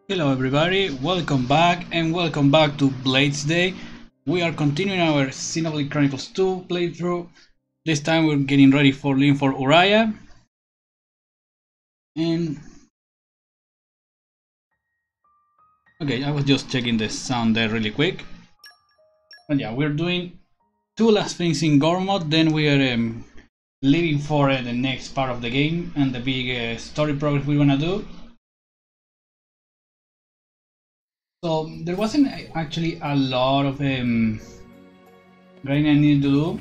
Hello everybody, welcome back to Bladesday. We are continuing our Xenoblade Chronicles 2 playthrough. This time we're getting ready for leaving for Uriah. And okay, I was just checking the sound there really quick. But yeah, we're doing two last things in Gormod, then we are leaving for the next part of the game and the big story progress we wanna do. So there wasn't actually a lot of grinding I needed to do.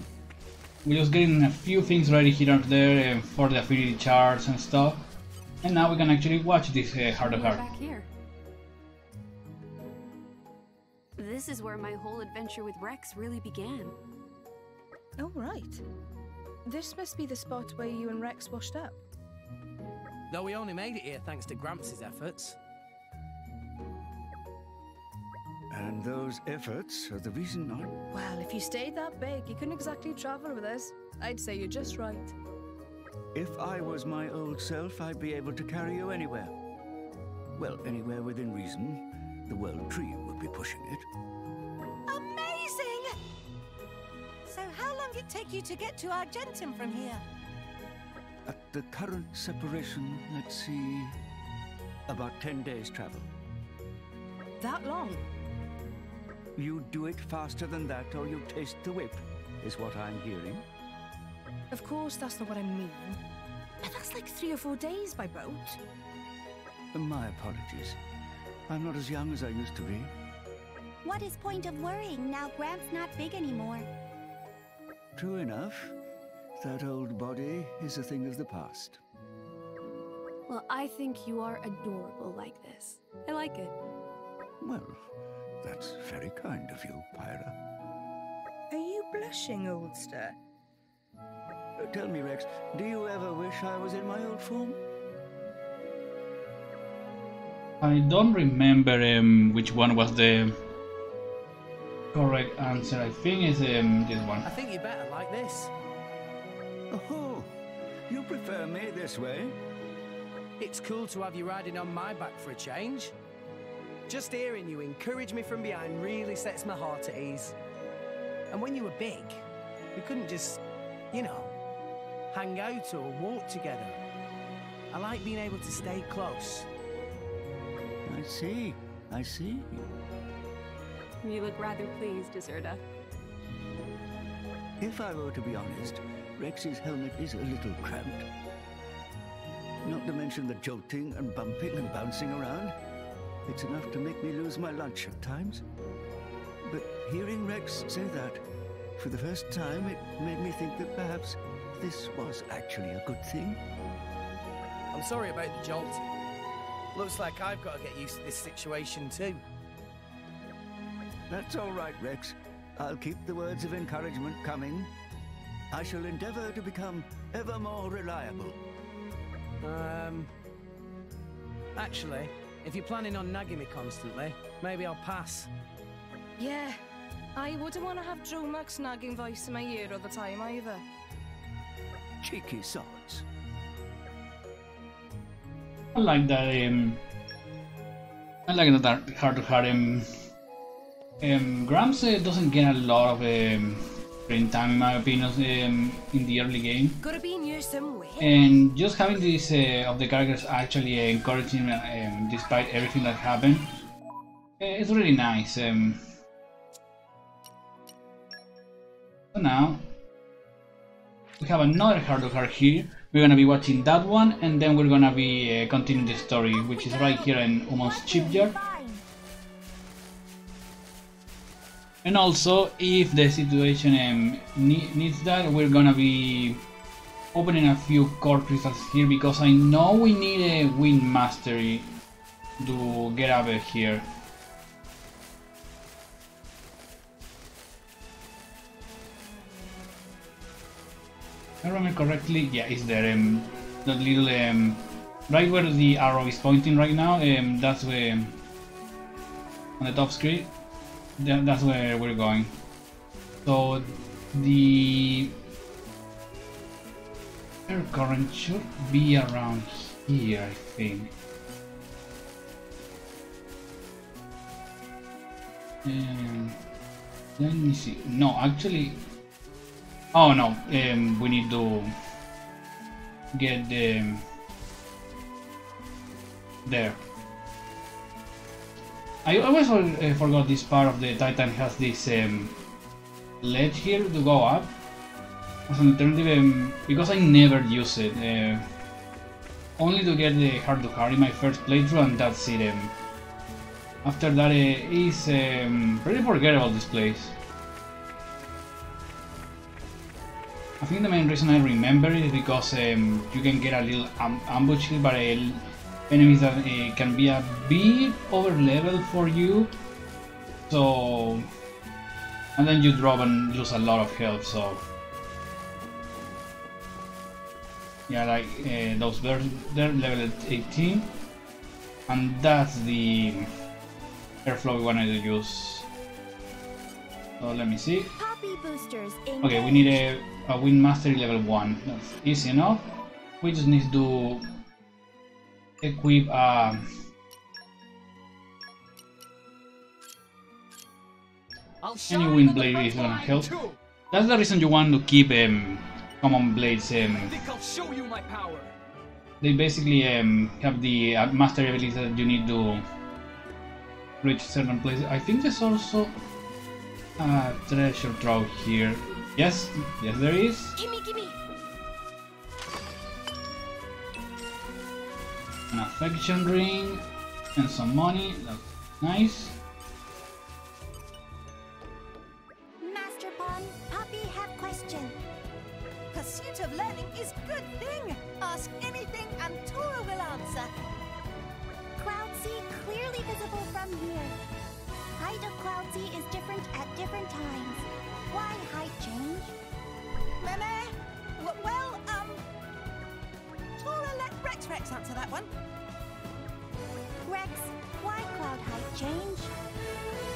We're just getting a few things ready here and there for the affinity charts and stuff. And now we can actually watch this Heart of Heart. Back here. This is where my whole adventure with Rex really began. Oh, right. This must be the spot where you and Rex washed up. Though we only made it here thanks to Gramps' efforts. And those efforts are the reason I... Well, if you stayed that big, you couldn't exactly travel with us. I'd say you're just right. If I was my old self, I'd be able to carry you anywhere. Well, anywhere within reason. The World Tree would be pushing it. Amazing! So how long did it take you to get to Argentum from here? At the current separation, let's see... about 10 days' travel. That long? You do it faster than that or you taste the whip, is what I'm hearing. Of course, that's not what I mean. But that's like 3 or 4 days by boat. My apologies. I'm not as young as I used to be. What is point of worrying now Gramps not big anymore? True enough. That old body is a thing of the past. Well, I think you are adorable like this. I like it. Well, that's very kind of you, Pyra. Are you blushing, oldster? Tell me, Rex, do you ever wish I was in my old form? I don't remember which one was the correct answer. I think it's this one. I think you're better like this. Oh, you prefer me this way? It's cool to have you riding on my back for a change. Just hearing you encourage me from behind really sets my heart at ease. And when you were big, we couldn't just, you know, hang out or walk together. I like being able to stay close. I see. I see. You look rather pleased, Deserta. If I were to be honest, Rex's helmet is a little cramped. Not to mention the jolting and bumping and bouncing around. It's enough to make me lose my lunch at times. But hearing Rex say that, for the first time, it made me think that perhaps this was actually a good thing. I'm sorry about the jolt. Looks like I've got to get used to this situation too. That's all right, Rex. I'll keep the words of encouragement coming. I shall endeavor to become ever more reliable. Actually, if you're planning on nagging me constantly, maybe I'll pass. Yeah. I wouldn't want to have Dromac's nagging voice in my ear all the time either. Cheeky sods. I like that. I like that Heart to Heart. Gramps doesn't get a lot of screen time, in my opinion, in the early game. Gotta be in here somewhere. And just having this of the characters actually encouraging despite everything that happened, it's really nice. So now we have another Heart to Heart here. We're gonna be watching that one, and then we're gonna be continuing the story, which is right here in Umon's shipyard. And also, if the situation needs that, we're gonna be opening a few core crystals here, because I know we need a wind mastery to get over here. If I remember correctly, yeah, it's there. That little right where the arrow is pointing right now. That's where on the top screen. That's where we're going. So the air current should be around here, I think. Let me see. No, actually. Oh no. We need to get the there. I always forgot this part of the Titan has this ledge here to go up as an alternative, because I never use it. Only to get the hard to carry my first playthrough, and that's it. After that, is pretty forgettable, this place. I think the main reason I remember it is because you can get a little ambush here by enemies that can be a bit over level for you. So, and then you drop and lose a lot of health. So, yeah, like those birds, they're level 18, and that's the airflow we wanted to use. So let me see. Poppy boosters Okay, we need a wind mastery level 1. That's easy enough. We just need to equip any wind blade is gonna help. That's the reason you want to keep common blades. I think I'll show you my power. They basically have the mastery abilities that you need to reach certain places. I think there's also a treasure trove here. Yes, yes there is. Gimme, gimme. An affection ring and some money. That's nice. Master Pawn, Poppy have question. Pursuit of learning is good thing. Ask anything and Tora will answer. Cloudsea clearly visible from here. Height of Cloudsea is different at different times. Why height change? Meme? Well, Tora let Rex answer that one. Rex, why cloud height change?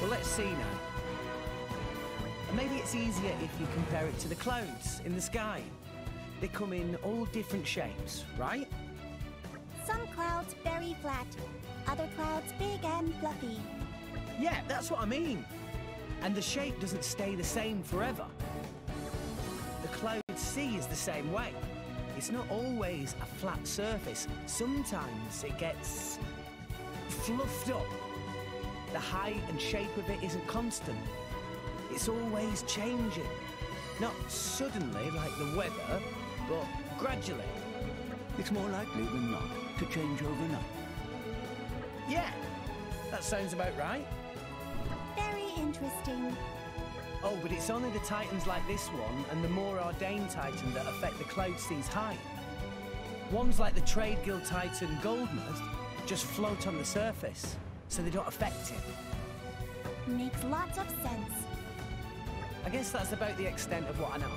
Well, let's see now. Maybe it's easier if you compare it to the clouds in the sky. They come in all different shapes, right? Some clouds very flat, other clouds big and fluffy. Yeah, that's what I mean. And the shape doesn't stay the same forever. The cloud sea is the same way. It's not always a flat surface. Sometimes it gets fluffed up. The height and shape of it isn't constant. It's always changing. Not suddenly like the weather, but gradually. It's more likely than not to change overnight. Yeah, that sounds about right. Very interesting. Oh, but it's only the Titans like this one and the more ordained Titan that affect the Cloudsea's height. Ones like the Trade Guild Titan Goldmouth just float on the surface, so they don't affect it. Makes lots of sense. I guess that's about the extent of what I know.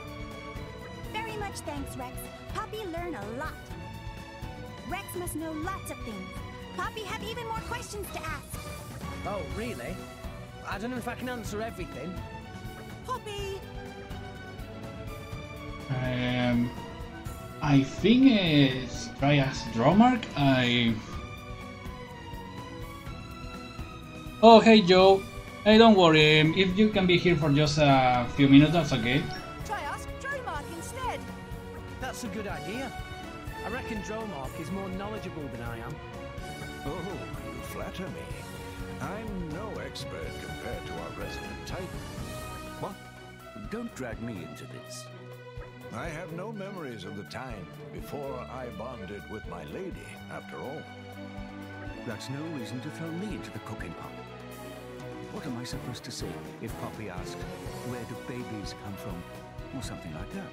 Very much thanks, Rex. Poppy learn a lot. Rex must know lots of things. Poppy have even more questions to ask. Oh, really? I don't know if I can answer everything. Poppy! I think it's try as Drommark. Oh, hey Joe. Hey, don't worry. If you can be here for just a few minutes, that's okay. Try ask Dromark instead. That's a good idea. I reckon Dromark is more knowledgeable than I am. Oh, you flatter me. I'm no expert compared to our resident Titan. What? Don't drag me into this. I have no memories of the time before I bonded with my lady, after all. That's no reason to throw me into the cooking pot. What am I supposed to say if Poppy asked, where do babies come from? Or something like that.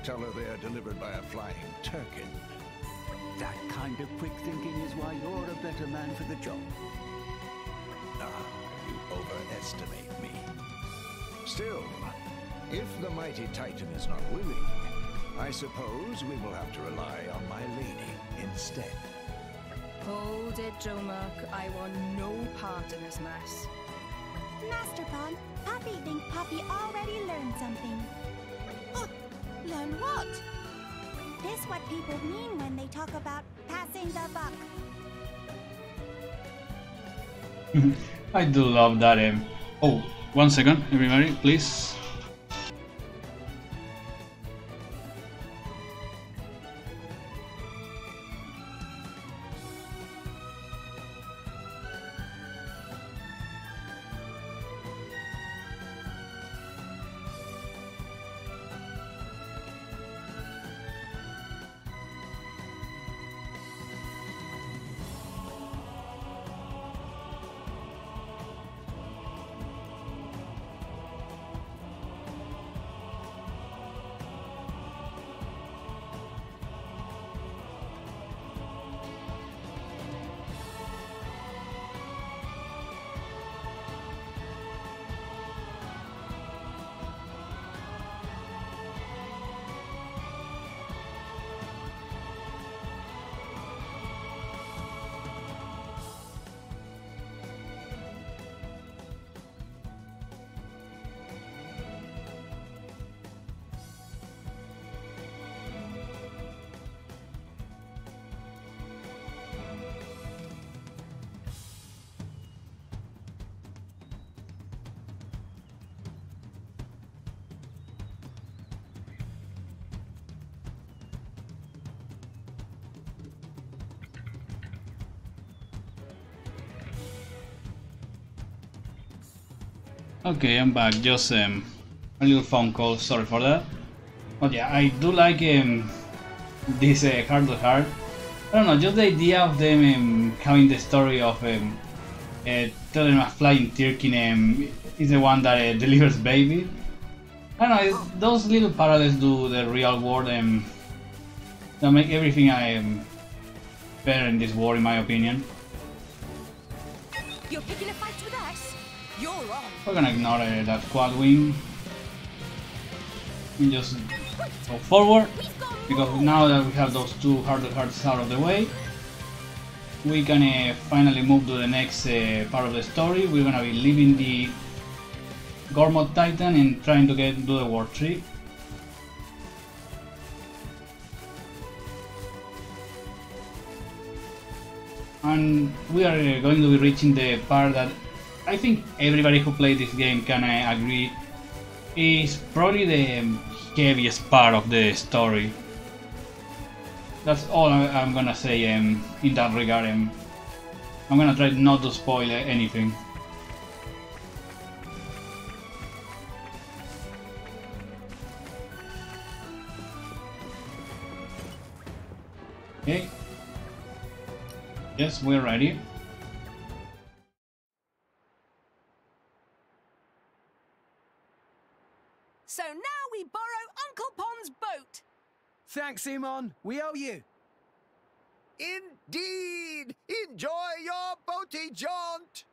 Tell her they are delivered by a flying turkin. That kind of quick thinking is why you're a better man for the job. You overestimate me. Still, if the mighty Titan is not willing, I suppose we will have to rely on my lady instead. Hold it, Dromark. I want no part in this mess. Master Pawn, Poppy think Poppy already learned something. Oh, learn what? This what people mean when they talk about passing the buck. I do love that. Oh, 1 second, everybody, please. Okay, I'm back. Just a little phone call. Sorry for that. But yeah, I do like this Heart to Heart. I don't know, just the idea of them having the story of telling a flying turkey is the one that delivers baby. I don't know, those little parallels to the real world that make everything better in this world, in my opinion. You're picking a fight with us? You're on. We're gonna ignore that quad wing and just go forward, because now that we have those two Heart to Hearts out of the way, we can finally move to the next part of the story. We're gonna be leaving the Gormod Titan and trying to do the War Tree. And we are going to be reaching the part that I think everybody who played this game can agree is probably the heaviest part of the story. That's all I'm gonna say in that regard. I'm gonna try not to spoil anything. Okay. Yes, we're ready. So now we borrow Uncle Pond's boat. Thanks, Simon. We owe you. Indeed! Enjoy your boaty jaunt!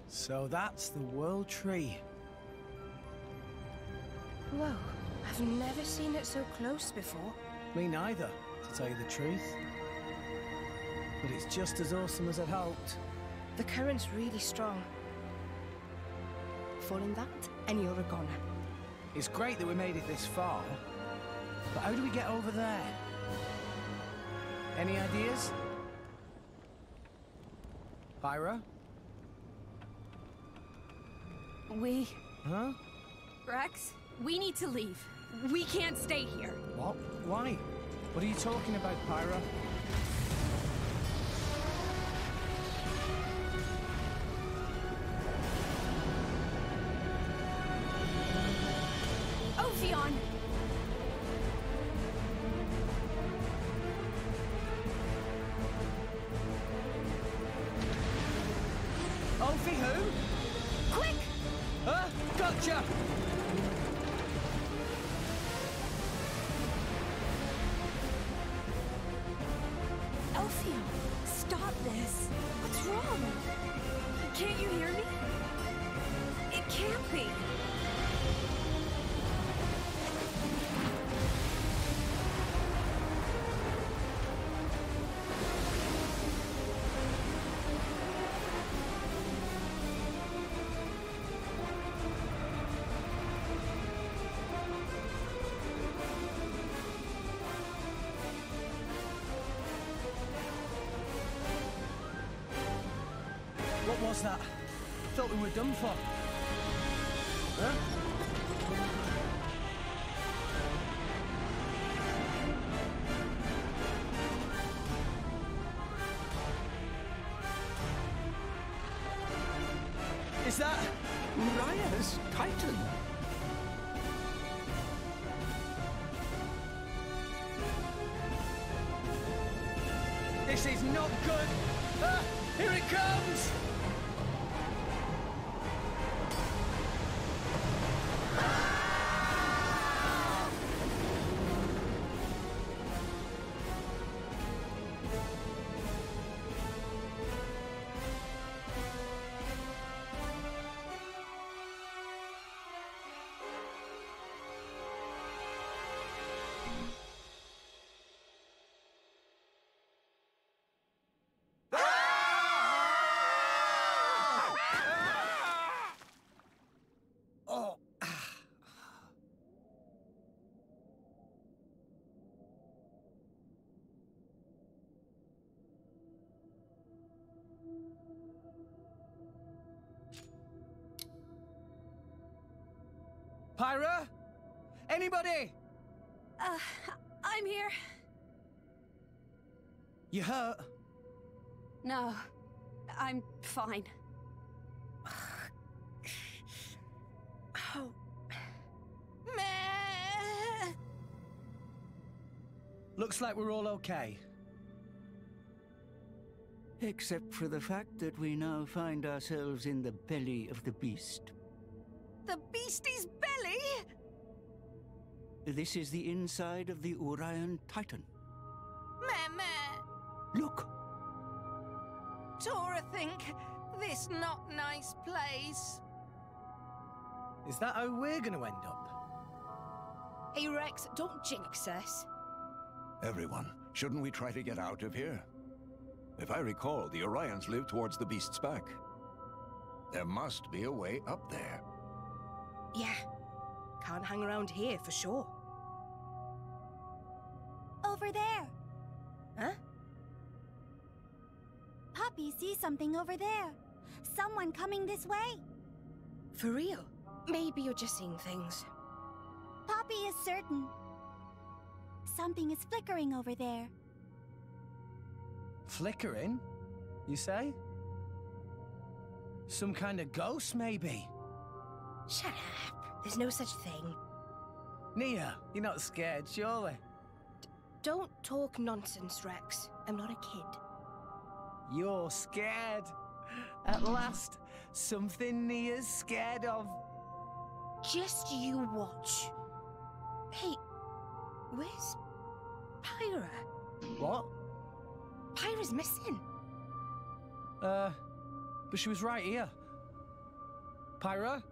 So that's the World Tree. Whoa, I've never seen it so close before. Me neither, to tell you the truth. But it's just as awesome as I'd hoped. The current's really strong. Fall in that, and you're a goner. It's great that we made it this far, but how do we get over there? Any ideas? Pyro? Huh? Rex, we need to leave. We can't stay here. What? Why? What are you talking about, Pyro? Ophion! Ophi who? Quick! Huh? Gotcha! this? What's wrong? Can't you hear me? It can't be. What was that? Thought we were done for. Huh? Is that Raya's Titan. This is not good. Ah, here it comes. Pyra? Anybody? I'm here. You hurt? No, I'm fine. Oh. Meh. Looks like we're all okay. Except for the fact that we now find ourselves in the belly of the beast. The beastie's belly? This is the inside of the Orion Titan. Meh. Look! Tora think this not nice place. Is that how we're gonna end up? Hey Rex, don't jinx us. Everyone, shouldn't we try to get out of here? If I recall, the Orions live towards the beast's back. There must be a way up there. Yeah. Can't hang around here for sure. Over there. Huh? Poppy sees something over there. Someone coming this way. For real? Maybe you're just seeing things. Poppy is certain. Something is flickering over there. Flickering? You say? Some kind of ghost, maybe? Shut up. There's no such thing. Nia, you're not scared, surely? Don't talk nonsense, Rex. I'm not a kid. You're scared. At last, something Nia's scared of. Just you watch. Hey, where's Pyra? What? Pyra's missing. But she was right here. Pyra?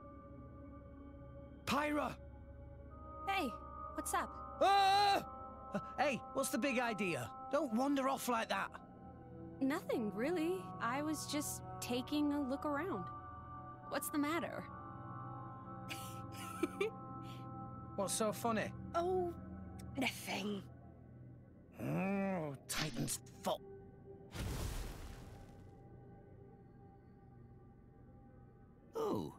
Pyra! Hey, what's up? Ah! Hey, what's the big idea? Don't wander off like that. Nothing, really. I was just taking a look around. What's the matter? What's so funny? Oh, nothing. Oh, Titan's fault. Oh,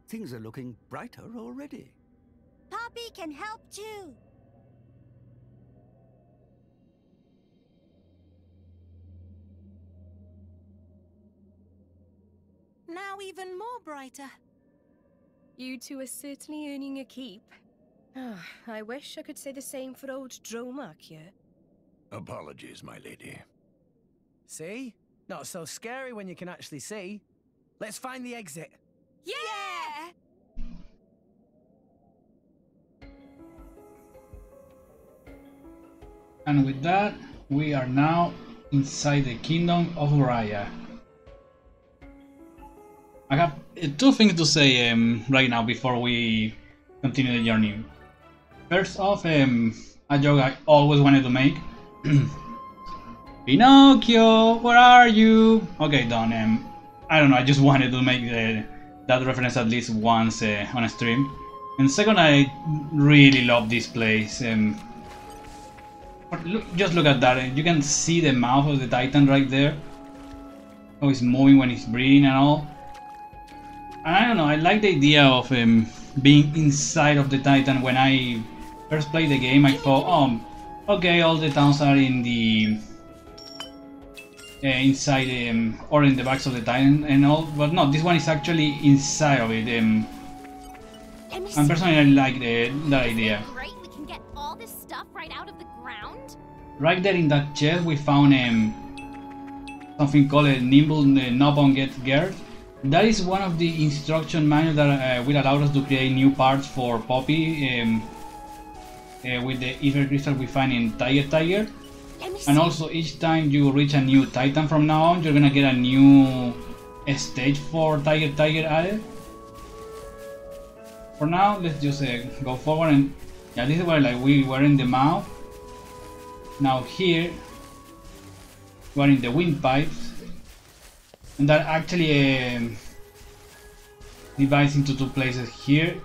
things are looking brighter already. Poppy can help too. Now even more brighter. You two are certainly earning a keep. I wish I could say the same for old Dromark here. Apologies, my lady. See? Not so scary when you can actually see. Let's find the exit. Yeah! And with that, we are now inside the kingdom of Raya. I have two things to say right now before we continue the journey. First off, a joke I always wanted to make. Pinocchio, where are you? Okay, done. I don't know, I just wanted to make that reference at least once on a stream. And second, I really love this place. Just look at that, you can see the mouth of the Titan right there. How it's moving when it's breathing and all. And I don't know, I like the idea of being inside of the Titan. When I first played the game, I thought, oh, okay, all the towns are in the inside or in the backs of the Titan and all, but no, this one is actually inside of it. And personally, I like that idea. Right, we can get all this stuff right out of the ground. Right there in that chest, we found something called a nimble knob on get geared. That is one of the instruction manuals that will allow us to create new parts for Poppy with the ether crystal we find in Tiger. And also each time you reach a new Titan from now on, you're gonna get a new stage for Tiger added. For now, let's just go forward, and yeah, this is where like we were in the mouth. Now here we're in the windpipes. And that actually divides into two places here.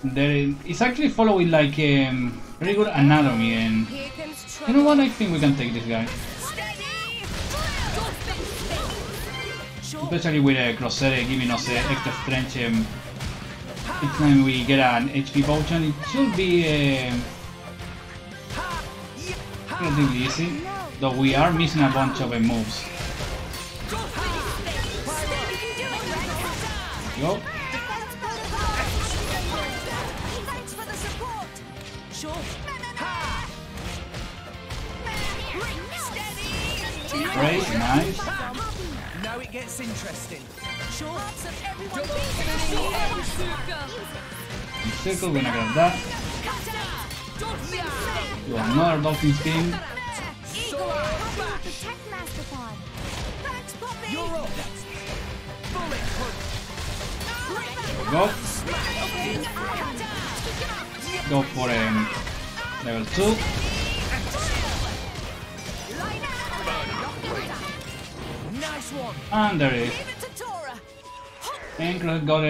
It's actually following like very good anatomy, and you know what, I think we can take this guy. Especially with a Crosser giving us extra strength each time we get an HP potion. It should be relatively easy, though we are missing a bunch of moves. Go. Great, nice. Now it gets interesting. In circle, we're gonna grab that. Do another dolphin spin. Go. Go for level 2. And there it is. And Cross got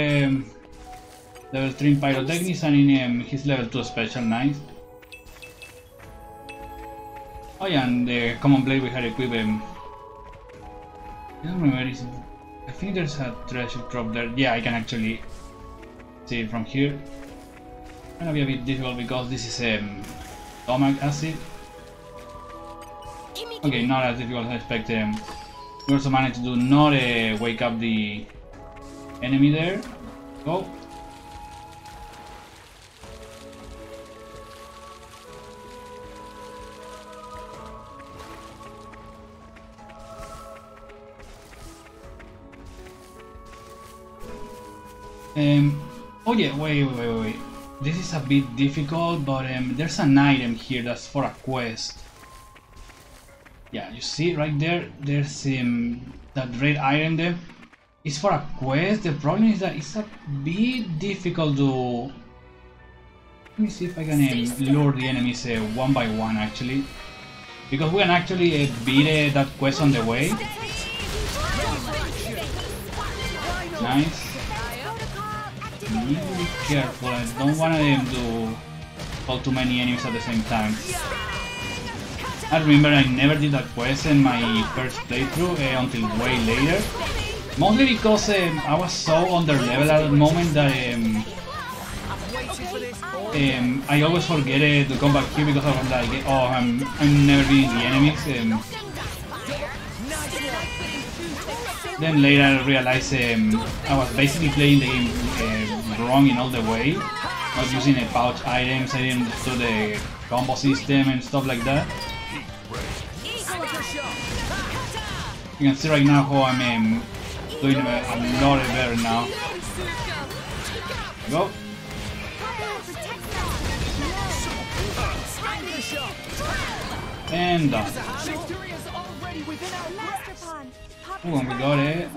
level 3 in Pyrotechnics and in his level 2 special, nice. Oh yeah, and the common blade we had equipped I don't remember, I think there's a treasure drop there. Yeah, I can actually see it from here. It's gonna be a bit difficult because this is stomach acid. Okay, not as difficult as I expected. We also managed to do not wake up the enemy there. Go. Oh yeah, wait. This is a bit difficult, but there's an item here that's for a quest. Yeah, you see right there, there's that red item there. It's for a quest. The problem is that it's a bit difficult to... Let me see if I can lure the enemies one by one actually. Because we can actually beat that quest on the way. Nice. Need to be careful, I don't want them to call too many enemies at the same time. I remember I never did that quest in my first playthrough until way later. Mostly because I was so under level at that moment that I always forget to come back here because I was like, oh, I'm never beating the enemies. Then later I realized I was basically playing the game wrong in all the way. Not using pouch items, I didn't understand the combo system and stuff like that. You can see right now how I'm doing a lot better now. Go. And done. within our Master grasp. Pawn. Oh, and we got a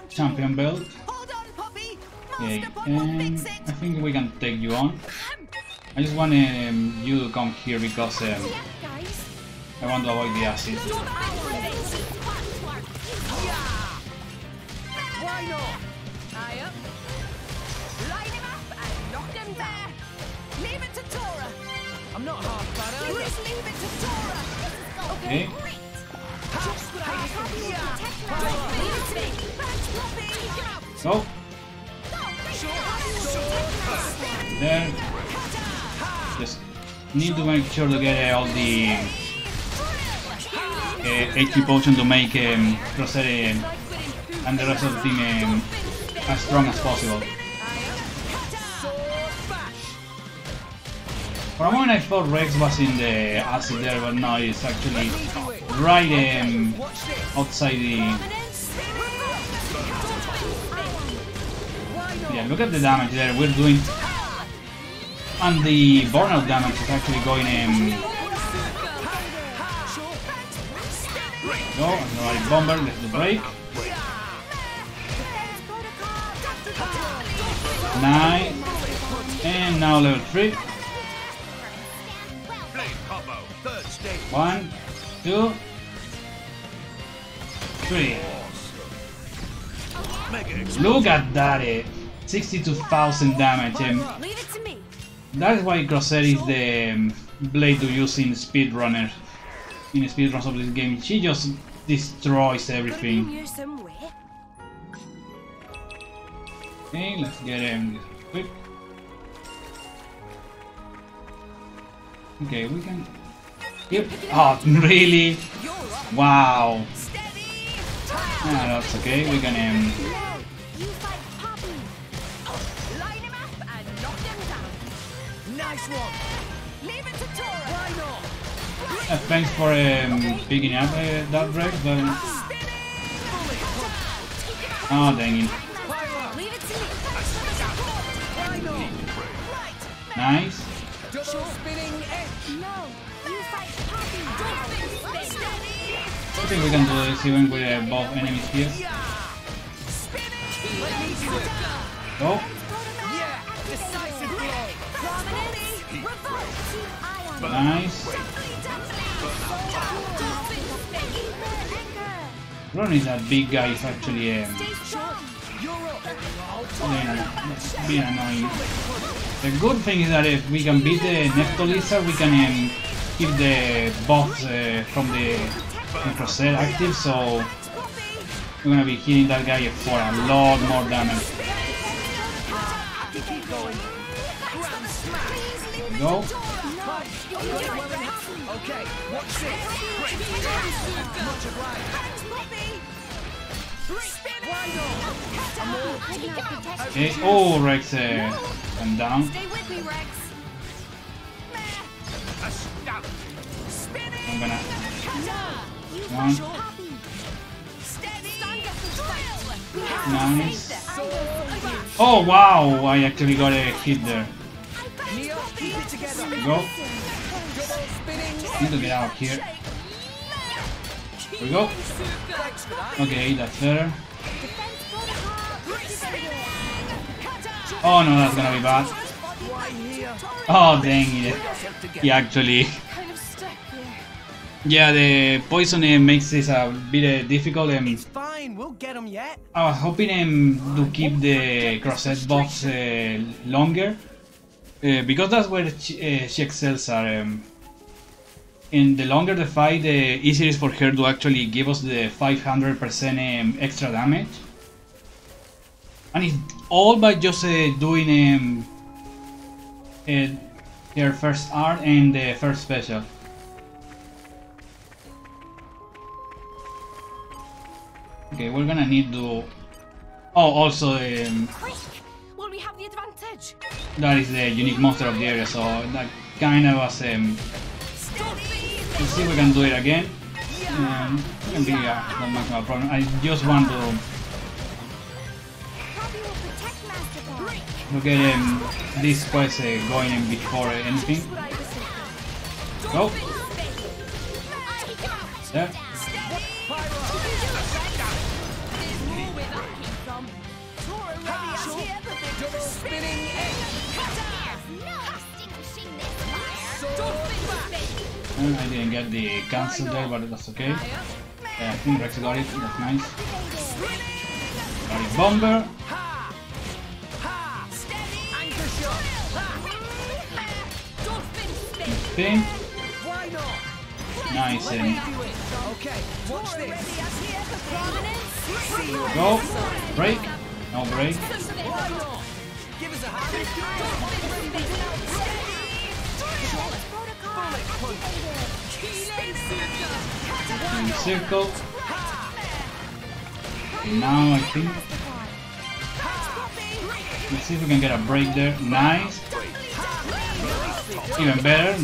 champion belt. Hold on, Poppy. Okay, Master Pawn will and fix it. I think we can take you on. I just want you to come here because Guys, I want to avoid the acid. Why not? High up. Line him up and knock him down. Leave it to Tora. I'm not half bad either. Please leave it to Tora. Okay. Go. There. Just need to make sure to get all the HP potion to make Crosshair and the rest of the team as strong as possible. For a moment I thought Rex was in the acid there, but no, it's actually right outside the... Yeah, look at the damage there we're doing. And the burnout damage is actually going Go, alright, bomber, let's do break. 9. And now level 3. 1, 2, 3. Look at that! 62,000 damage. leave it to me. That is why Crosshair is the blade to use in speedrunners. In speedruns of this game, she just destroys everything. Here somewhere. Okay, let's get him quick. Okay, we can. Yep. Oh, really? Wow. Ah, that's okay. We can You fight Poppy. Line him up and knock him down. Nice one. Leave it to Tora. Why not? thanks for picking up that wreck, but oh dang it. Leave it to me. Why not? Nice. Double spinning edge. No, you fight Poppy. I think we can do this even with both enemies here. Let me do it. Go. Yeah, decisive blow. Nice. Running that big guy is actually You're up. being annoying. The good thing is that if we can beat the Neptolisa, we can keep the buffs from the Crosshair active, so we're gonna be hitting that guy for a lot more damage. Go. Okay, watch this. Much obliged. Why not? Okay. Oh, Rex went down. Stay with me, Rex. I'm gonna. One. Nice. Oh wow! I actually got a hit there. Neo, keep it together. Go. Double spinning Need to get out of here. Here we go. Okay, that's better. Oh no, that's gonna be bad. Why here? Oh dang it. He actually. Kind of stuck here. Yeah, the poison makes this a bit difficult. It's fine, we'll get them yet. I was hoping to keep the Crosshair buffs longer. Because that's where she excels are. And the longer the fight, the easier it is for her to actually give us the 500% extra damage. And it's all by just doing her first art and the first special. Okay, we're gonna need to... Oh, also Quick! Will we have the advantage? that is the unique monster of the area, so that kind of was... Let's see if we can do it again. It can be not much of a problem. I just want to get this quest going in before anything. Go! There. Double spinning egg. I didn't get the cancel there, but that's okay. I think Rex got it, that's nice. Got it, bomber. Spin. Nice. Okay, watch this. Go. Break. No break. Give us a hand. In circle. And now I think. Let's see if we can get a break there. Nice. Even better.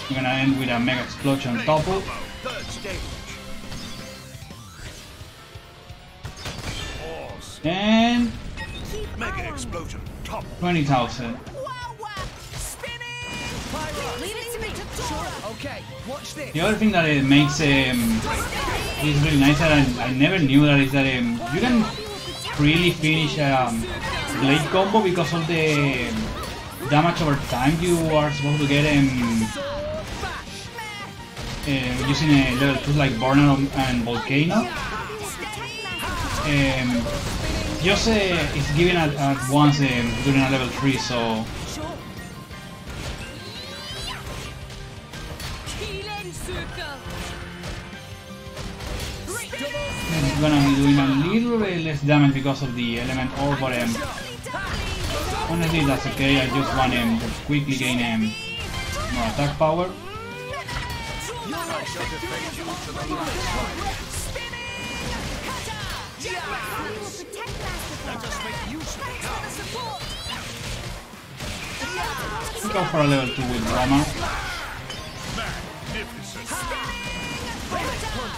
We're gonna end with a mega explosion topple. And Mega explosion. Top. 20,000. Okay, watch this. The other thing that it makes this really nice that I never knew that is that you can really finish blade combo because of the damage over time you are supposed to get using a level 2 like Burner and Volcano. Just it's given at once during a level 3, so it's gonna be doing a little bit less damage because of the element ore, but honestly that's okay. I just want to quickly gain more attack power. Let's go for a level 2 with Drama.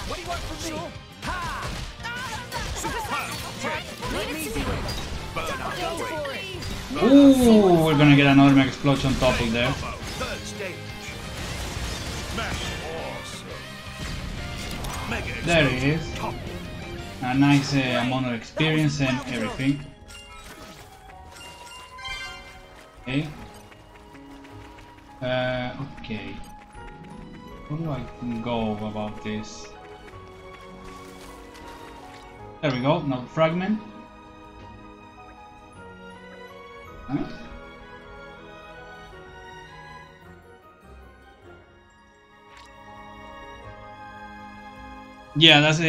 What do you want from me? Ooh, we're gonna get another mega explosion topple there. There it is. A nice amount of experience and everything. Okay. Okay. How do I go about this? There we go, now fragment. Huh? Yeah, that's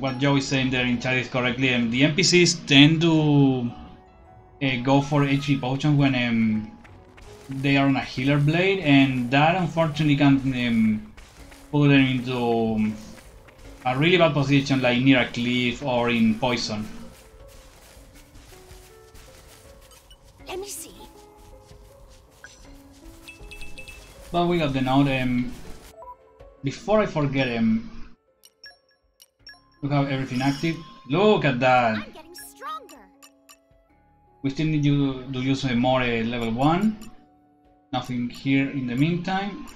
what Joe is saying there in chat is correctly. The NPCs tend to go for HP potions when they are on a healer blade, and that unfortunately can put them into a really bad position, like near a cliff or in poison. Let me see. But we got the note. Before I forget, we have everything active. Look at that! I'm getting stronger. We still need you to use more level 1. Nothing here in the meantime.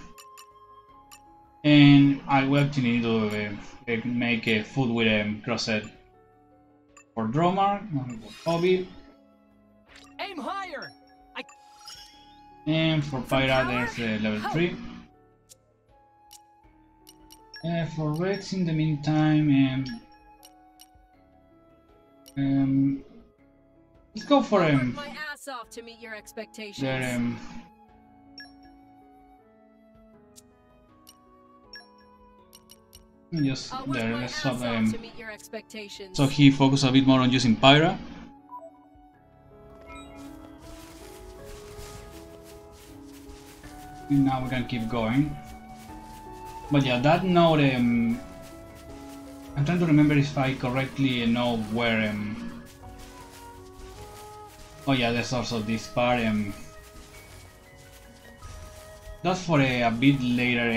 And I will actually need to make a food with Crosshead. For Dromar, for Hobby. Aim higher. And for Pyra there's level 3. For Rex in the meantime, let's go for my ass off to meet your expectations. their just there. Let's swap to meet your expectations. so he focused a bit more on using Pyra. And now we can keep going. But yeah, that node, I'm trying to remember if I correctly know where, oh yeah, there's also this part, that's for a bit later,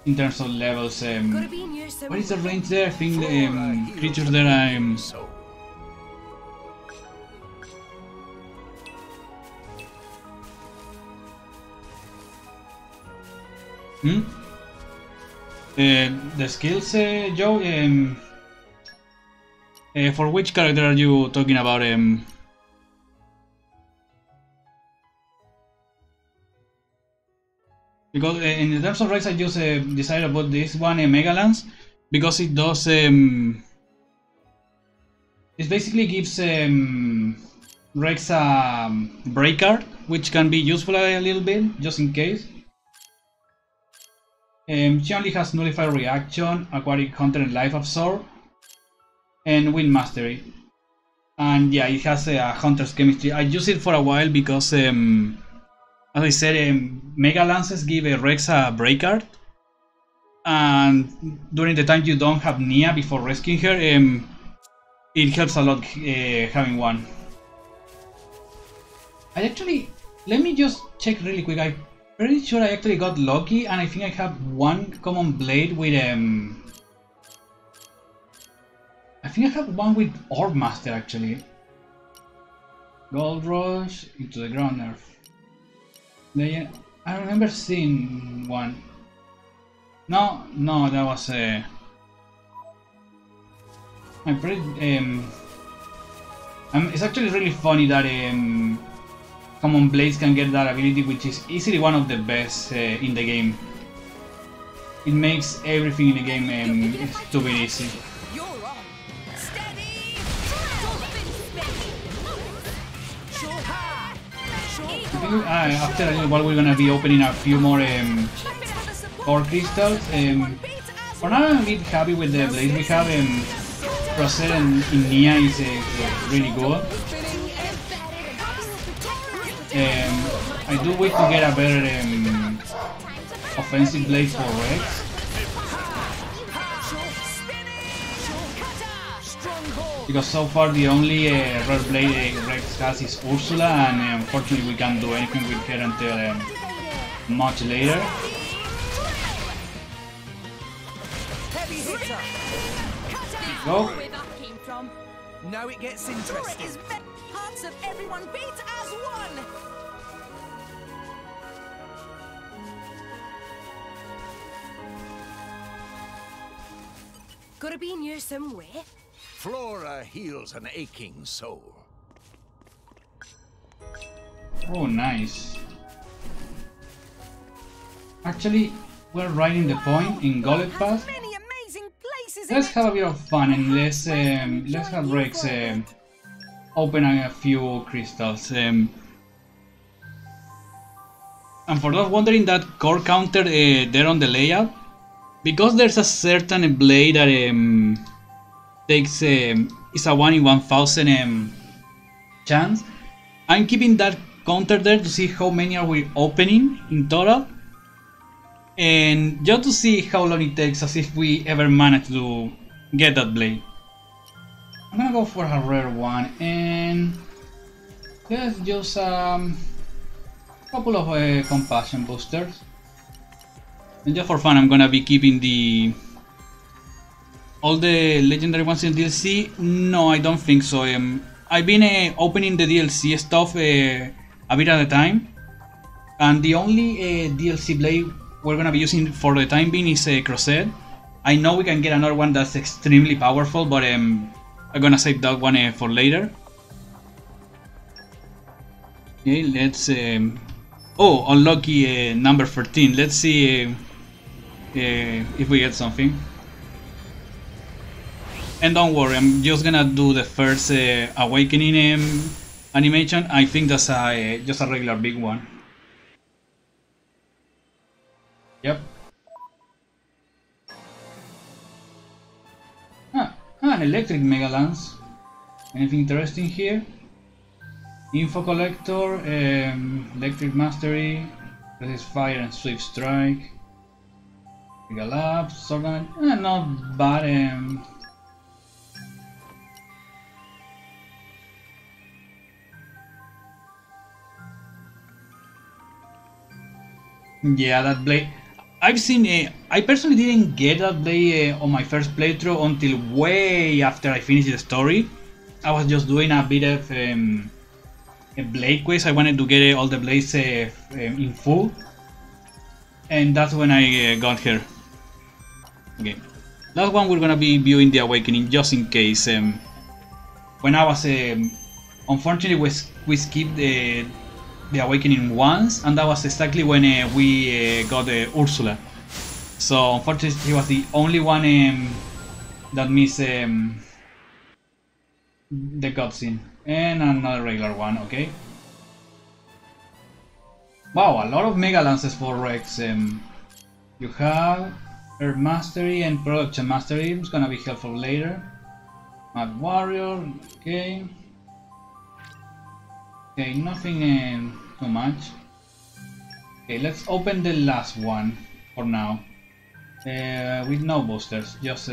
in terms of levels, what is the range there? I think the creatures there are, The skills, Joe. For which character are you talking about? Because in terms of Rex, I just decided about this one, Mega Lance, because it does. It basically gives Rex a break card, which can be useful a little bit, just in case. She only has Nullify Reaction, Aquatic Hunter, and Life Absorb, and Wind Mastery. And yeah, it has a Hunter's Chemistry. I use it for a while because, as I said, Mega Lances give Rex a break card. And during the time you don't have Nia before rescuing her, it helps a lot having one. I actually, let me just check really quick. I'm pretty sure I actually got lucky, and I think I have one common blade with I think I have one with Orb Master actually. Gold Rush into the ground nerf. I remember seeing one. No, that was I'm pretty it's actually really funny that common blades can get that ability, which is easily one of the best in the game. It makes everything in the game stupid easy. After a little while we're gonna be opening a few more core crystals. For now I'm a bit happy with the blades we have. Crosset and Nia is really good. I do wish to get a better offensive blade for Rex. Because so far the only rare blade Rex has is Ursula, and unfortunately we can't do anything with her until much later. Go. Now it gets interesting. Hearts of everyone beat as one. Gotta be near somewhere. Flora heals an aching soul. Oh, nice. Actually, we're right in the point in Gullet Pass. Let's have a bit of fun and let's have Rex open a few crystals. And for those wondering, that core counter there on the layout, because there's a certain blade that takes is a 1 in 1000 chance. I'm keeping that counter there to see how many are we opening in total, and just to see how long it takes us if we ever manage to get that blade. I'm gonna go for a rare one, and let's just a couple of compassion boosters. And just for fun, I'm gonna be keeping all the legendary ones in DLC. No, I don't think so. I've been opening the DLC stuff a bit at a time, and the only DLC blade we're gonna be using for the time being is Crosset. I know we can get another one that's extremely powerful, but I'm gonna save that one for later. Okay, let's oh, unlucky number 13. Let's see if we get something. And don't worry, I'm just gonna do the first awakening animation. I think that's just a regular big one. Yep. An electric Mega Lance. Anything interesting here? Info collector, electric mastery, resist fire and swift strike. Mega Lab, Sorgan, not bad. Yeah, that blade. I've seen. I personally didn't get that blade on my first playthrough until way after I finished the story. I was just doing a bit of a blade quest. I wanted to get all the blades in full, and that's when I got her. Okay. Last one we're gonna be viewing the Awakening just in case. When I was unfortunately we skipped the Awakening once, and that was exactly when we got Ursula. So unfortunately he was the only one that missed the cutscene. And another regular one, okay. Wow, a lot of Mega Lances for Rex. You have Earth Mastery and Production Mastery, it's gonna be helpful later. Mad Warrior, okay. Okay, nothing too much. Okay, let's open the last one for now. With no boosters, just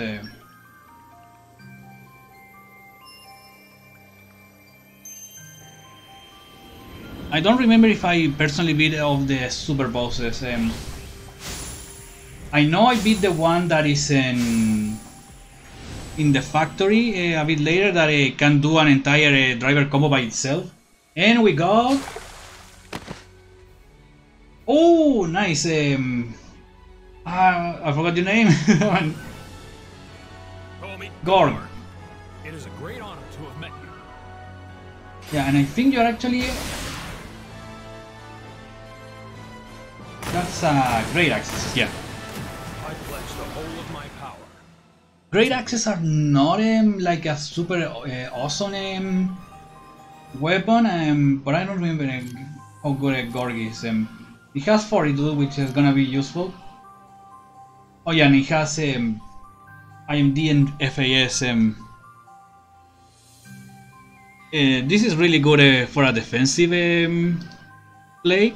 I don't remember if I personally beat all the super bosses. I know I beat the one that is in the factory a bit later that can do an entire driver combo by itself. And we got... Oh, nice. I forgot your name. Gorg. It is a great honor to have met you. Yeah, and I think you're actually... That's Great Axes, yeah. I pledge the whole of my power. Great Axes are not like a super awesome weapon, but I don't remember how good Gorg is. It has 42, which is gonna be useful. Oh yeah, and it has IMD and FAS. This is really good for a defensive play,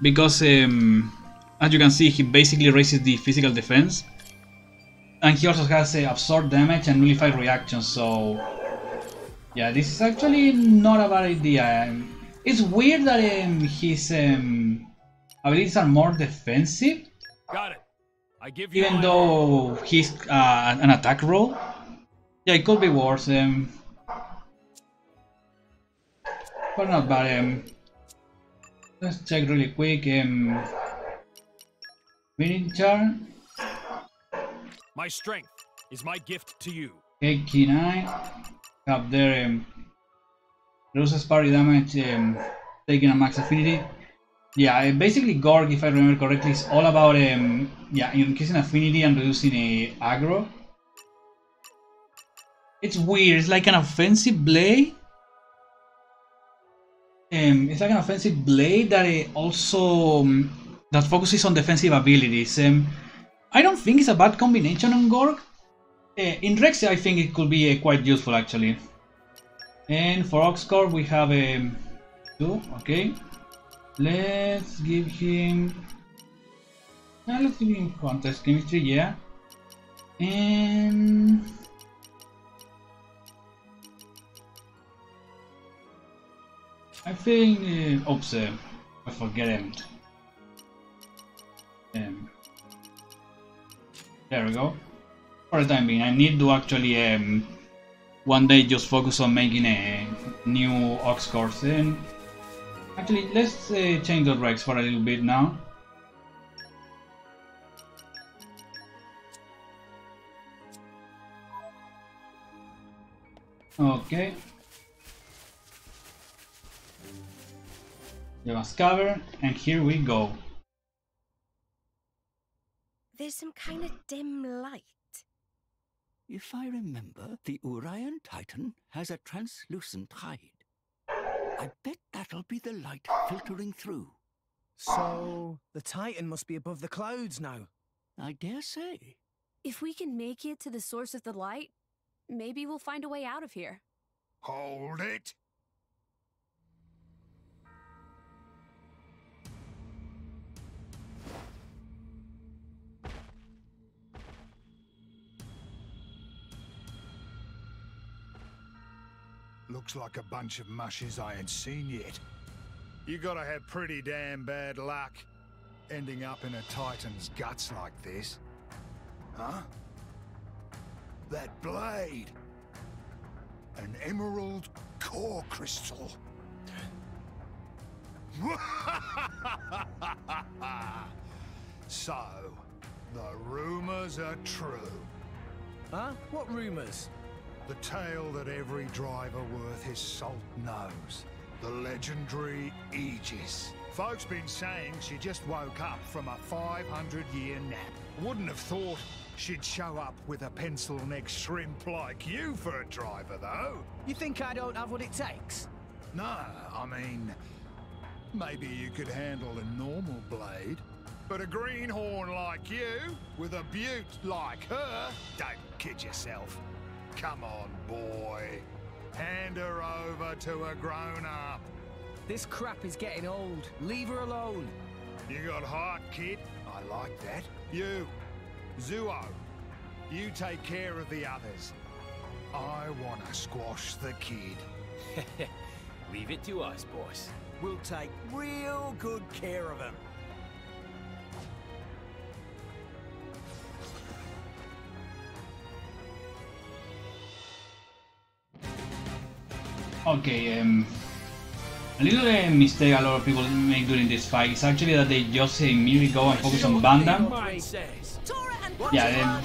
because as you can see, he basically raises the physical defense, and he also has absorb damage and nullify reactions. So yeah, this is actually not a bad idea. It's weird that his abilities are more defensive. Got it. I give you Even though he's an attack roll. Yeah, it could be worse. But not bad. Let's check really quick. Miniature. My strength is my gift to you. Okay, key 9. Up there, reduces parry damage, taking a max affinity. Yeah, basically Gorg, if I remember correctly, is all about yeah, increasing affinity and reducing aggro. It's weird. It's like an offensive blade. It's like an offensive blade that also that focuses on defensive abilities. I don't think it's a bad combination on Gorg. In Rex, I think it could be quite useful actually. And for Oxcorp, we have 2. Okay, let's give him. Let's give him contest chemistry, yeah. And I think. Oops, I forget him. There we go. For the time being, I need to actually one day just focus on making a new Ox course. And actually, let's change the Rex for a little bit now. Okay. You must cover, and here we go. There's some kind of dim light. If I remember, the Urian Titan has a translucent hide. I bet that'll be the light filtering through. So, the Titan must be above the clouds now. I dare say. If we can make it to the source of the light, maybe we'll find a way out of here. Hold it! Looks like a bunch of mushes I ain't seen yet. You gotta have pretty damn bad luck, ending up in a Titan's guts like this. Huh? That blade! An emerald core crystal. So, The rumors are true. Huh? What rumors? The tale that every driver worth his salt knows. The legendary Aegis. Folks been saying she just woke up from a 500-year nap. Wouldn't have thought she'd show up with a pencil-neck shrimp like you for a driver, though. You think I don't have what it takes? No, I mean, maybe you could handle a normal blade. But a greenhorn like you, with a beaut like her, don't kid yourself. Come on, boy. Hand her over to a grown-up. This crap is getting old. Leave her alone. You got heart, kid. I like that. You, Zuo, you take care of the others. I want to squash the kid. Leave it to us, boss. We'll take real good care of him. Okay, a little mistake a lot of people make during this fight is actually that they just immediately go and focus on Bandam. Yeah,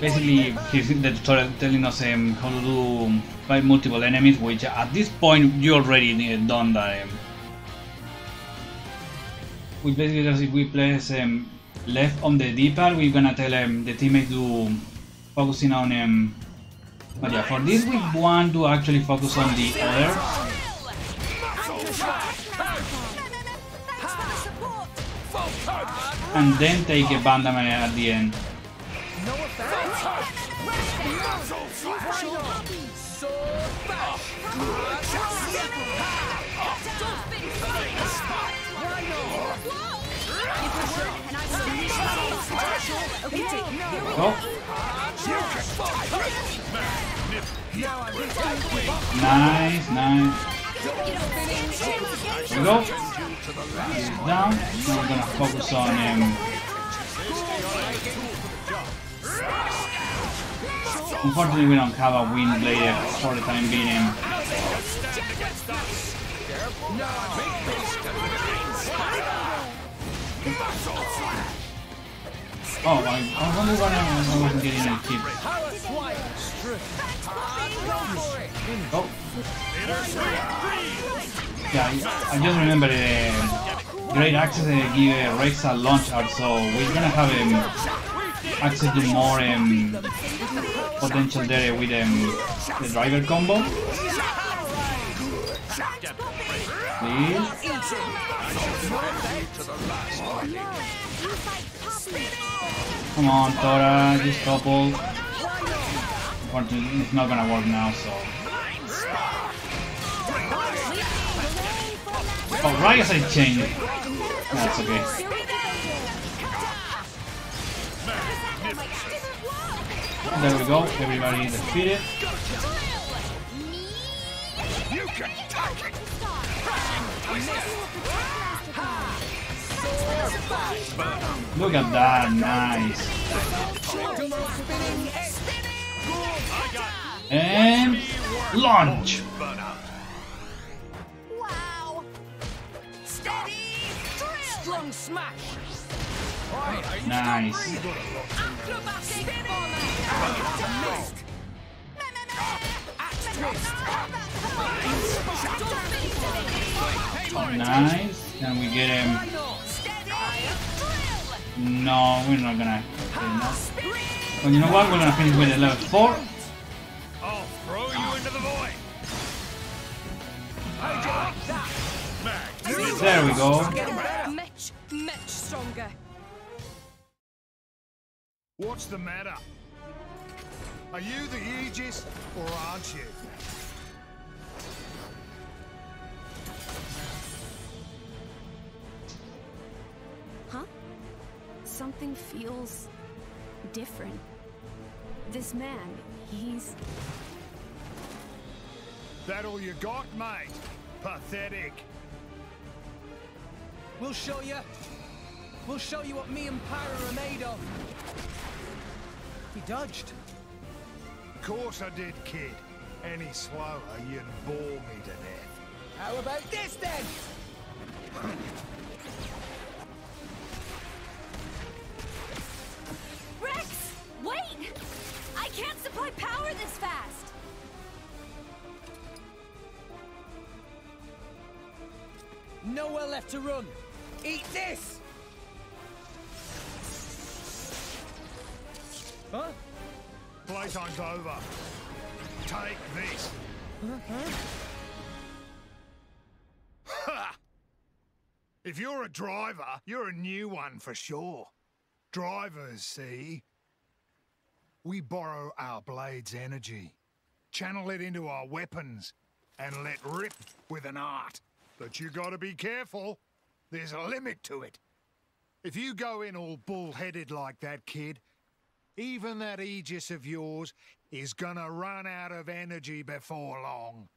basically he's the tutorial telling us how to do fight multiple enemies, which at this point you already done that. Which basically does if we place left on the D-pad, we're gonna tell the teammate to focusing on but yeah, for this we want to actually focus on the other. And then take a Bandam at the end. Oh. Nice, nice. There we go. Down. Now we're gonna focus on unfortunately, we don't have a wind blade for the time being. Oh, I wonder why I wasn't getting any kills. Oh. Yeah, I just remember Great Access give Rex a launch art, so we're gonna have access to more potential there with the driver combo. Please. Come on, Tora, just couple. It's not gonna work now, so. Oh, right as I change it. That's okay. There we go, everybody defeated. Look at that, nice. And launch. Wow! Steady! Strong smash! Nice. Nice. Can we get him? No, we're not gonna get him. But you know what? We're gonna finish with a level 4. I'll throw you into the void. There we go. Much stronger. What's the matter? Are you the Aegis, or aren't you? Huh? Something feels different. This man, he's... That all you got, mate? Pathetic. We'll show you. We'll show you what me and Pyro are made of. He dodged. Of course I did, kid. Any slower, you'd bore me to death. How about this, then? left to run. Eat this! Huh? Playtime's over. Take this. Ha! If you're a driver, you're a new one for sure. Drivers, see? We borrow our blade's energy, channel it into our weapons, and let rip with an art. But you gotta be careful. There's a limit to it. If you go in all bull-headed like that, kid, even that Aegis of yours is gonna run out of energy before long.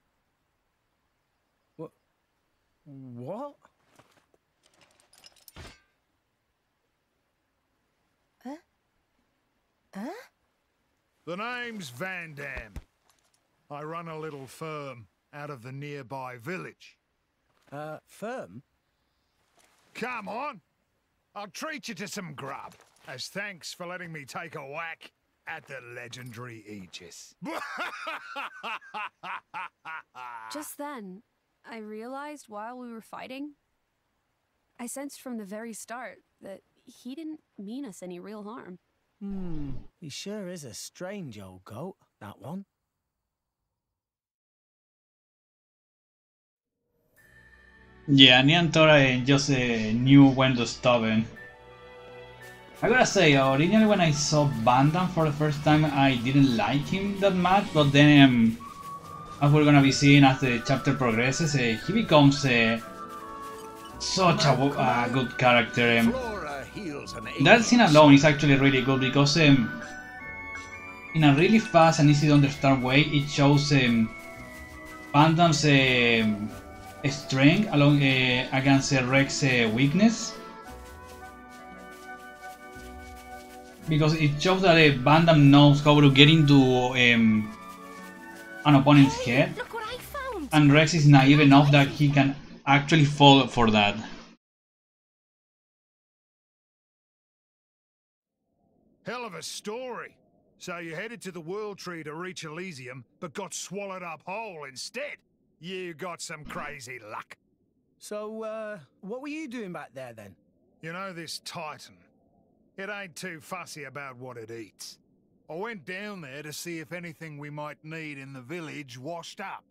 What? Huh? Huh? The name's Van Dam. I run a little firm out of the nearby village. Firm? Come on! I'll treat you to some grub, as thanks for letting me take a whack at the legendary Aegis. Just then, I realized while we were fighting, I sensed from the very start that he didn't mean us any real harm. He sure is a strange old goat, that one. Yeah, Niantora just knew when to stop it. I gotta say, originally when I saw Van Dam for the first time, I didn't like him that much, but then, as we're gonna be seeing as the chapter progresses, he becomes such a good character. That scene alone is actually really good because in a really fast and easy to understand way, it shows Van Dam's strength along against Rex's weakness. Because it shows that Van Dam knows how to get into an opponent's head, and Rex is naive enough that he can actually fall for that. Hell of a story. So you headed to the World Tree to reach Elysium, but got swallowed up whole instead. You got some crazy luck. So, what were you doing back there then? You know this Titan? It ain't too fussy about what it eats. I went down there to see if anything we might need in the village washed up.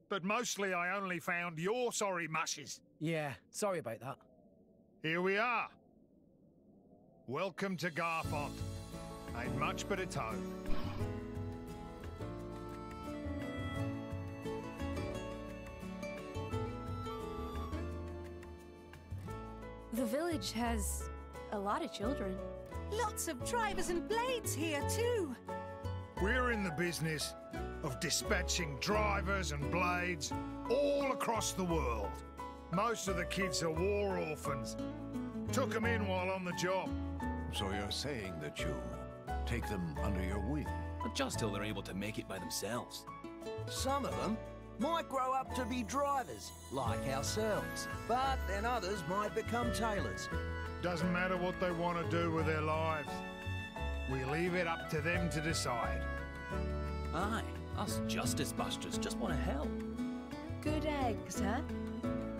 But mostly I only found your sorry mushes. Yeah, sorry about that. Here we are. Welcome to Garfont. Ain't much but a toe. The village has a lot of children. Lots of drivers and blades here, too. We're in the business of dispatching drivers and blades all across the world. Most of the kids are war orphans. Took them in while on the job. So you're saying that you take them under your wing? But just till they're able to make it by themselves. Some of them might grow up to be drivers, like ourselves. But then others might become tailors. Doesn't matter what they want to do with their lives. We leave it up to them to decide. Aye, us Justice Busters just want to help. Good eggs, huh?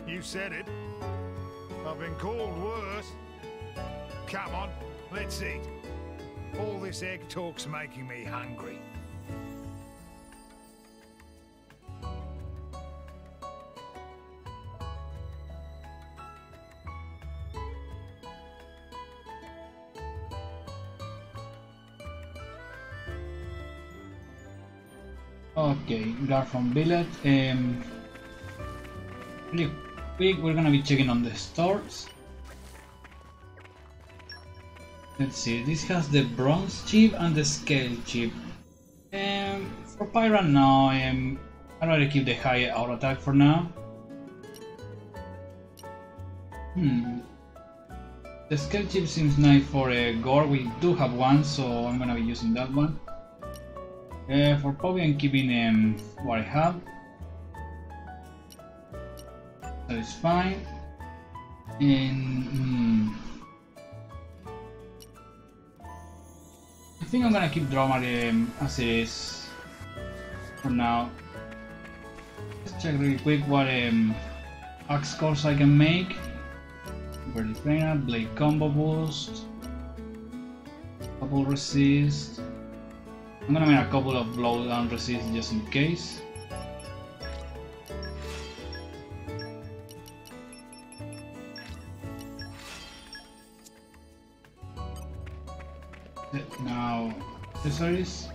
You said it. I've been called worse. Come on, let's eat. All this egg talk's making me hungry. Okay, Garfont Village. Really quick, we're gonna be checking on the stores. Let's see, this has the bronze chip and the scale chip. For Pyra, no, I'd rather keep the high auto attack for now. The scale chip seems nice for gore. We do have one, so I'm gonna be using that one. For Poppy, I'm keeping what I have. That is fine. And I think I'm gonna keep Dromar as it is for now. Let's check really quick what axe course I can make. Burning trainer, blade combo boost, couple resist. I'm gonna make a couple of blowdown resist just in case. Now accessories.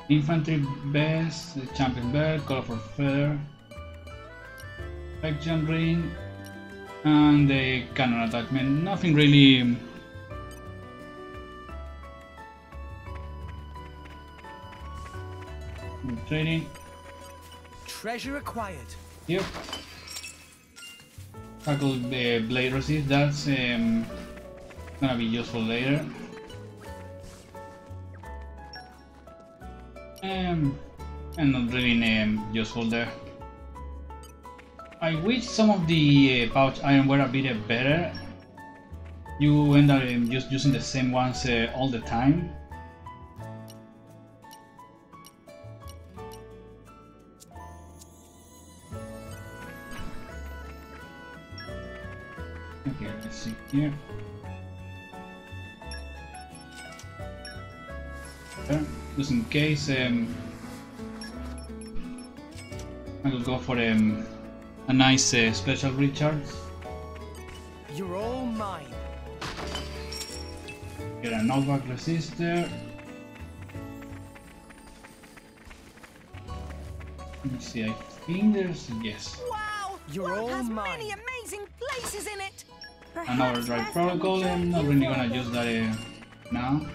Infantry vest, the champion belt, colorful feather, Faction ring, and the cannon attachment. Nothing really training. Treasure acquired. Yep. Tackle the blade resist. That's gonna be useful later. And not really useful there. I wish some of the pouch iron were a bit better. You end up just using the same ones all the time. Okay, let's see here. Just in case, I will go for a nice special recharge. You're all mine. Get a knockback resistor. Let me see, I think there's yes. Wow! You're all has mine. many amazing places in it. An overdrive protocol. I'm not really gonna use that now.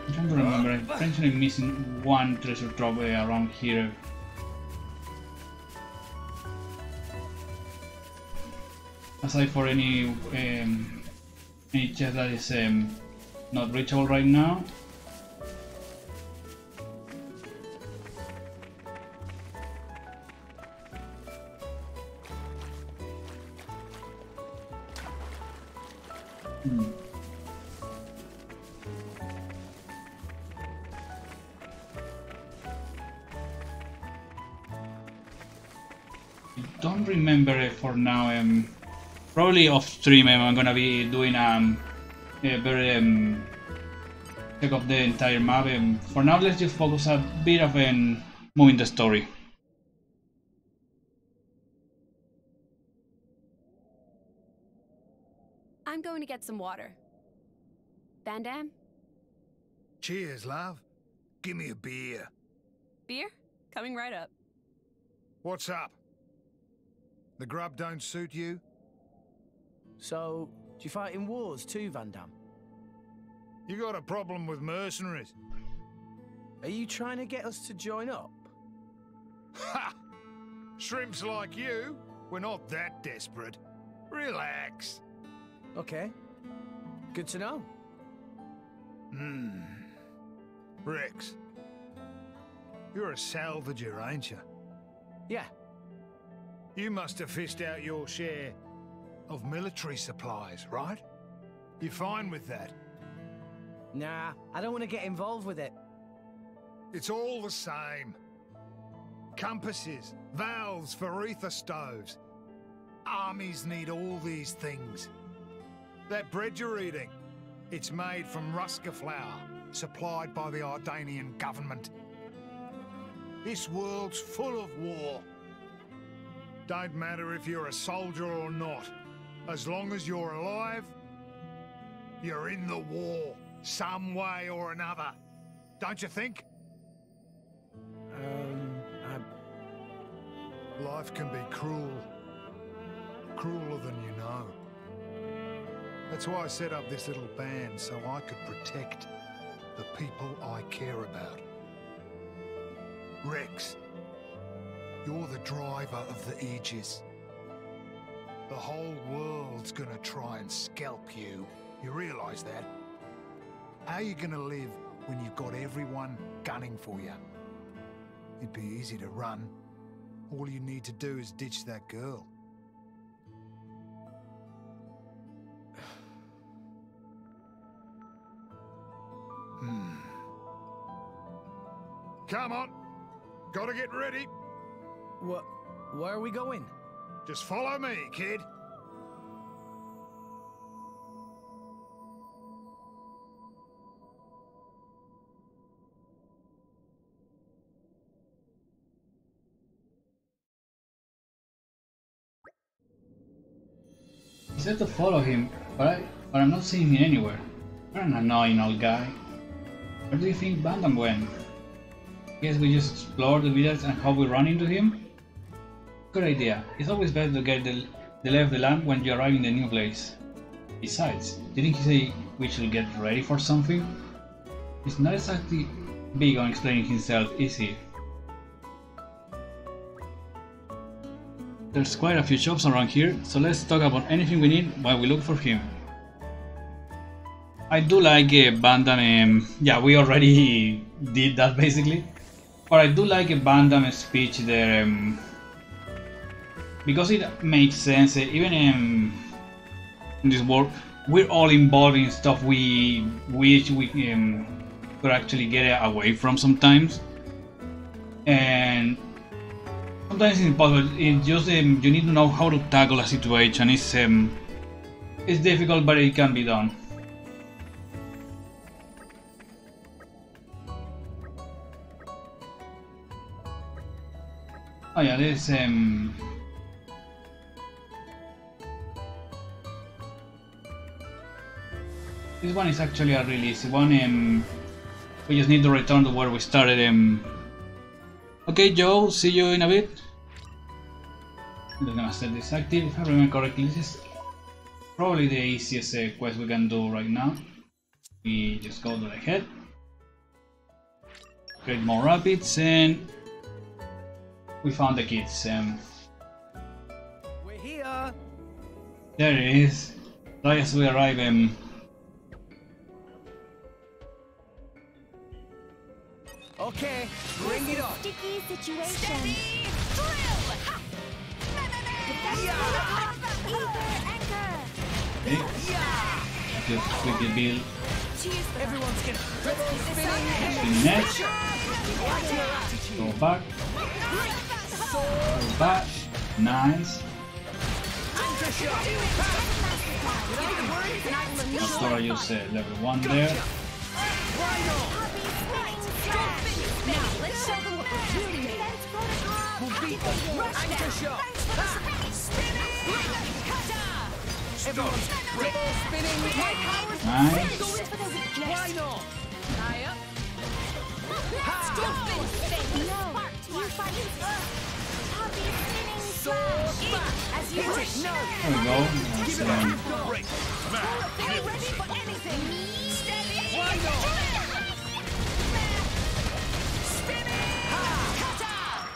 I'm trying to remember, I'm potentially missing one treasure trove around here. Aside for any chest that is not reachable right now. Don't remember for now. Probably off stream I'm gonna be doing a very check of the entire map. For now, let's just focus a bit of moving the story. I'm going to get some water. Bandam? Cheers, love. Give me a beer. Beer? Coming right up. What's up? The grub don't suit you? So, do you fight in wars too, Van Damme? You got a problem with mercenaries? Are you trying to get us to join up? Ha! Shrimps like you, we're not that desperate. Relax. Okay. Good to know. Rex, you're a salvager, ain't you? Yeah. You must have fished out your share of military supplies, right? You fine with that? Nah, I don't want to get involved with it. It's all the same. Compasses, valves for ether stoves. Armies need all these things. That bread you're eating, it's made from Ruska flour, supplied by the Ardanian government. This world's full of war. Don't matter if you're a soldier or not. As long as you're alive, you're in the war, some way or another. Don't you think? Life can be cruel. Crueler than you know. That's why I set up this little band, so I could protect the people I care about. Rex, you're the driver of the Aegis. The whole world's gonna try and scalp you. You realise that? How are you gonna live when you've got everyone gunning for you? It'd be easy to run. All you need to do is ditch that girl. Come on. Gotta get ready. Where are we going? Just follow me, kid. He said to follow him, but I'm not seeing him anywhere. What an annoying old guy. Where do you think Bandam went? Guess we just explore the village and hope we run into him? Good idea. It's always better to get the lay of the land when you arrive in the new place. Besides, didn't he say we should get ready for something? He's not exactly big on explaining himself, is he? There's quite a few shops around here, so let's talk about anything we need while we look for him. I do like Bandam, yeah, we already did that basically. But I do like a Bandam speech there, because it makes sense, even in this world, we're all involved in stuff we wish we could actually get away from sometimes. And sometimes it's impossible. It's just you need to know how to tackle a situation. It's difficult, but it can be done. Oh yeah, this one is actually a really easy one. We just need to return to where we started. Okay, Joe, see you in a bit. I'm gonna set this active. If I remember correctly, this is probably the easiest quest we can do right now. We just go to the head, create more rapids, and we found the kids. We're here. There it is. Right as we arrive. Okay, bring it on. Sticky situation. Steady! Drill! Ha! Okay. Just quickly build. Everyone's gonna Spin next. Go back. Go back. Nice. After I use level 1 there. Now, let's show them what we're really made of. We'll beat them. Anchor shot. Everyone's spinning. My power's Nice. Why not? Tie up. No, you fight Poppy spinning slash. As you wish. There we go. That's, They're ready for anything. Steady. Why not?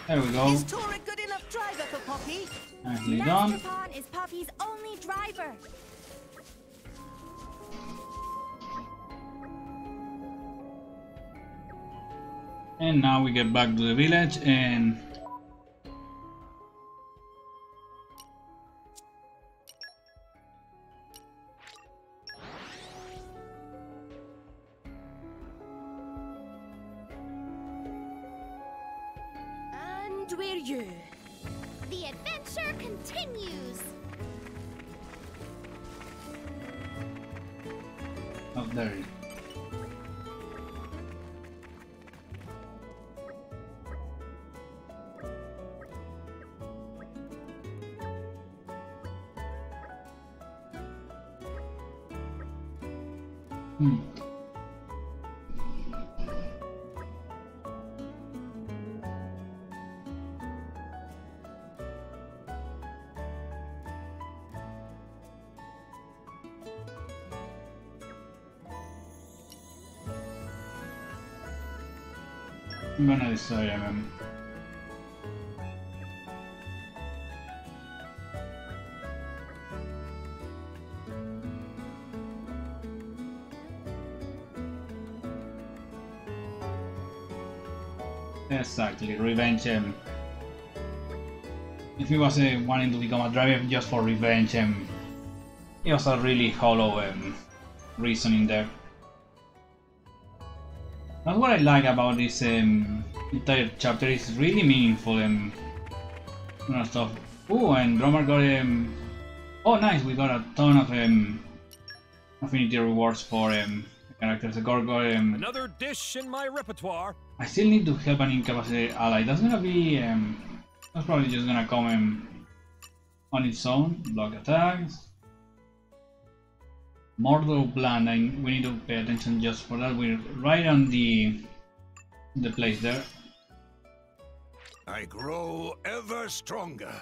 there we go. Is Tor a good enough driver for Poppy? Nicely done. Master Pawn is Poppy's only driver. And now we get back to the village and And we're you. The adventure continues. oh, there it is. I'm gonna decide exactly, revenge. If he was wanting to become a driver just for revenge, it was a really hollow reasoning there. That's what I like about this entire chapter is really meaningful and stuff. Oh, and Drummer got oh, nice! We got a ton of affinity rewards for characters. The Gore got Another dish in my repertoire. I still need to help an incapacitated ally. That's gonna be that's probably just gonna come on its own. Block attacks. Mortal Bland, we need to pay attention just for that. We're right on the place there. I grow ever stronger.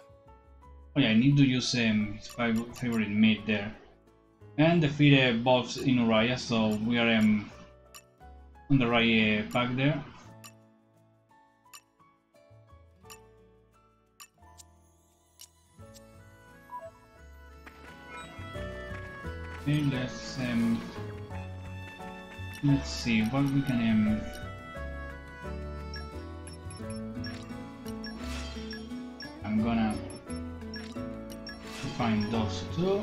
Oh yeah, I need to use his favorite mid there. And defeat boss in Uriah, so we are on the right pack there. Okay, let's see what we can I'm gonna find those two.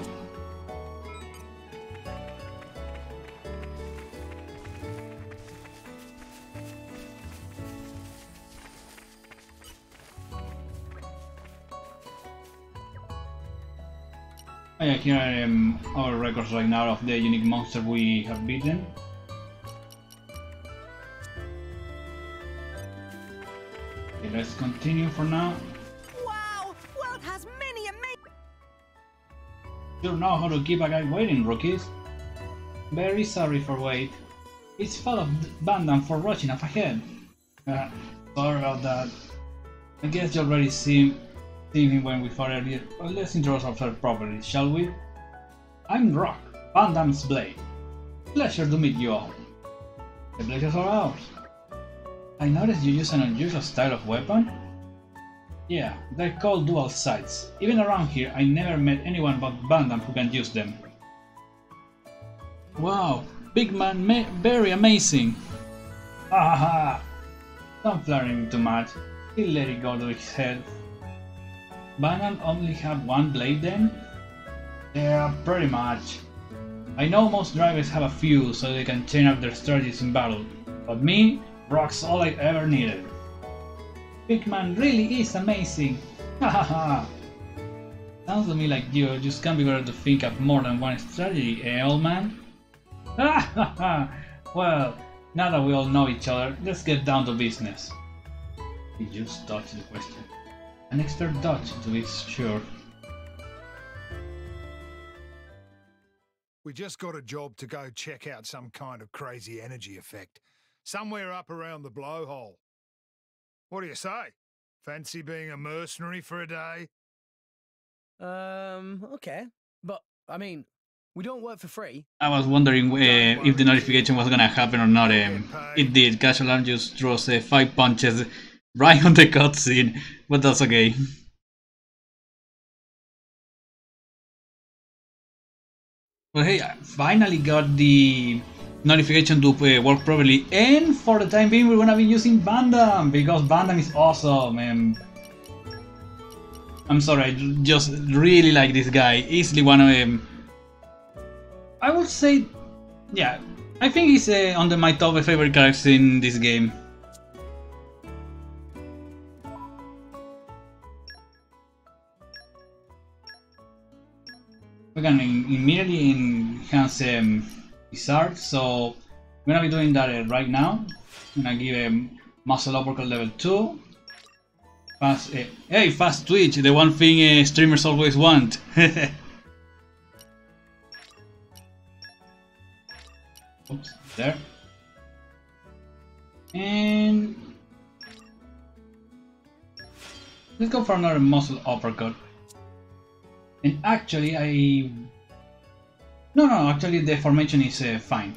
Oh yeah, here are our records right now of the unique monster we have beaten. Okay, let's continue for now. Wow! World has many amazing. You don't know how to keep a guy waiting, rookies. Very sorry for wait. It's full of Bandam for rushing up ahead. Sorry about that. I guess you already seen him when we fought earlier, but let's introduce ourselves properly, shall we? I'm Rock, Bandam's blade. Pleasure to meet you all. The pleasure's all ours. I noticed you use an unusual style of weapon. Yeah, they're called dual sights. Even around here, I never met anyone but Bandam who can use them. Wow, big man, very amazing. Ha ha ha! Don't flatter him too much. He'll let it go to his head. Bandam only have one blade then? Yeah, pretty much. I know most drivers have a few so they can chain up their strategies in battle, but me, Rock's all I ever needed. Big man really is amazing. Hahaha. Sounds to me like you just can't be better to think of more than one strategy, eh, old man? Hahaha. Well, now that we all know each other, let's get down to business. He just dodged the question. An expert dodge, to be sure. We just got a job to go check out some kind of crazy energy effect. Somewhere up around the blowhole. What do you say? Fancy being a mercenary for a day? Okay. But, I mean, we don't work for free. I was wondering if the notification was gonna happen or not. It did. Cash Alarm just throws 5 punches right on the cutscene, but that's okay. Well, hey, I finally got the notification to work properly, and for the time being we're gonna be using Bandam, because Bandam is awesome, and I'm sorry, I just really like this guy. Easily one of them. I would say, yeah, I think he's under my top favorite characters in this game. We can immediately enhance his art, so I'm gonna be doing that right now. I'm gonna give him Muscle Uppercut level 2. Fast, hey, fast twitch, the one thing streamers always want. Oops, there. And let's go for another Muscle Uppercut. And actually, no, actually the formation is fine.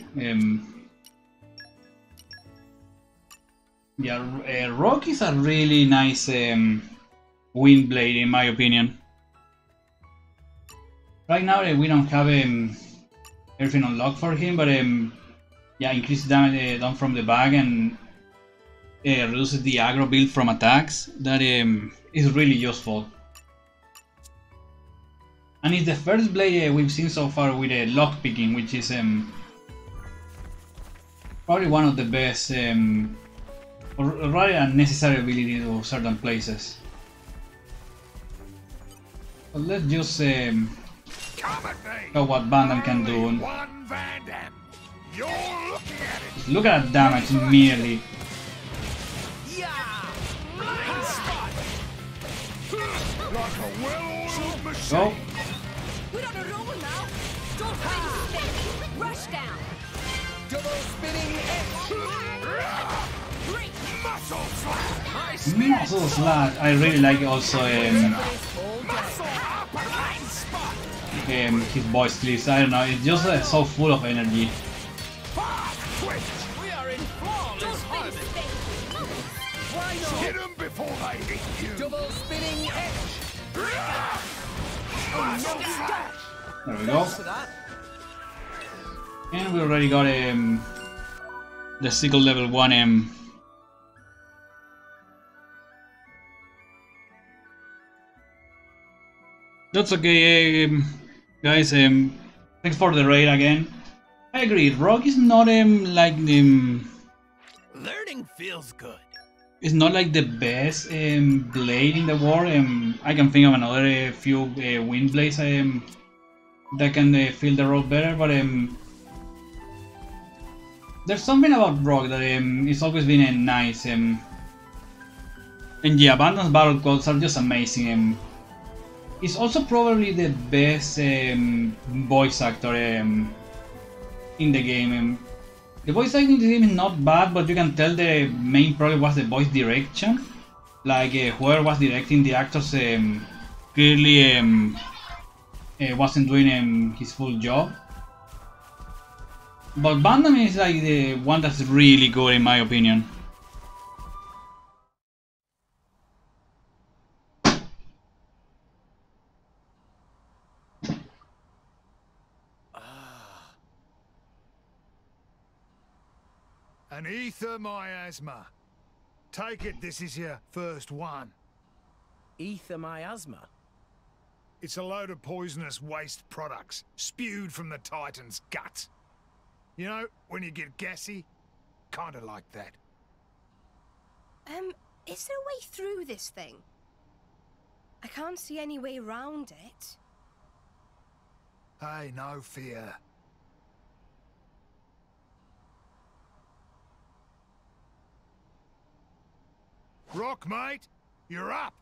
Yeah, Rock is a really nice wind blade in my opinion. Right now we don't have everything unlocked for him, but yeah, increase damage done from the bag and reduces the aggro build from attacks. That is really useful. And it's the first blade we've seen so far with lockpicking, which is probably one of the best or rather a necessary ability to certain places. But let's just show what Bandam can do. Just look at that damage immediately. Go. We're on a roll now. Don't spin. Rush down. Double spinning edge. Great muscle slash. Muscle slash. I really like also his voice clips. I don't know. It's just so full of energy. We are in flawless harmony. Why not? Hit them before they hit you. Double spinning edge. There we go. And we already got the sickle level 1 That's okay, guys. Thanks for the raid again. I agree. Rock is not like learning feels good. It's not like the best blade in the world. I can think of another few wind blades that can feel the road better, but there's something about Rock that it's always been nice. And yeah, Abandon's battle quotes are just amazing. He's also probably the best voice actor in the game. The voice acting in the game is not bad, but you can tell the main problem was the voice direction. Like whoever was directing the actors clearly wasn't doing his full job. But Bandam is like the one that's really good in my opinion. An ether miasma. Take it this is your first one. Ether miasma? It's a load of poisonous waste products spewed from the Titan's guts. You know, when you get gassy? Kinda like that. Is there a way through this thing? I can't see any way around it. Hey, no fear. Rock, mate, you're up.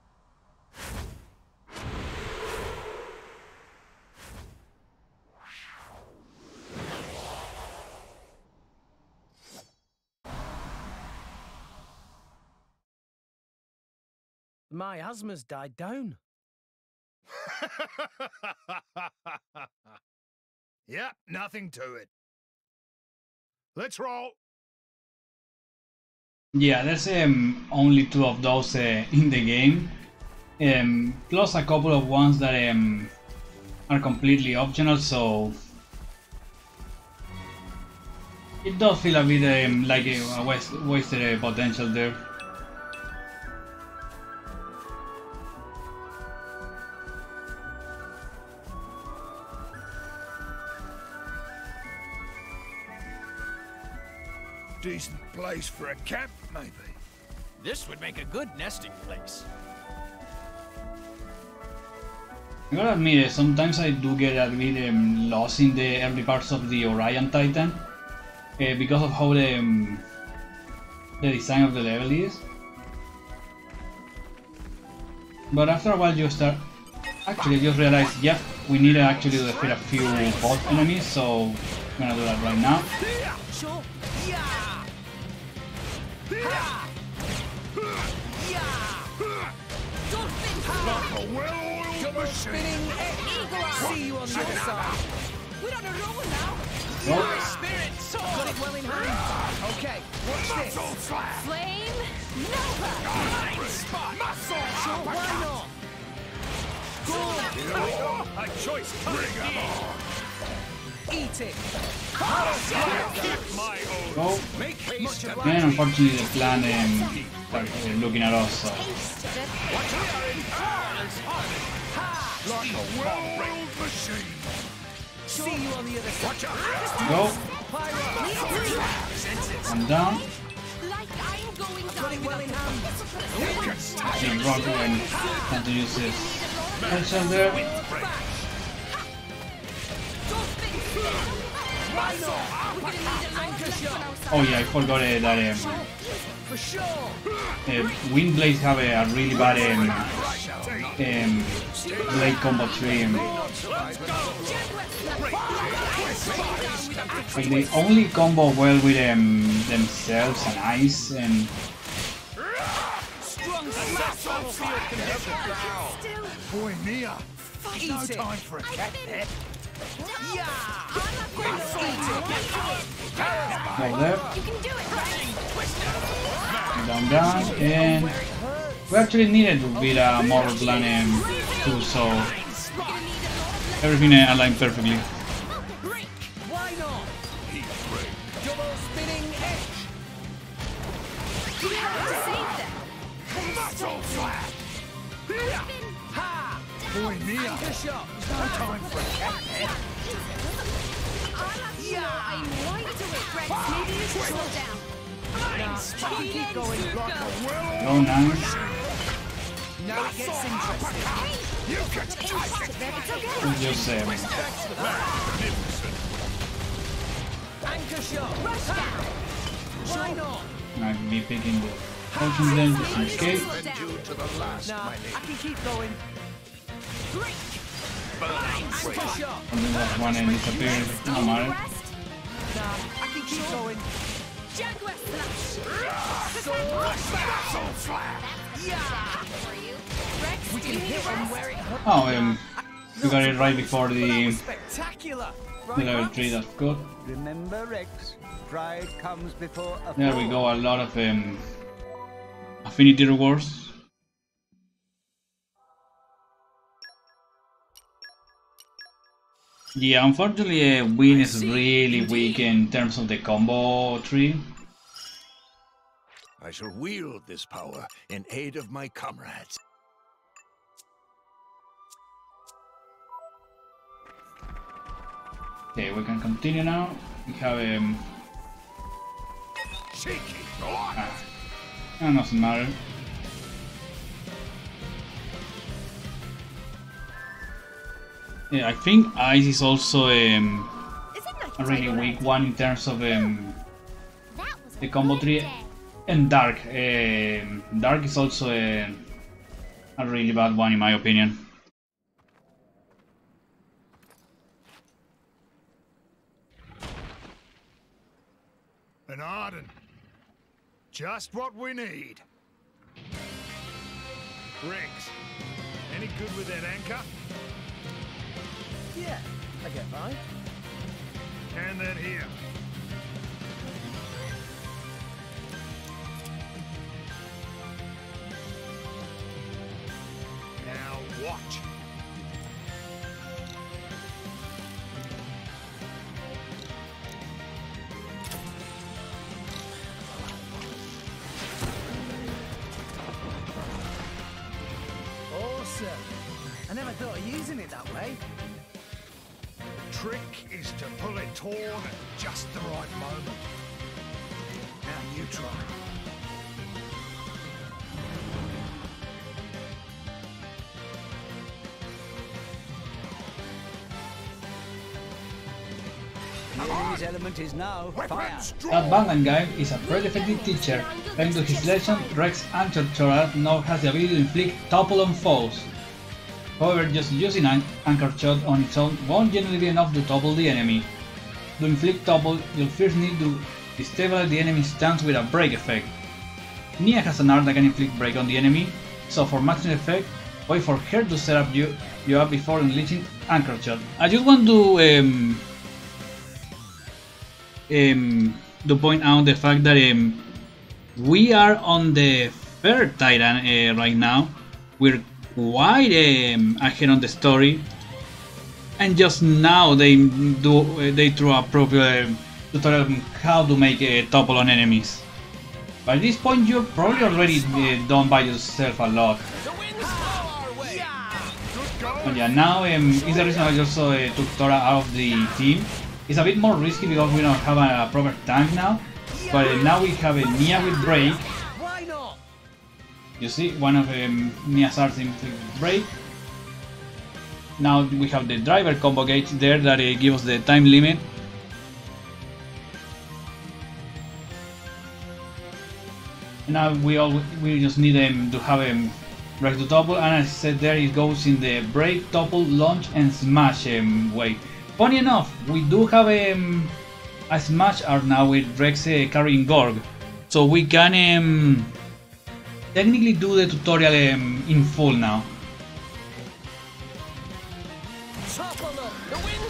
The miasma's died down. Yep, nothing to it. Let's roll. Yeah, there's only 2 of those in the game, plus a couple of ones that are completely optional, so it does feel a bit like a wasted potential there. Decent place for a camp, maybe. This would make a good nesting place. I gotta admit, sometimes I do get a bit lost in the early parts of the Orion Titan because of how the design of the level is. But after a while you start... Actually, I just realized, yep, we need to actually defeat a few boss enemies, so I'm gonna do that right now. See you on the other side. We're on a roll now. Roll. Spirit sword. Got it well in hand. Okay, watch this. Flame Nova. Blind spot. Muscle. Sure, why not? Good. A choice. Bring 'em on. Eat it. My own. Go. Make haste. And unfortunately the plan starts looking at us, so... Like a well-oiled machine. See you on the other side. Go. I'm down. Like I'm See, Rock and trying to use his headshot there. Oh yeah, I forgot that Wind Blades have a really bad blade combo tree. Like they only combo well with themselves and ice and. Boy, Mia, no time for a cat pet. Like that. Down, and we actually needed to beat a Mortal Plan too, so everything aligned perfectly. Boy, Mia, no time for a cat pet. Oh, nice. Now it gets interesting. You can take it. Just Anchor shot. Rush down. Why not? I'll be picking the potions then just in case. Nah, I can keep going. Anchor shot. And then that one and disappears. No matter. Nah, I can keep going. Jaguar slash. We can hit him where it hurts. Oh, we got it right before the Spectacular. level 3, that's good. Remember, Rex, pride comes before a There we go, a lot of affinity rewards. Yeah, unfortunately, Win is really weak in terms of the combo tree. I shall wield this power in aid of my comrades. Okay, we can continue now. We have that doesn't matter. Yeah, I think Ice is also a really weak one in terms of the combo tree, and Dark. Dark is also a really bad one in my opinion. An Arden. Just what we need. Rex, any good with that anchor? Yeah, I get by. And then here. Now watch. Awesome. I never thought of using it that way. The trick is to pull it taut at just the right moment. Now you try. The enemy's element is now fire. That Batman guy is a pretty effective teacher. Thanks to his lesson, Rex Anchor now has the ability to inflict topple on foes. However, just using an anchor shot on its own won't generally be enough to topple the enemy. To inflict topple, you'll first need to destabilize the enemy's stance with a break effect. Nia has an art that can inflict break on the enemy, so for maximum effect, wait for her to set up you up before unleashing anchor shot. I just want to point out the fact that we are on the third Titan right now. We're quite ahead on the story, and just now they threw a proper tutorial on how to make a topple on enemies. By this point, you're probably already done by yourself a lot. But yeah, now is the reason I also took Tora out of the team. It's a bit more risky because we don't have a proper tank now, but now we have a Nia with break, You see, one of Mia's arts inflict break. Now we have the driver combo gauge there that gives us the time limit. Now we just need to have break to topple, and as I said there, it goes in the break, topple, launch, and smash way. Funny enough, we do have a smash art now with Rex carrying Gorg, so we can technically do the tutorial in full now.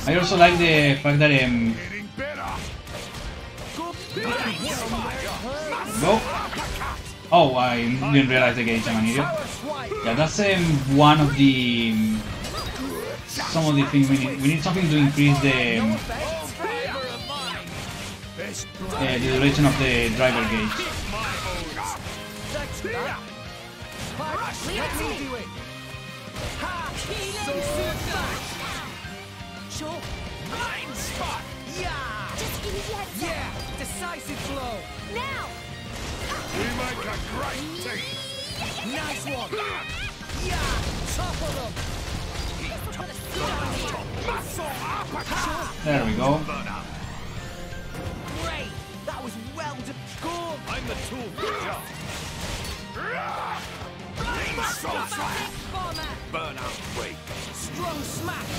I also like the fact that go. Oh, I didn't realize the gauge, I'm an idiot. Yeah, that's one of the some of the things we need. We need something to increase the duration of the driver gauge. Sure. Blind spot. Yeah. Just give me the heads up. Yeah. Decisive blow. Now. We make a great team. Nice one. Yeah. Topple them. There we go. Great. That was well done. Good. I'm the tool for the job. Burn out break. Strong smash.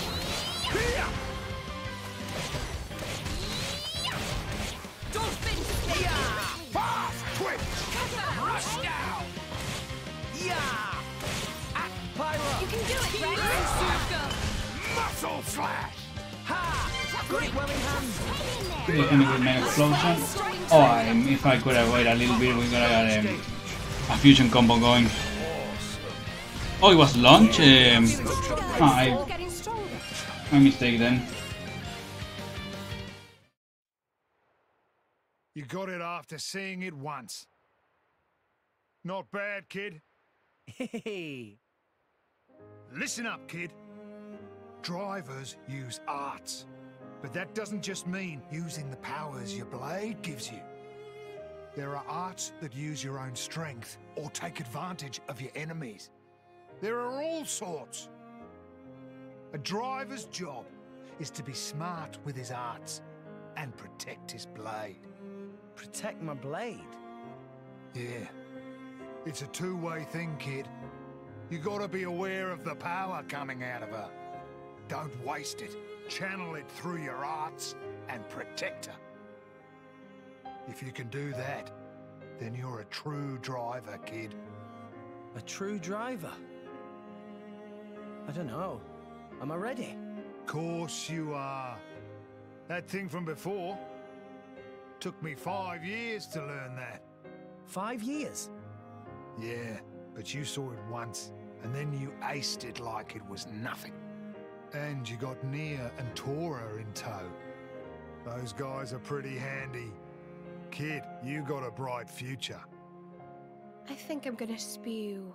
Dolphin. Yeah. Fast twitch. Rush down. Yeah. Pyro. You can do it, Rex. Muscle slash. Ha. Got it well in hand. The enemy with mega explosion. Oh, if I could have waited a little bit, we could have got a fusion combo going. Oh, it was launch. My mistake then. You got it after seeing it once. Not bad, kid. Hey. Listen up, kid. Drivers use arts, but that doesn't just mean using the powers your blade gives you. There are arts that use your own strength or take advantage of your enemies. There are all sorts. A driver's job is to be smart with his arts and protect his blade. Protect my blade? Yeah. It's a two-way thing, kid. You gotta be aware of the power coming out of her. Don't waste it. Channel it through your arts and protect her. If you can do that, then you're a true driver, kid. A true driver? I don't know. Am I ready? Course you are. That thing from before took me 5 years to learn that. 5 years? Yeah, but you saw it once, and then you aced it like it was nothing. And you got Nia and Tora in tow. Those guys are pretty handy. Kid, you got a bright future. I think I'm gonna spew.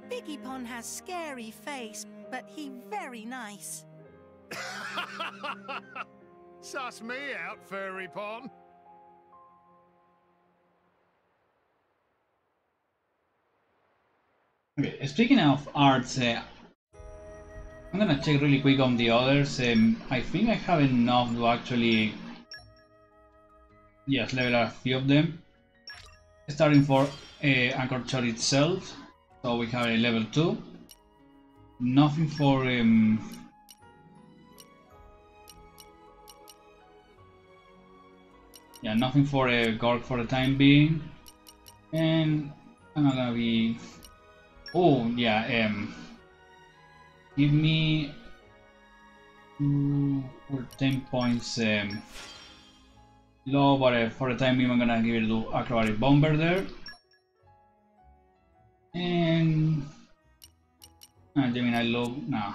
Biggie Pon has scary face, but he very nice. Suss me out, Furry Pon. Okay, speaking of arts, I'm gonna check really quick on the others. I think I have enough to actually level a few of them. Starting for Anchor Shot itself, so we have a level 2. Nothing for nothing for Gorg for the time being, and I'm not gonna be. Oh yeah, give me 10 points low, but for the time being I'm gonna give it to Acrobatic Bomber there. And Gemini low, nah.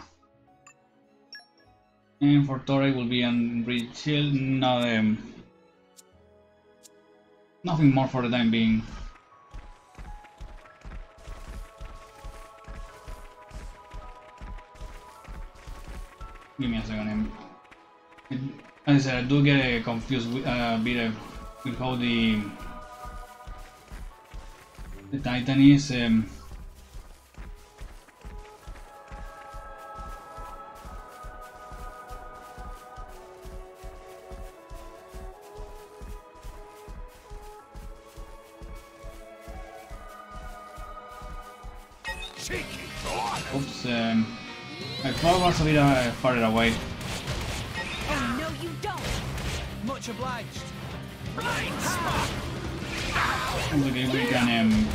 And for Torre will be on Bridge Shield, no, nothing more for the time being. Give me a second. As I said, I do get confused with, with how the The Titan is oops, my floor was a bit farther away. Oh, no, you don't. Much obliged. Okay, we can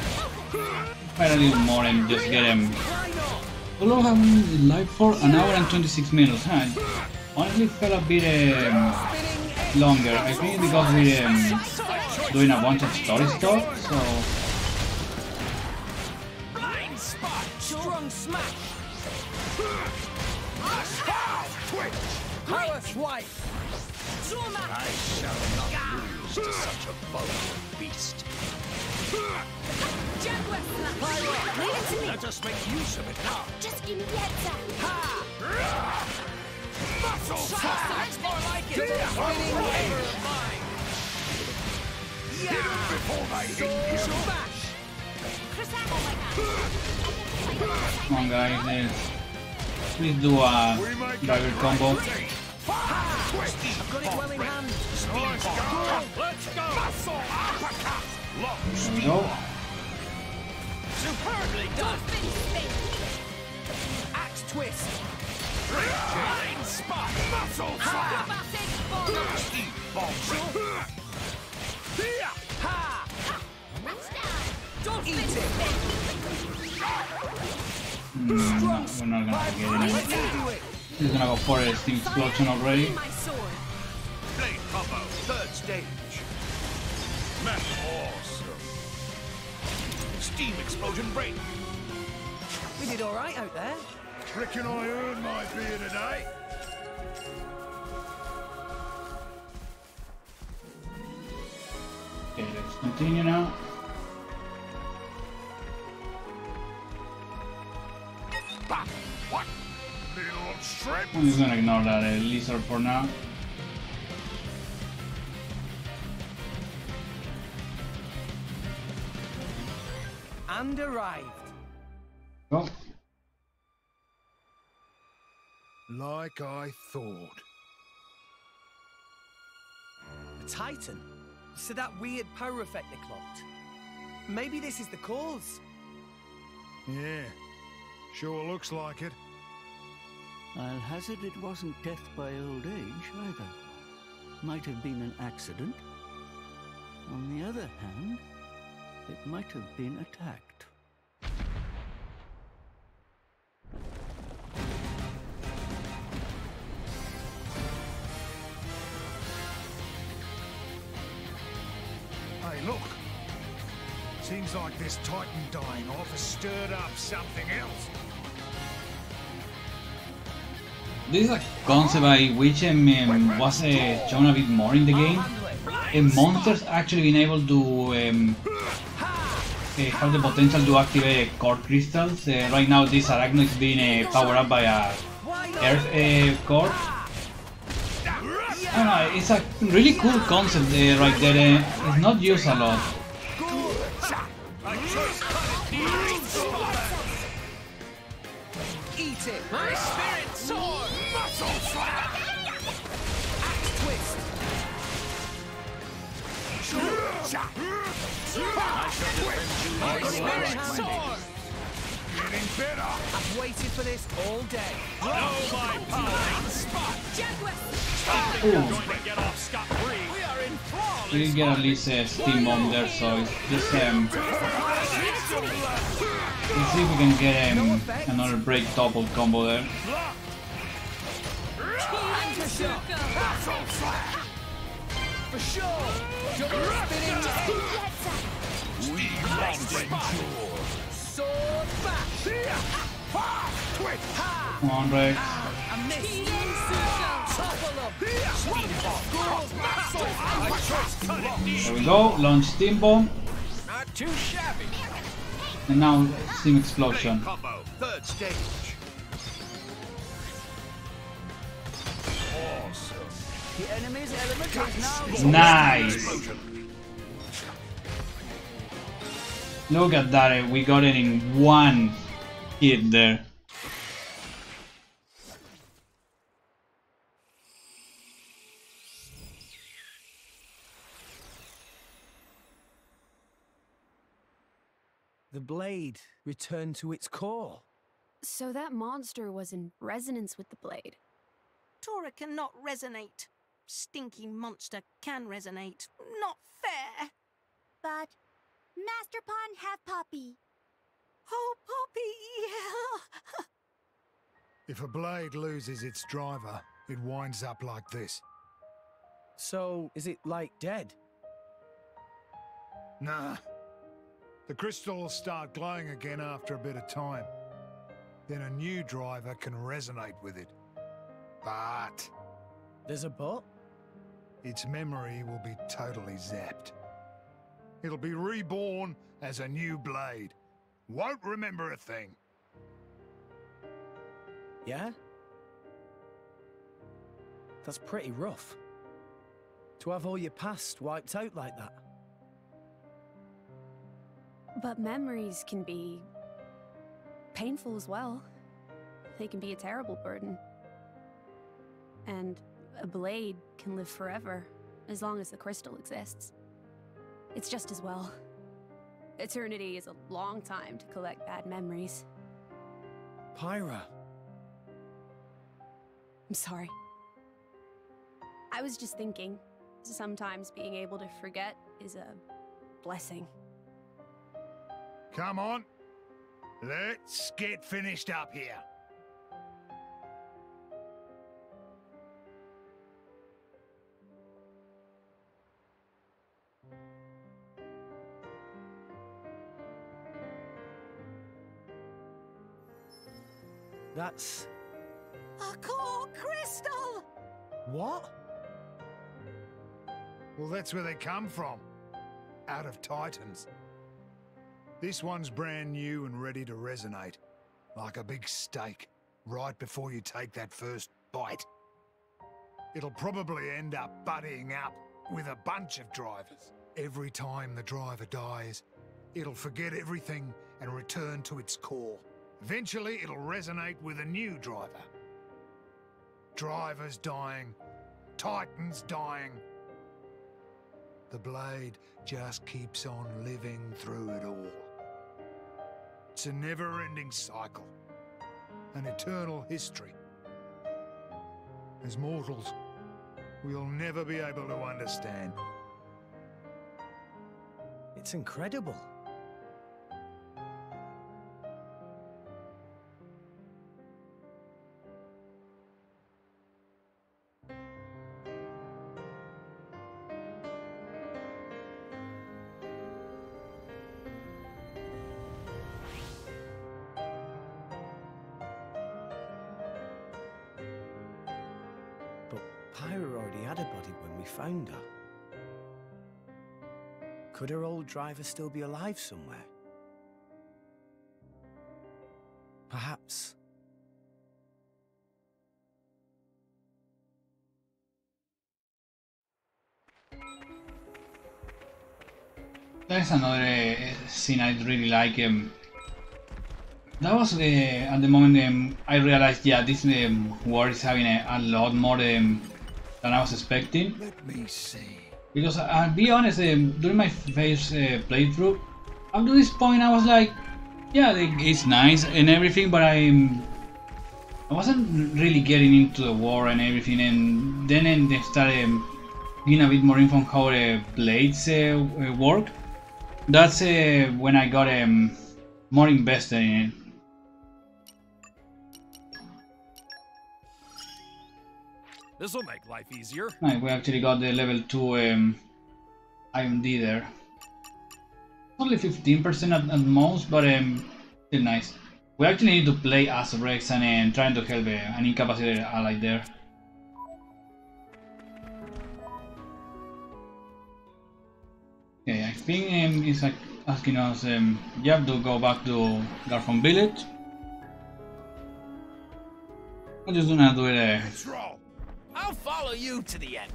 fight a little more and just get him. How long have we live for? An hour and 26 minutes, huh? Honestly felt a bit longer. I think because we're doing a bunch of story stuff, so... Strong smash. Power swipe. I shall not lose to such a vulgar beast. Let us make use of it now. Just give me the heads up. That's more like it. Spinning wave of mine. Hit him before I hit him. Smash. Come on guys, please do a driver combo. I've got it well in hand. Let's go. Muscle uppercut. There we go. Superbly done. Axe twist. Brain spot. Muscle slap. Steep bomb. Ha! Don't eat it. We're not gonna get it. He's gonna go for a steam explosion already. Blade combo. Third stage. Man, awesome. Steam explosion break. We did all right out there. Reckon I earned my beer today. Okay, let's continue now. What? Little shrimp? I'm just gonna ignore that lizard for now. And arrived. Go. Like I thought. A Titan? So that weird power effect they clocked. Maybe this is the cause. Yeah, sure looks like it. I'll hazard it wasn't death by old age either. Might have been an accident. On the other hand, it might have been attacked. Hey, look. Seems like this Titan dying off has stirred up something else. This is a concept by which was shown a bit more in the game. Monsters actually being able to have the potential to activate core crystals. Right now this arachno is being powered up by a earth core. I don't know, it's a really cool concept right there. It's not used a lot. Eat it! My spirit sword! Muscle slap! Axe twist! My spirit sword! Getting better. I've waited for this all day. Know my power. Spot. Ooh. Going to get off scot-free. We are in flawless. You can get at least a steam bomb there, so it's just let's see if we can get another break topple combo there. For sure! Double spinning We must sword bash! Come on, Rex. I missed! Topple up! There we go, launch steam bomb. Not too shabby. And now steam explosion. Combo. Third stage. Awesome. The enemy's element is now... Nice. Look at that, we got it in one hit there. The blade returned to its core. So that monster was in resonance with the blade. Tora cannot resonate. Stinky monster can resonate. Not fair. But Master Pawn have Poppy. Oh, Poppy, yeah. If a blade loses its driver, it winds up like this. So, is it like dead? Nah. The crystal will start glowing again after a bit of time. Then a new driver can resonate with it. But there's a but? Its memory will be totally zapped. It'll be reborn as a new blade. Won't remember a thing. Yeah? That's pretty rough. To have all your past wiped out like that. But memories can be painful as well. They can be a terrible burden. And a blade can live forever, as long as the crystal exists. It's just as well. Eternity is a long time to collect bad memories. Pyra. I'm sorry. I was just thinking, sometimes being able to forget is a blessing. Come on. Let's get finished up here. That's... a core crystal! What? Well, that's where they come from. Out of Titans. This one's brand new and ready to resonate. Like a big steak, right before you take that first bite. It'll probably end up buddying up with a bunch of drivers. Every time the driver dies, it'll forget everything and return to its core. Eventually, it'll resonate with a new driver. Drivers dying, Titans dying. The blade just keeps on living through it all. It's a never-ending cycle, an eternal history. As mortals, we'll never be able to understand. It's incredible. Pyra already had a body when we found her. Could her old driver still be alive somewhere? Perhaps. There's another scene I really like. That was at the moment I realized, yeah, this war is having a lot more than I was expecting. Let me see. Because I'll be honest, during my first playthrough, up to this point I was like, yeah, it's nice and everything, but I wasn't really getting into the war and everything, and then they started getting a bit more info on how the blades work. That's when I got more invested in it. This'll make life easier. Right, we actually got the level 2 IMD there. Only 15% at most, but still nice. We actually need to play as Rex and trying to help an incapacitated ally there. Okay, I think it's like asking us, you have to go back to Garfon Village. I'm just gonna do it. I'll follow you to the end.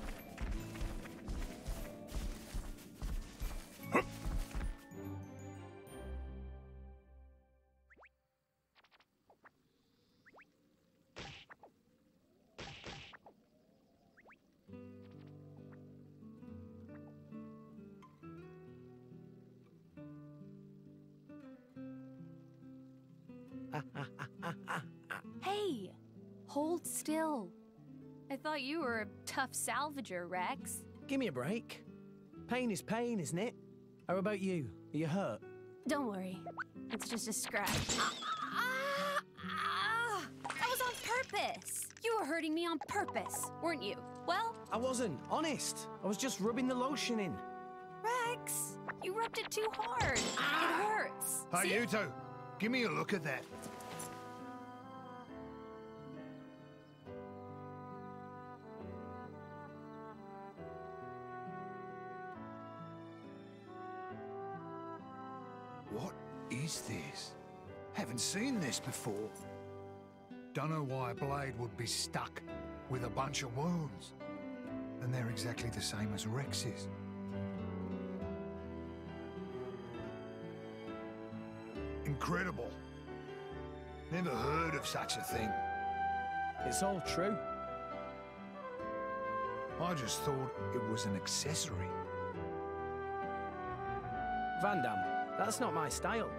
Hold still. I thought you were a tough salvager, Rex. Give me a break. Pain is pain, isn't it? How about you? Are you hurt? Don't worry. It's just a scratch. That was on purpose. You were hurting me on purpose, weren't you? Well, I wasn't, honest. I was just rubbing the lotion in. Rex, you rubbed it too hard. It hurts. Hey, See? you two, give me a look at that. What is this? Haven't seen this before. Don't know why a blade would be stuck with a bunch of wounds. And they're exactly the same as Rex's. Incredible. Never heard of such a thing. It's all true. I just thought it was an accessory. Van Damme, that's not my style.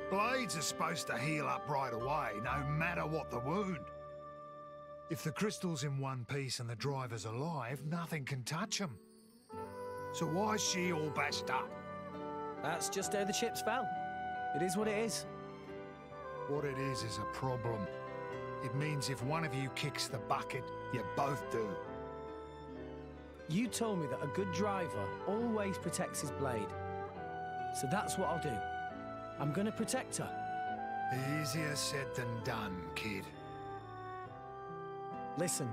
Blades are supposed to heal up right away, no matter what the wound. If the crystal's in one piece and the driver's alive, nothing can touch him. So why is she all bashed up? That's just how the chips fell. It is what it is. What it is a problem. It means if one of you kicks the bucket, you both do. You told me that a good driver always protects his blade. So that's what I'll do. I'm gonna protect her. Easier said than done, kid. Listen,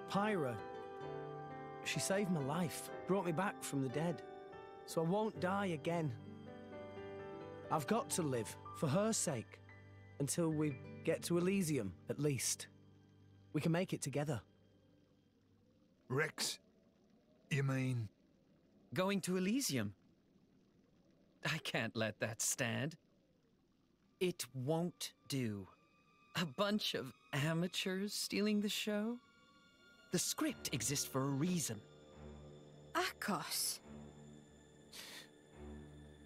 Pyra, she saved my life, brought me back from the dead, so I won't die again. I've got to live, for her sake, until we get to Elysium, at least. We can make it together. Rex, you mean? Going to Elysium? I can't let that stand. It won't do. A bunch of amateurs stealing the show? The script exists for a reason. Akos.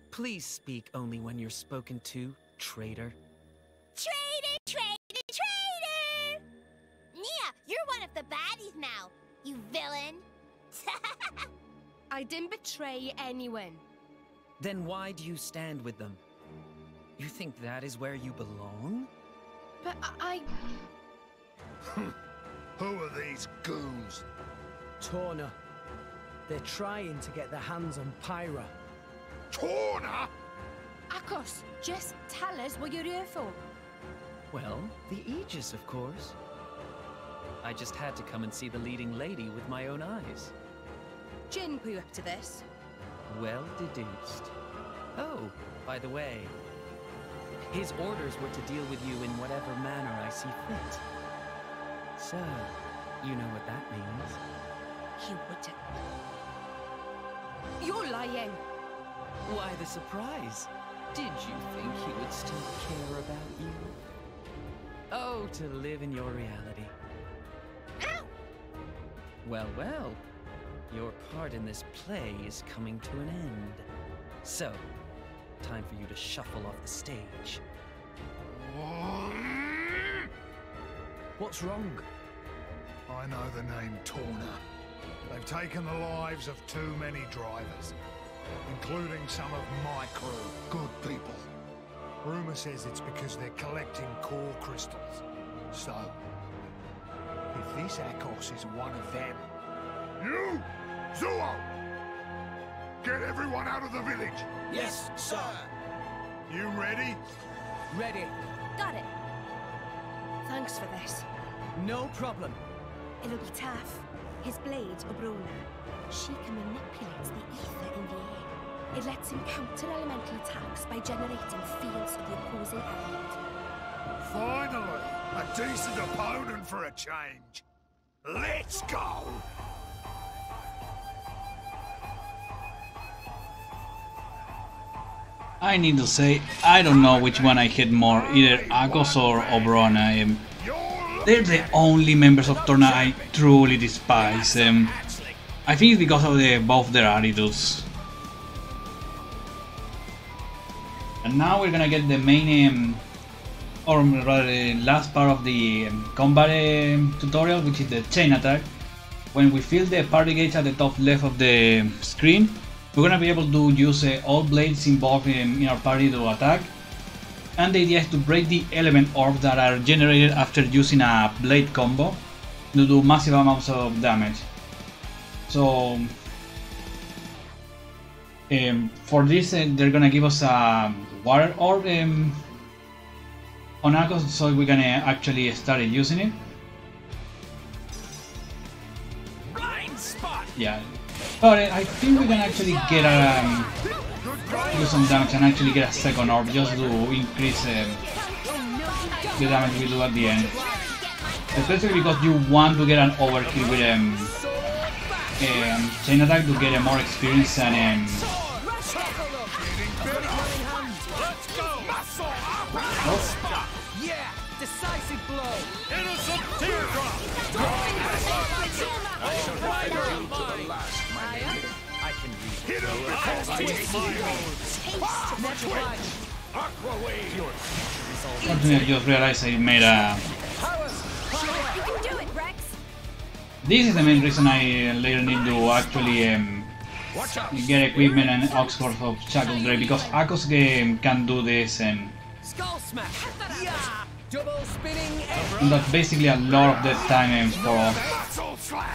Please speak only when you're spoken to, traitor. Traitor, traitor, traitor! Yeah, you're one of the baddies now, you villain. I didn't betray anyone. Then why do you stand with them? You think that is where you belong? But I... Who are these goons? Torna. They're trying to get their hands on Pyra. Torna? Akos, just tell us what you're here for. Well, the Aegis, of course. I just had to come and see the leading lady with my own eyes. Jin put you up to this. Well deduced. Oh, by the way, his orders were to deal with you in whatever manner I see fit. So, you know what that means. You wouldn't. You're lying. Why the surprise? Did you think he would still care about you? Oh, to live in your reality. Ow! Well, well. Your part in this play is coming to an end. So, time for you to shuffle off the stage. What's wrong? I know the name Torna. They've taken the lives of too many drivers, including some of my crew, good people. Rumor says it's because they're collecting core crystals. So, if this Akos is one of them... You! Zuo! Get everyone out of the village! Yes, sir! You ready? Ready. Got it. Thanks for this. No problem. It'll be tough. His blade's Obrona. She can manipulate the ether in the air. It lets him counter elemental attacks by generating fields of the opposing element. Finally! A decent opponent for a change! Let's go! I need to say, I don't know which one I hate more, either Akos or Obrona. They're the only members of Torna I truly despise. I think it's because of both their attitudes. And now we're gonna get the main or rather the last part of the combat tutorial, which is the chain attack. When we fill the party gauge at the top left of the screen, we're gonna be able to use all blades involved in our party to attack. And the idea is to break the element orbs that are generated after using a blade combo to do massive amounts of damage. So for this, they're gonna give us a water orb on Akos, so we can actually start using it. Yeah, but I think we can actually get do some damage and actually get a second orb just to increase the damage we do at the end. Especially because you want to get an overkill with chain attack to get more experience and Yeah, decisive blow. Innocent teardrop. I shall defend you to the last, my lady. I can hit him because he's my own. Aqua wave. Unfortunately, I just realized I made a... You can do it, Rex. This is the main reason I later need to actually get equipment and Oxford of Shackle Drake, because Akos can do this and Double spinning. that's basically a lot of death time for us. Strong smack.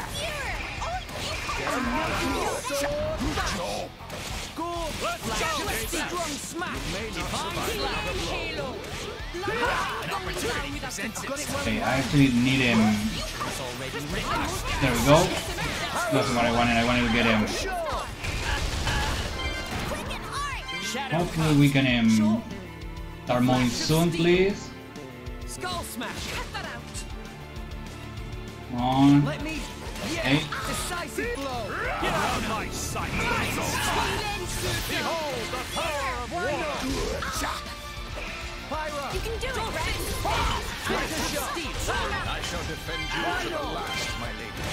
Okay, I actually need him. There we go. That's what I wanted. I wanted to get him. Hopefully we can start moving soon, please. Skull smash. Come on. Let me. Okay. Decisive blow. Get out of my sight. Behold the power of water. Pyra. You can do it, Rex. I shall defend you to the last, my lady.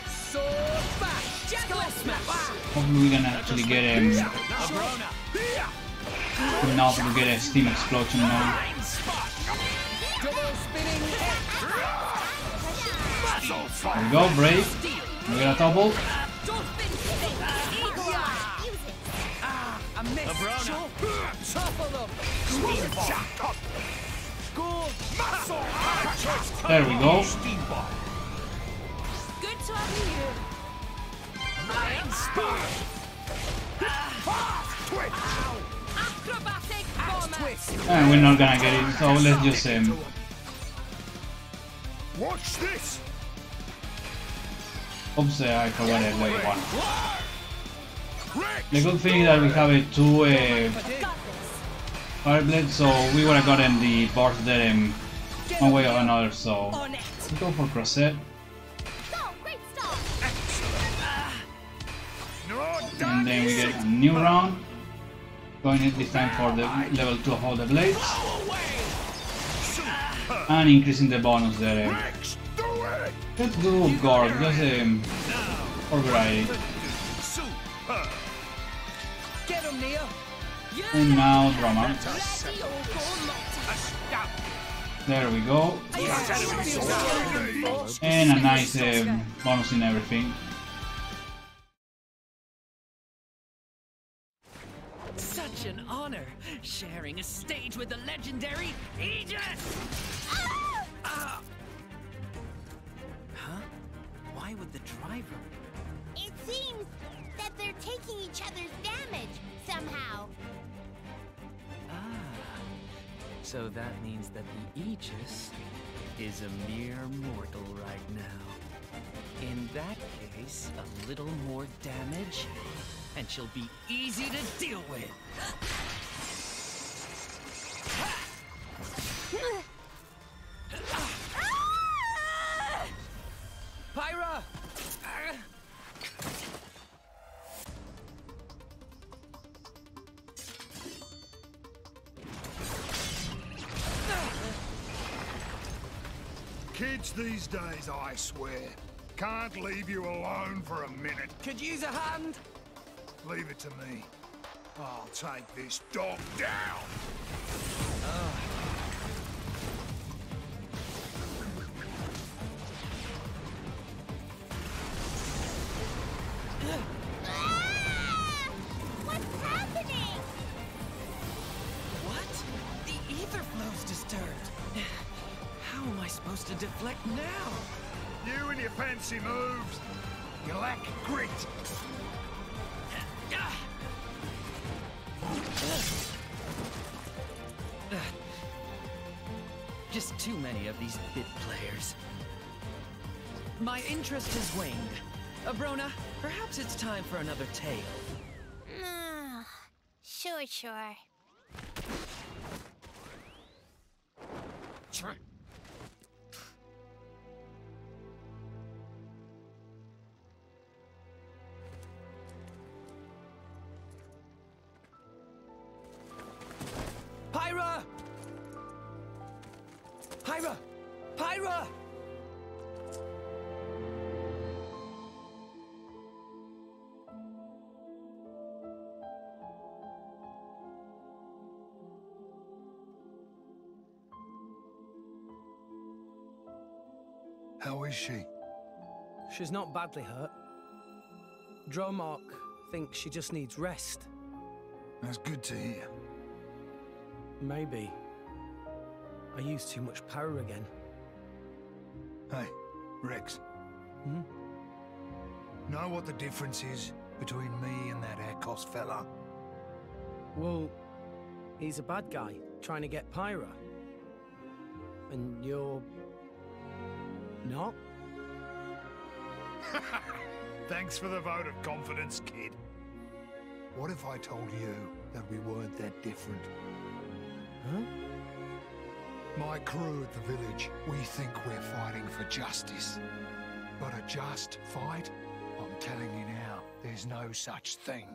Sword back. Skull smash. Hopefully we can actually get him enough to get a steam explosion now. Double spinning. There we go, break. We got a double. I missed. Topple them. There we go. Good talking to you. Acrobatic bomber. And we're not gonna get it, so let's just Watch this. oops, I forgot it. Wait, one. The good thing is that we have two fire blades, so we would have gotten the bars there in one way or another. So let's go for Crosset. And then we get a new round. Going in this time for the level 2 of all the blades. And increasing the bonus there. Let's do Gorg, just for variety. And now Drama. There we go. And a nice bonus in everything. Such an honor, sharing a stage with the legendary Aegis! Huh? Why would the driver? It seems that they're taking each other's damage somehow. So that means that the Aegis is a mere mortal right now. In that case, a little more damage, and she'll be easy to deal with. Pyra! Kids these days, I swear, can't leave you alone for a minute. Could use a hand? Leave it to me. I'll take this dog down. reflect now? You and your fancy moves. You lack grit. Just too many of these bit players. My interest has waned. Abrona, perhaps it's time for another tale. Sure. Pyra! Pyra! Pyra! How is she? She's not badly hurt. Dromark thinks she just needs rest. That's good to hear. Maybe. I used too much power again. Hey, Rex. Know what the difference is between me and that Akos fella? Well, he's a bad guy, trying to get Pyra. And you're... not? Thanks for the vote of confidence, kid. What if I told you that we weren't that different? Huh? My crew at the village, we think we're fighting for justice. But a just fight? I'm telling you now, there's no such thing.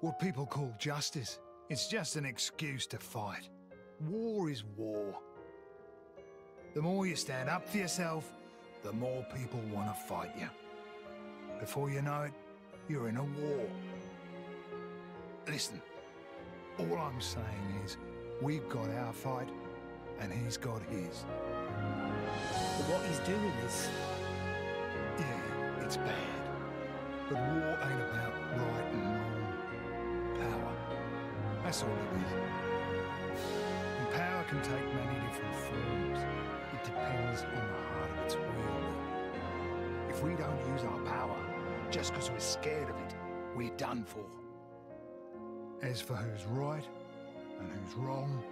What people call justice, it's just an excuse to fight. War is war. The more you stand up for yourself, the more people want to fight you. Before you know it, you're in a war. Listen, all I'm saying is, we've got our fight, and he's got his. But what he's doing is... Yeah, it's bad. But war ain't about right and wrong. Power. That's all it is. And power can take many different forms. It depends on the heart of its wielder. If we don't use our power, just because we're scared of it, we're done for. As for who's right and who's wrong,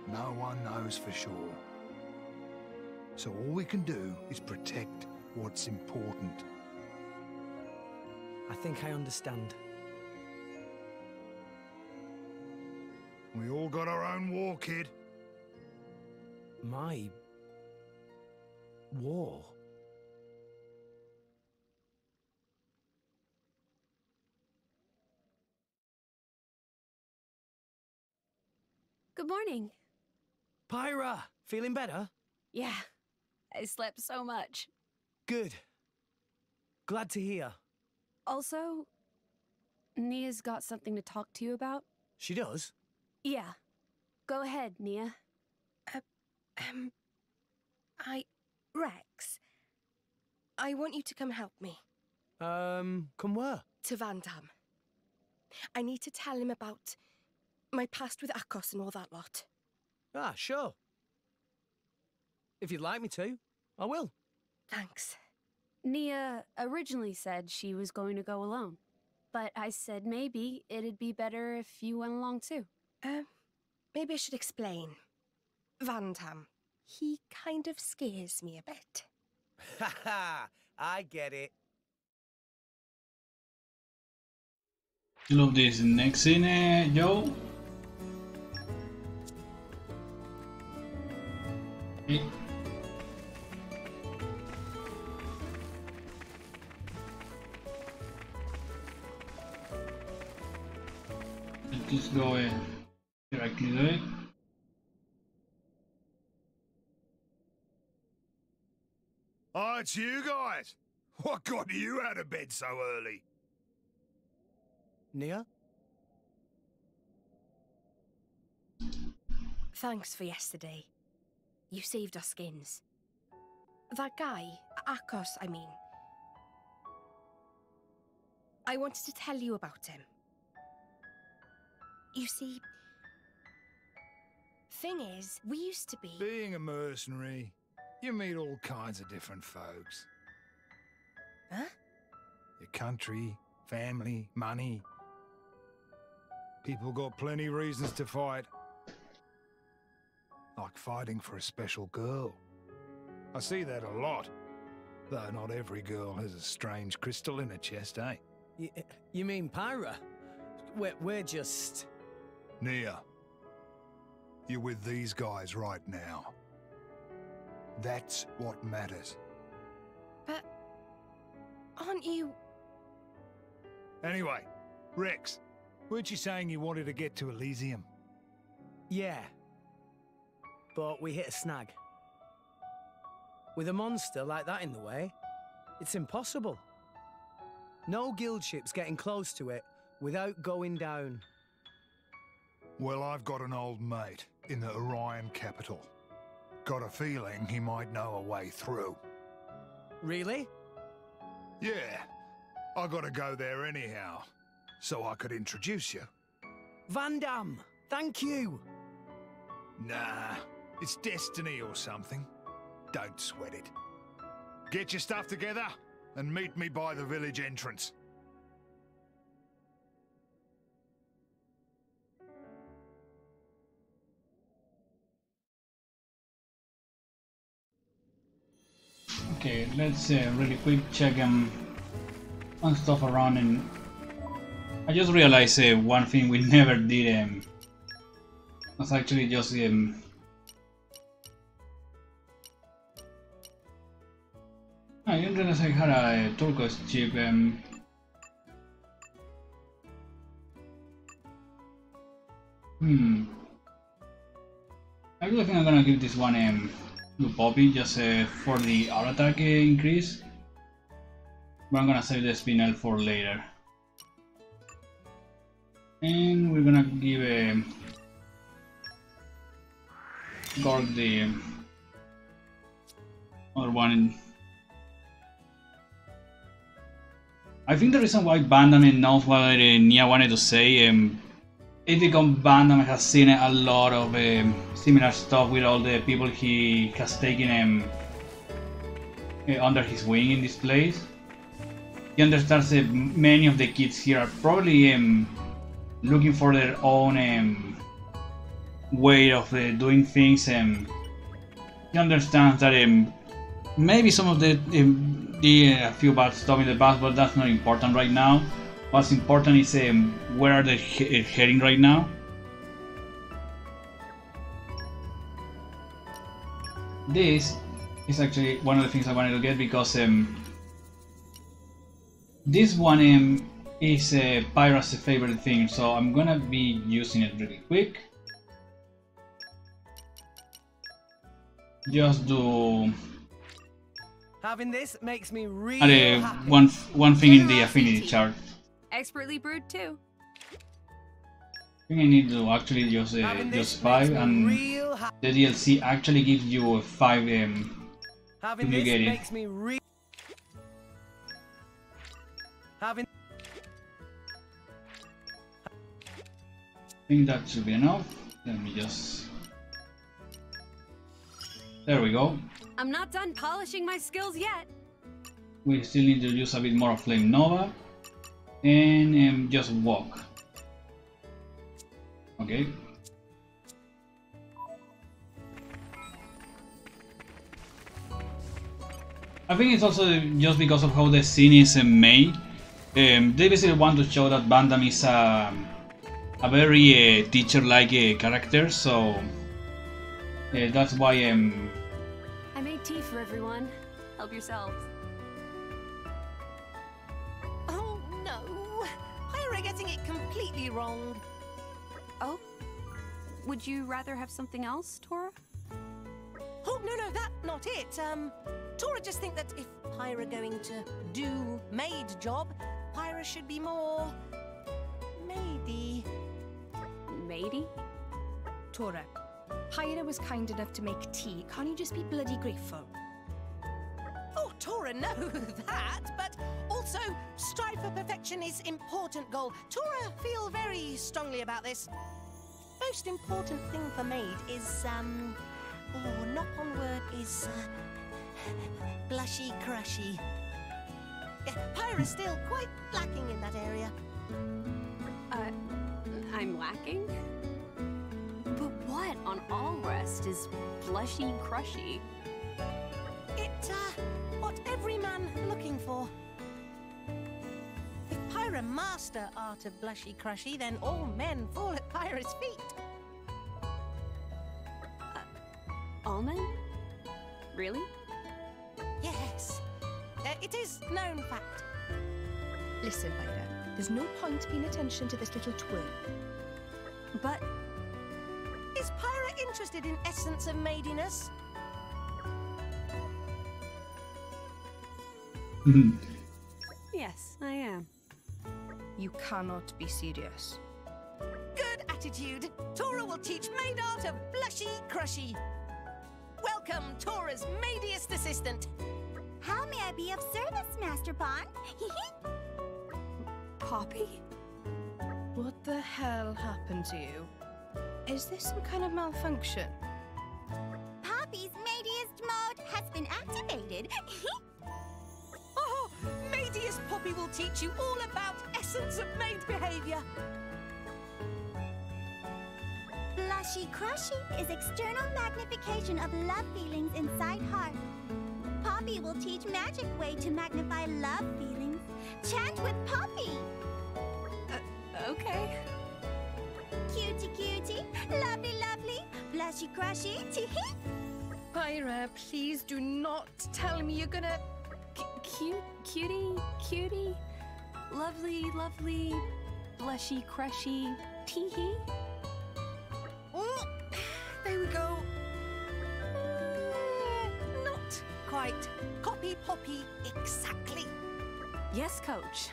no one knows for sure. So all we can do is protect what's important. I think I understand. We all got our own war, kid. My... war? Good morning. Pyra! Feeling better? Yeah, I slept so much. Good. Glad to hear. Also, Nia's got something to talk to you about. She does? Yeah. Go ahead, Nia. Rex, I want you to come help me. Come where? To Van Damme. I need to tell him about my past with Akos and all that lot. Ah, sure. If you'd like me to, I will. Thanks. Nia originally said she was going to go alone, but I said maybe it'd be better if you went along too. Maybe I should explain. Van Damme, he kind of scares me a bit. Ha ha! I get it. You love this next scene, Joe? Okay. Let's go directly to it. Oh, it's you guys! What got you out of bed so early? Nia? Thanks for yesterday. You saved our skins. That guy, Akos, I mean. I wanted to tell you about him. You see, thing is, we used to be... Being a mercenary, You meet all kinds of different folks. Huh? Your country, family, money. People got plenty reasons to fight. Like fighting for a special girl. I see that a lot. Though not every girl has a strange crystal in her chest, eh? You mean Pyra? We're just... Nia, you're with these guys right now. That's what matters. But... aren't you... Anyway, Rex, weren't you saying you wanted to get to Elysium? Yeah. But we hit a snag. With a monster like that in the way, it's impossible. No guild ship's getting close to it without going down. Well, I've got an old mate in the Orion capital. Got a feeling he might know a way through. Really? Yeah. I gotta go there anyhow, so I could introduce you. Van Damme, thank you! Nah, it's destiny or something. Don't sweat it. Get your stuff together and meet me by the village entrance. Okay, let's really quick check on stuff around, and I just realized one thing we never did was actually just I didn't realize I had a turquoise chip. I really think I'm gonna give this one to Poppy just for the auto attack increase. But I'm gonna save the spinel for later. And we're gonna give Gorg the other one. I think the reason why Van Damme knows what Nia wanted to say is because Van Damme has seen a lot of similar stuff with all the people he has taken under his wing in this place. He understands that many of the kids here are probably looking for their own way of doing things. He understands that maybe some of the a few bad stuff in the past, but that's not important right now. What's important is where are they heading right now. This is actually one of the things I wanted to get because this one is Pyra's favorite thing, so I'm gonna be using it really quick. Just do having this makes me really happy. one thing in the affinity chart. Expertly brewed too. I think I need to actually just 5, and the DLC actually gives you 5 having you this get it. makes me having I think that should be enough. Let me just... There we go. I'm not done polishing my skills yet. We still need to use a bit more of Flame Nova. And just walk. Okay. I think it's also just because of how the scene is made. They basically want to show that Van Damme is a very teacher-like character, so that's why I made tea for everyone. Help yourselves. Oh no! Pyra getting it completely wrong. Oh? Would you rather have something else, Tora? Oh no, that's not it. Tora just think that if Pyra going to do maid job, Pyra should be more maidy. Maidy? Tora, Pyra was kind enough to make tea. Can't you just be bloody grateful? Oh, Tora knows that, but also strive for perfection is important goal. Tora feel very strongly about this. Most important thing for maid is, knock on wood, is Blushy crushy. Yeah, Pyra's still quite lacking in that area. I'm lacking? But what on all rest is blushy crushy? It's, what every man looking for. If Pyra master art of blushy crushy, then all men fall at Pyra's feet. All men? Really? Yes. It is known fact. Listen, Pyra, there's no point paying attention to this little twerp. But... Is Pyra interested in essence of maidiness? Yes, I am. You cannot be serious. Good attitude. Tora will teach maid art of blushy crushy. Welcome, Tora's maidiest assistant. How may I be of service, Master Pawn? Poppy? What the hell happened to you? Is this some kind of malfunction? Poppy's maidiest mode has been activated. Oh, maidiest Poppy will teach you all about essence of maid behavior. Blushy crushy is external magnification of love feelings inside heart. Poppy will teach magic way to magnify love feelings. Chant with Poppy. Okay. Cutie cutie, lovely lovely, blushy crushy, teehee. Pyra, please do not tell me you're gonna... Cutie, lovely, lovely, blushy, crushy, teehee. Oh, there we go. Not quite. Copy Poppy exactly. Yes, Coach.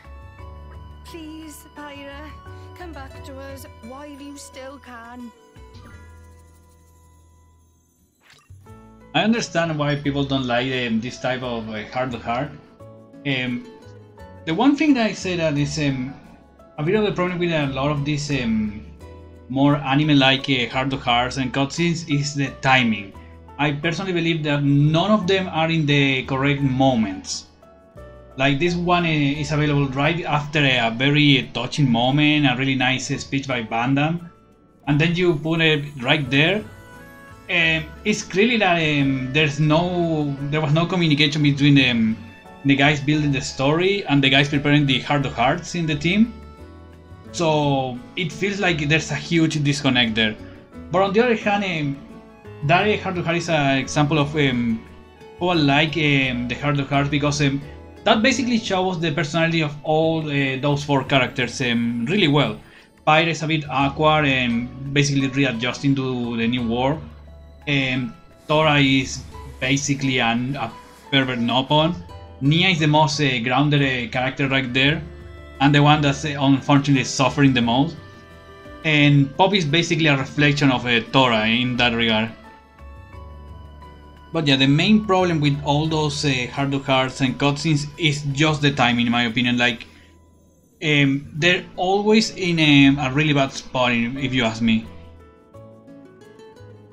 Please, Pyra, come back to us while you still can. I understand why people don't like this type of heart-to-heart. The one thing that I say that is a bit of the problem with a lot of these more anime-like heart-to-hearts and cutscenes is the timing. I personally believe that none of them are in the correct moments. Like this one is available right after a very touching moment, a really nice speech by Van Damme, and then you put it right there. It's clearly that there was no communication between the guys building the story and the guys preparing the heart-to-hearts in the team. So it feels like there's a huge disconnect there. But on the other hand, that heart-to-heart is an example of how I like the heart-to-heart because that basically shows the personality of all those four characters really well. Pyre is a bit awkward and basically readjusting to the new world. Tora is basically a pervert nopon. Nia is the most grounded character right there, and the one that's unfortunately suffering the most. And Pop is basically a reflection of Tora in that regard. But yeah, the main problem with all those heart-to-hearts and cutscenes is just the timing, in my opinion. Like, they're always in a really bad spot, if you ask me.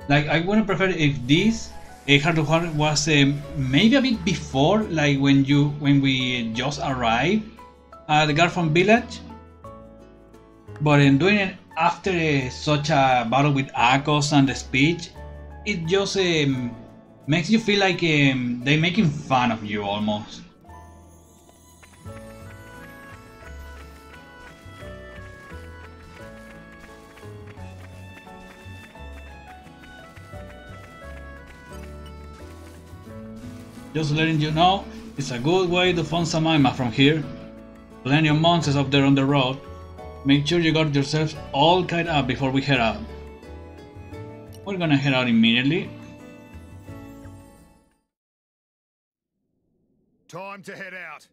Like, I would prefer if this heart-to-heart was maybe a bit before, like when we just arrived at the Garfon village. But in doing it after such a battle with Akos and the speech, it just makes you feel like they're making fun of you almost. Just letting you know, it's a good way to find some Ima from here. Plenty of monsters up there on the road. Make sure you got yourselves all tied up before we head out. We're gonna head out immediately. Time to head out.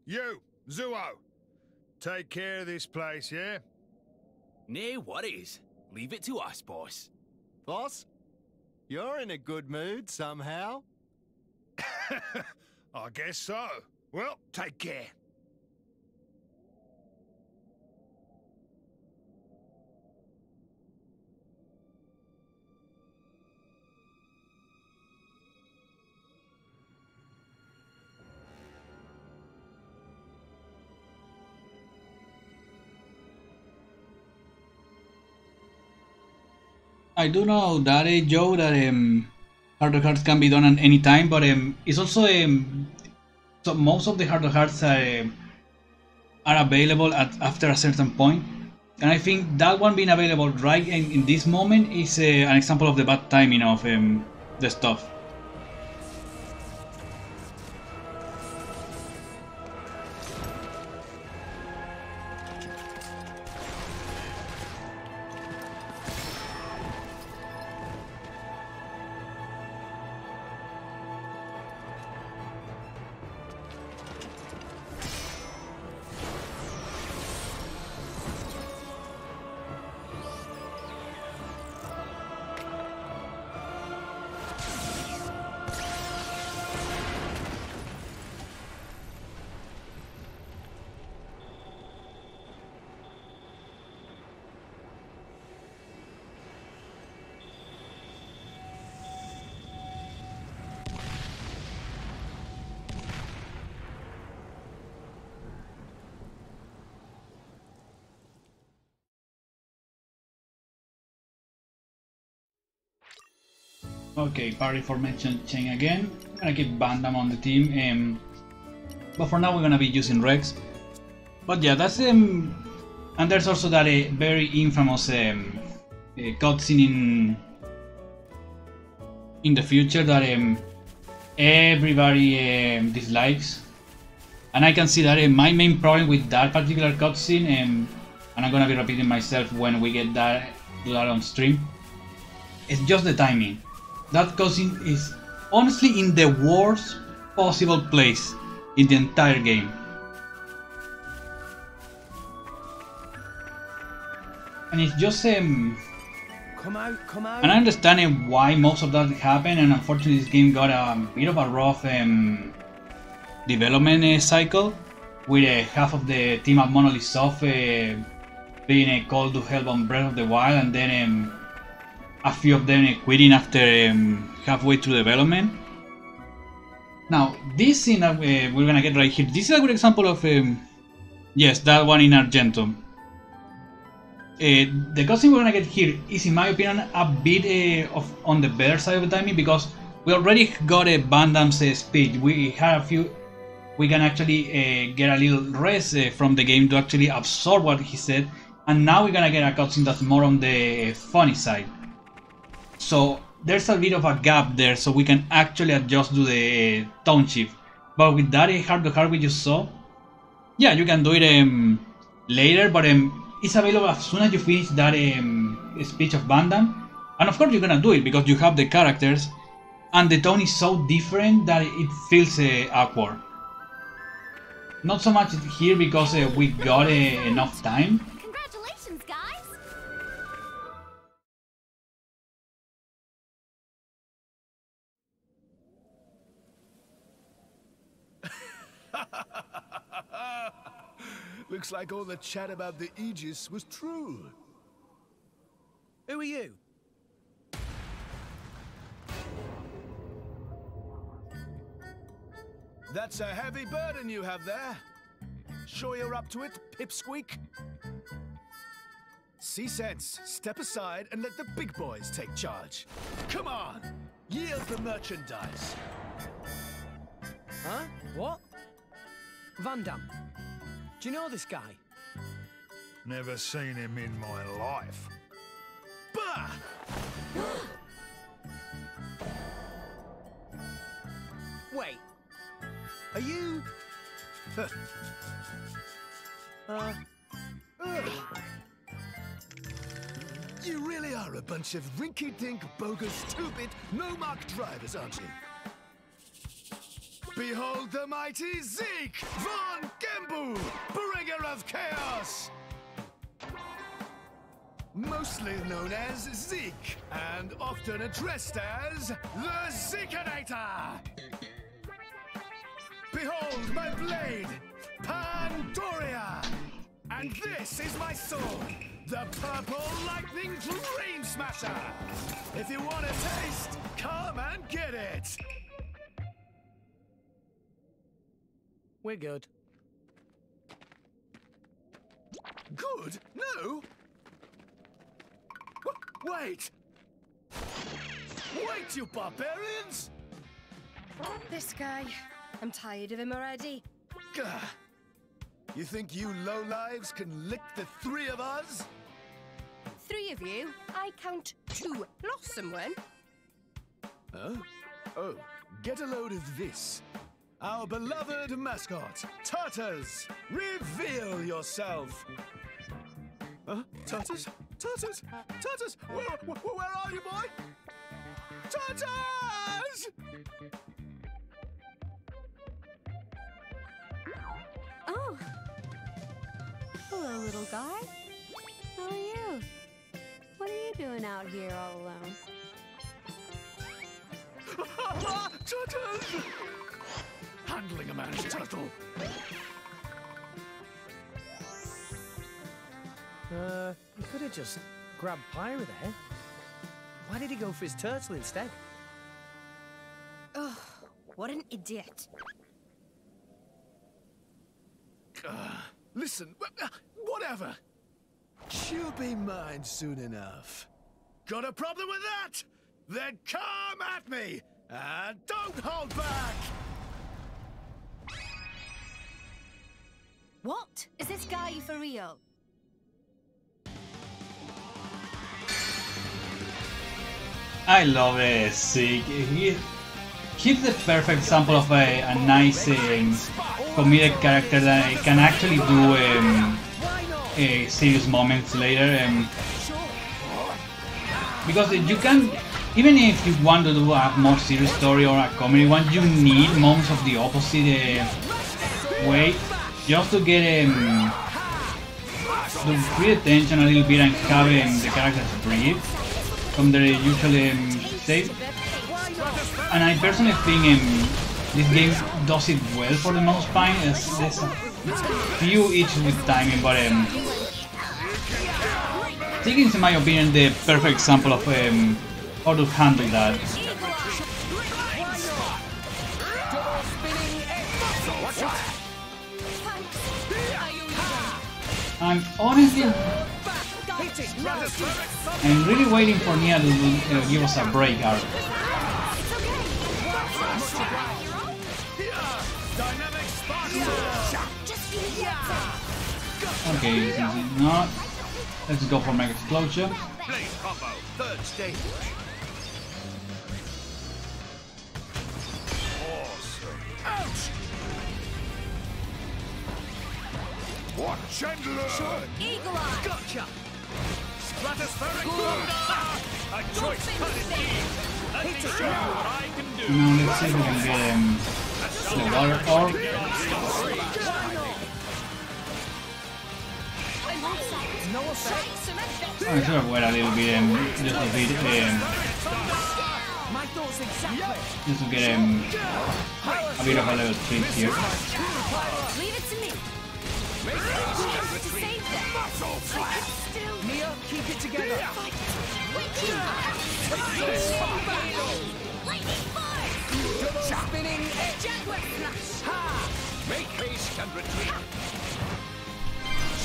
You, Zuo, take care of this place, yeah? Nay, worries. Leave it to us, boss. Boss, you're in a good mood somehow. I guess so. Well, take care. I do know that, Joe, that harder hearts can be done at any time, but it's also so most of the harder hearts are available at after a certain point, and I think that one being available right in this moment is an example of the bad timing of the stuff. Okay, party formation chain again. I'm gonna keep Bandam on the team, but for now we're gonna be using Rex. But yeah, that's and there's also that very infamous cutscene in the future that everybody dislikes, and I can see that my main problem with that particular cutscene, and I'm gonna be repeating myself when we get that on stream, it's just the timing. That cutscene is honestly in the worst possible place in the entire game. And it's just Come out. and I understand why most of that happened, and unfortunately this game got a bit of a rough development cycle, with half of the team at Monolith Soft being called to help on Breath of the Wild, and then a few of them quitting after halfway through development. Now, this scene that we're gonna get right here, this is a good example of, yes, that one in Argentum. The cutscene we're gonna get here is, in my opinion, a bit on the better side of the timing, because we already got a Bandam's speech. We had a few. We can actually get a little rest from the game to actually absorb what he said, and now we're gonna get a cutscene that's more on the funny side. So there's a bit of a gap there, so we can actually adjust to the tone shift. But with that heart to heart we just saw, yeah, you can do it later, but it's available as soon as you finish that speech of Bandam. And of course you're gonna do it because you have the characters, and the tone is so different that it feels awkward. Not so much here because we got enough time. Congratulations, guys! Looks like all the chat about the Aegis was true. Who are you? That's a heavy burden you have there. Sure you're up to it, Pipsqueak? See sense, step aside and let the big boys take charge. Come on, yield the merchandise. Huh? What? Van Damme. Do you know this guy? Never seen him in my life. Bah! Wait. Are you... You really are a bunch of rinky-dink, bogus, stupid, no-mark drivers, aren't you? Behold the mighty Zeke von Gembu, bringer of chaos! Mostly known as Zeke, and often addressed as the Zekenator! Behold my blade, Pandoria! And this is my sword, the Purple Lightning Dream Smasher! If you want a taste, come and get it! We're good. Good? No? Wait! Wait, you barbarians! This guy. I'm tired of him already. Gah. You think you lowlives can lick the three of us? 3 of you? I count 2. Lost someone? Huh? Oh, get a load of this. Our beloved mascot, Tartars! Reveal yourself! Huh? Tartars? Tartars? Tartars! Where are you, boy? Tartars! Oh. Hello, little guy. How are you? What are you doing out here all alone? Turtles! Handling a man's turtle. You could have just grabbed Pyra there. Why did he go for his turtle instead? Oh, what an idiot. Listen, whatever. She'll be mine soon enough. Got a problem with that? Then come at me! And don't hold back! What? Is this guy for real? I love Zeke. He's the perfect example of a nice comedic character that can actually do serious moments later. Because you can, even if you want to do a more serious story or a comedy one, you need moments of the opposite way just to get to free attention a little bit and have the characters breathe from their usual state. And I personally think this game does it well for the most part. There's a few issues with timing, but Zeke is, in my opinion, the perfect example of how to handle that. I'm honestly, I'm really waiting for Nia to give us a break arc. Okay, since it's not, let's go for Mega Explosion. Third stage. Ouch! What Chandler? Eagle Eye! Gotcha! Stratospheric Boomer! A choice cut indeed! Let me show you what I can do! Now let's see if we can get the water orb. I should have waited a little bit just a bit just to get a bit of a level 3 here. Leave it to me. Mia, keep it together. Spinning Jaguar Flash. Ha! Make haste and retreat.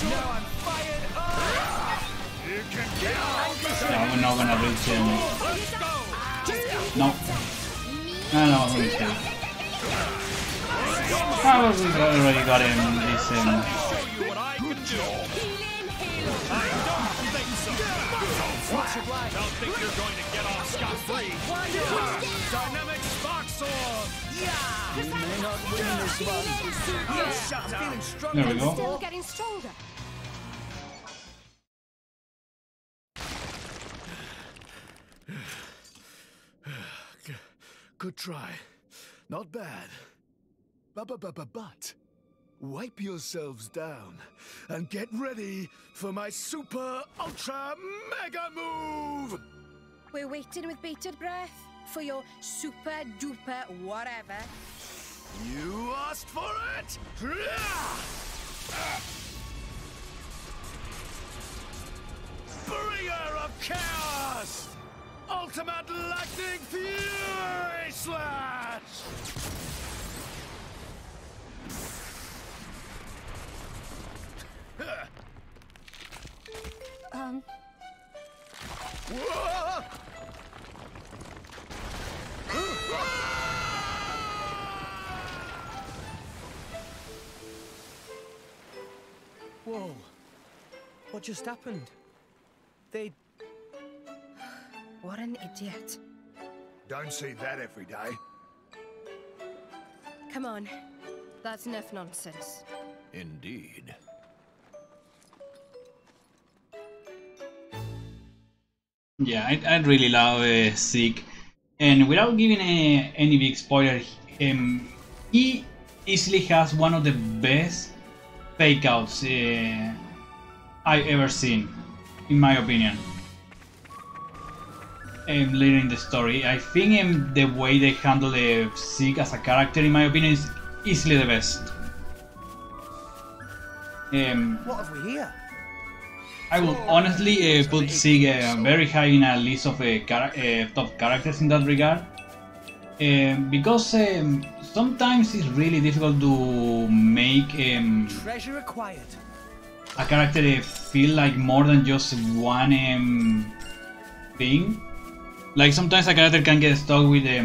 Now I'm fired up! You can get out! Yeah, we're not gonna reach him. No. No, I'm reach him. Probably already got him this Don't think you're going to get off scot-free. Dynamic Spark Sword! We may not win this one. Shut up! There we go. Still getting stronger. Good try. Not bad. But wipe yourselves down and get ready for my super ultra mega move! We're waiting with bated breath for your super duper whatever. You asked for it! Bringer of Chaos! Ultimate Lightning Fury Slash! Um. Whoa! Whoa. What just happened? They... What an idiot. Don't see that every day. Come on. That's enough nonsense. Indeed. Yeah, I really love Zeke, and without giving any big spoiler, he easily has one of the best fake outs I've ever seen, in my opinion. Later in the story, I think the way they handle Zeke as a character, in my opinion, is easily the best. What have we here? I would honestly put Zeke very high in a list of top characters in that regard, because sometimes it's really difficult to make Treasure acquired. a character feel like more than just one thing. Like sometimes a character can get stuck with a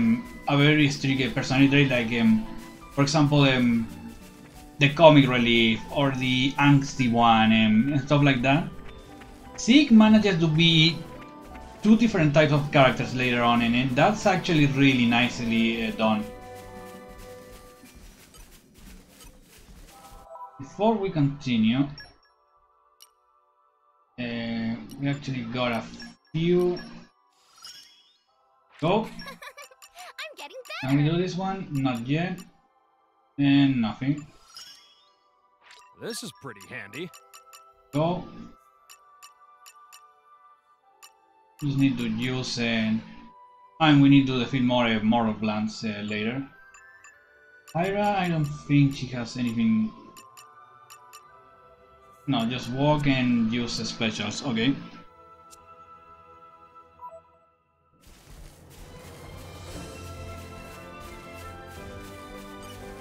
very strict personality trait, like for example the comic relief or the angsty one and stuff like that. Zeke manages to be two different types of characters later on, and that's actually really nicely done. Before we continue, we actually got a few. Go. I'm getting better. Can we do this one? Not yet. And nothing. This is pretty handy. Go. Just need to use and we need to defeat more mortal plants later. Pyra, I don't think she has anything. No, just walk and use specials. Okay.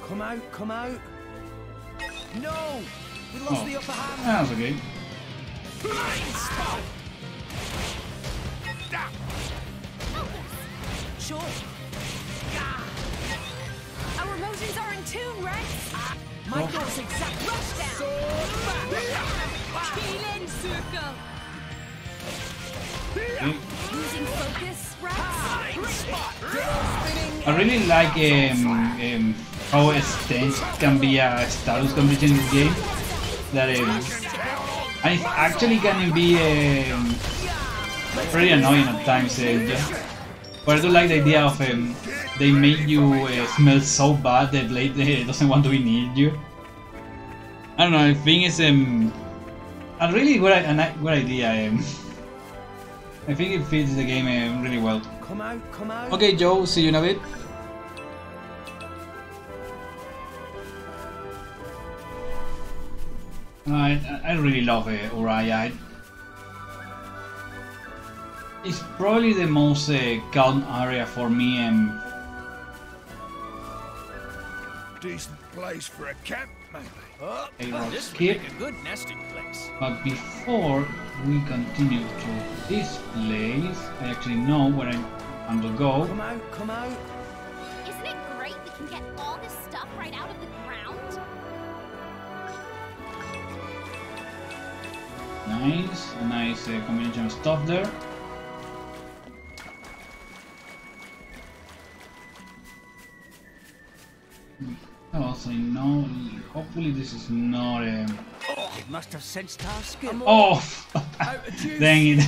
Come out, come out. No! We lost the upper hand. That's okay. Sure. Our motions are in tune, Rex. My goal's exact rushdown. Healing circle. Losing focus, Rex. I really like how extensive can be a status completion in this game. That and it actually can be pretty annoying at times. But I do like the idea of they make you smell so bad that Blade doesn't want to be near you. I don't know. I think it's a really good idea. I think it fits the game really well. Come out, come out. Okay, Joe. See you in a bit. I really love Uriah. It's probably the most calm area for me. Decent place for a camp, maybe. This would skip. make a good nesting place. But before we continue to this place, I actually know where I'm to go. Come out, come out. Isn't it great we can get all this stuff right out of the ground? Nice, a nice combination of stuff there. Also, no. Hopefully, this is not a. Oh, it must have sensed our skin. Oh, dang it!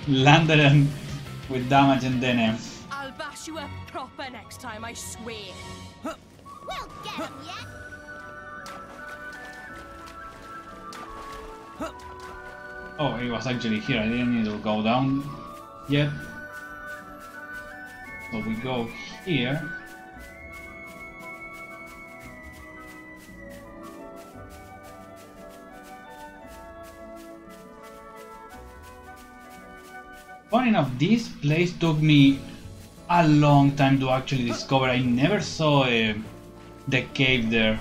Landed with damage and then. I'll bash you up proper next time, I swear. We'll get him yet. Oh, it was actually here. I didn't need to go down yet. So we go here. Funny enough, this place took me a long time to actually discover. I never saw the cave there.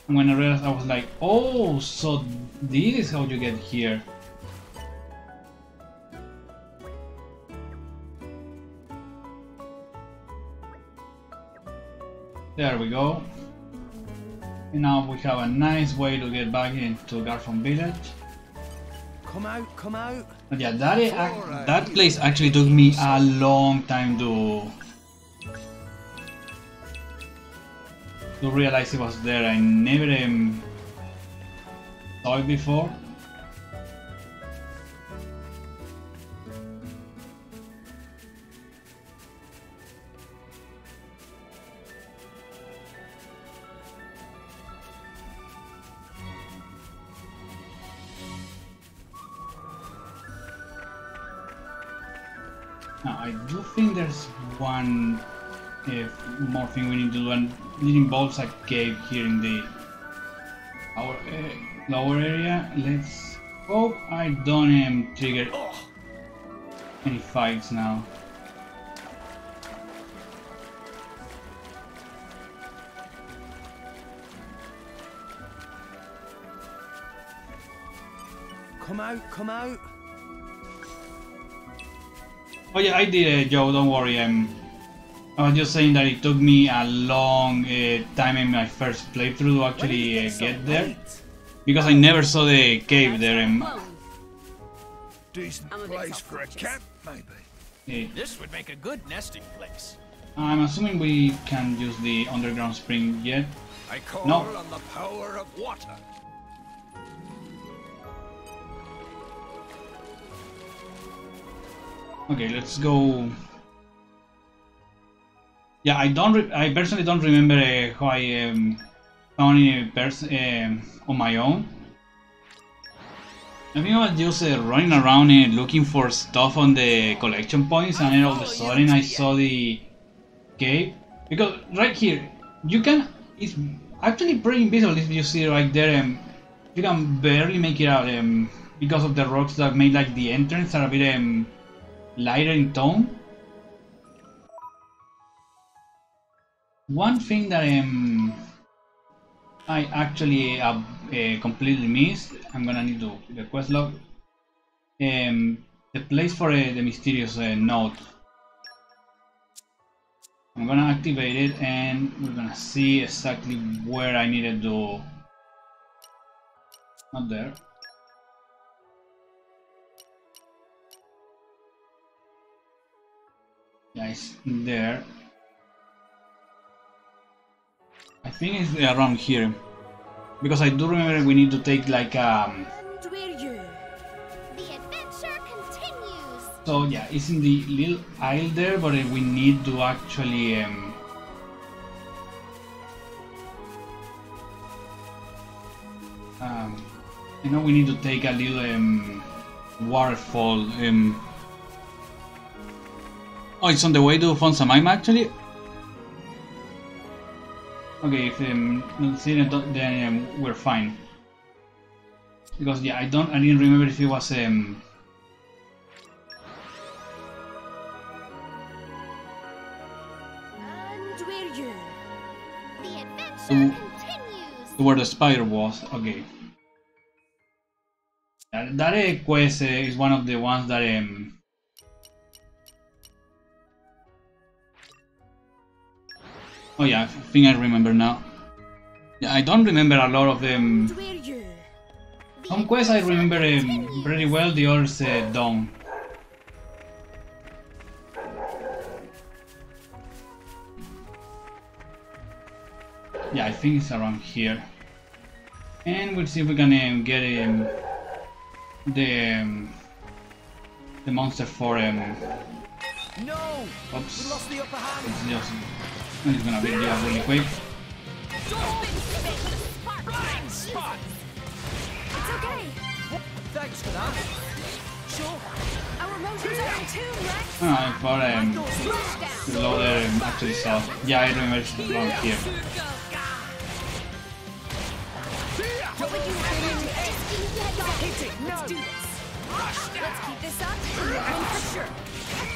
And when I realized, I was like, oh, so this is how you get here. There we go. And now we have a nice way to get back into Garfon Village. Come out, come out. But yeah, that place actually took me a long time to realize it was there. I never saw it before. Now, I do think there's one more thing we need to do, and it involves a cave here in our lower area. Let's hope I don't trigger any fights now. Come out, come out. Oh yeah, I did it, Joe, don't worry. I was just saying that it took me a long time in my first playthrough to actually get there. Because I never saw the cave there. Decent place for a camp, maybe. This would make a good nesting place. I'm assuming we can use the underground spring yet. I call No. on the power of water. Okay, let's go. Yeah, I personally don't remember how I found any on my own. I think I was just running around looking for stuff on the collection points, and then all of a sudden I saw the cave. Because right here, it's actually pretty invisible if you see right there. You can barely make it out because of the rocks that made like the entrance are a bit lighter in tone. One thing that I actually completely missed, I'm gonna need to the quest log, the place for the mysterious note. I'm gonna activate it and we're gonna see exactly where I needed to. Not there. Yeah, it's there. I think it's around here. Because I do remember we need to take like The adventure continues. So yeah, it's in the little isle there, but we need to actually you know, we need to take a little waterfall. Oh, it's on the way to Fonsamaima actually. Okay, if not seen it, then we're fine. Because yeah, I didn't remember if it was to where the spider was. Okay. That quest is one of the ones that oh yeah, I think I remember now. Yeah, I don't remember a lot of them. Some quests I remember pretty well, the others don't. Yeah, I think it's around here. And we'll see if we can get the monster for No! Oops. We lost the upper hand. I'm just gonna beat you up really quick. Blind spot! It's okay. Thanks for that. Sure. Our motions are in tune, Rex. I thought the loader actually saw. Yeah, I remember it's around here. Let's do this. Let's keep this up and we're in for sure.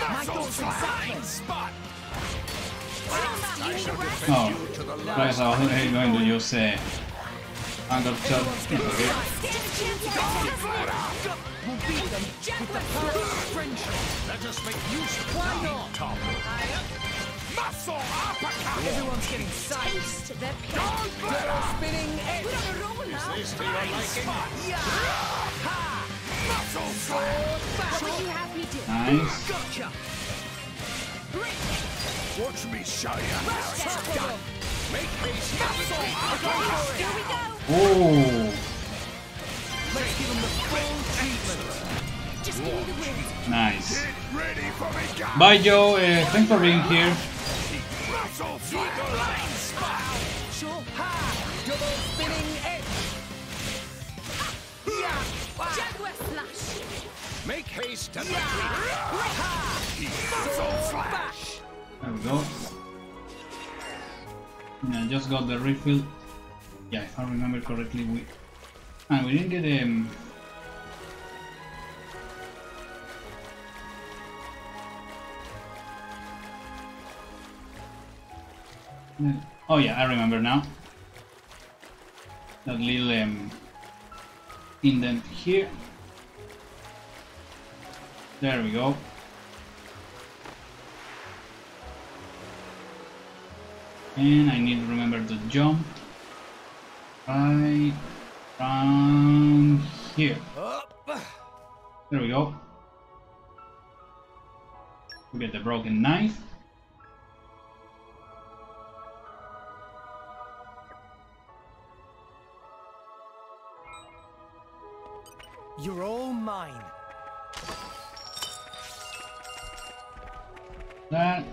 My thoughts exactly. Spot. Oh, guys, I was going to use angle shot. Okay. We'll beat them with the power of friendship. Let us make use of Why the not? top. Muscle uppercut! Everyone's getting psyched. Taste the pain. Double spinning edge. We're on a roll now. Is this to your liking? Yeah. Ha. Muscle slam! What would you have me do? Nice. Gotcha. Watch me show you how it's done! Make haste. Muscle uppercut! Here we go. Oh, Let's give him the full treatment. Just give me the wind. nice. Get ready for me, guys! Bye, Joe. Thanks for being here. Muscle slam! Sure. Ha. Double spinning edge. Yeah. Jaguar slash. Make haste and Muscle slam! There we go. And I just got the refill. Yeah, if I remember correctly, we didn't get oh yeah, I remember now. That little indent here. There we go. And I need to remember to jump right around here. There we go. We get the broken knife. You're all mine. That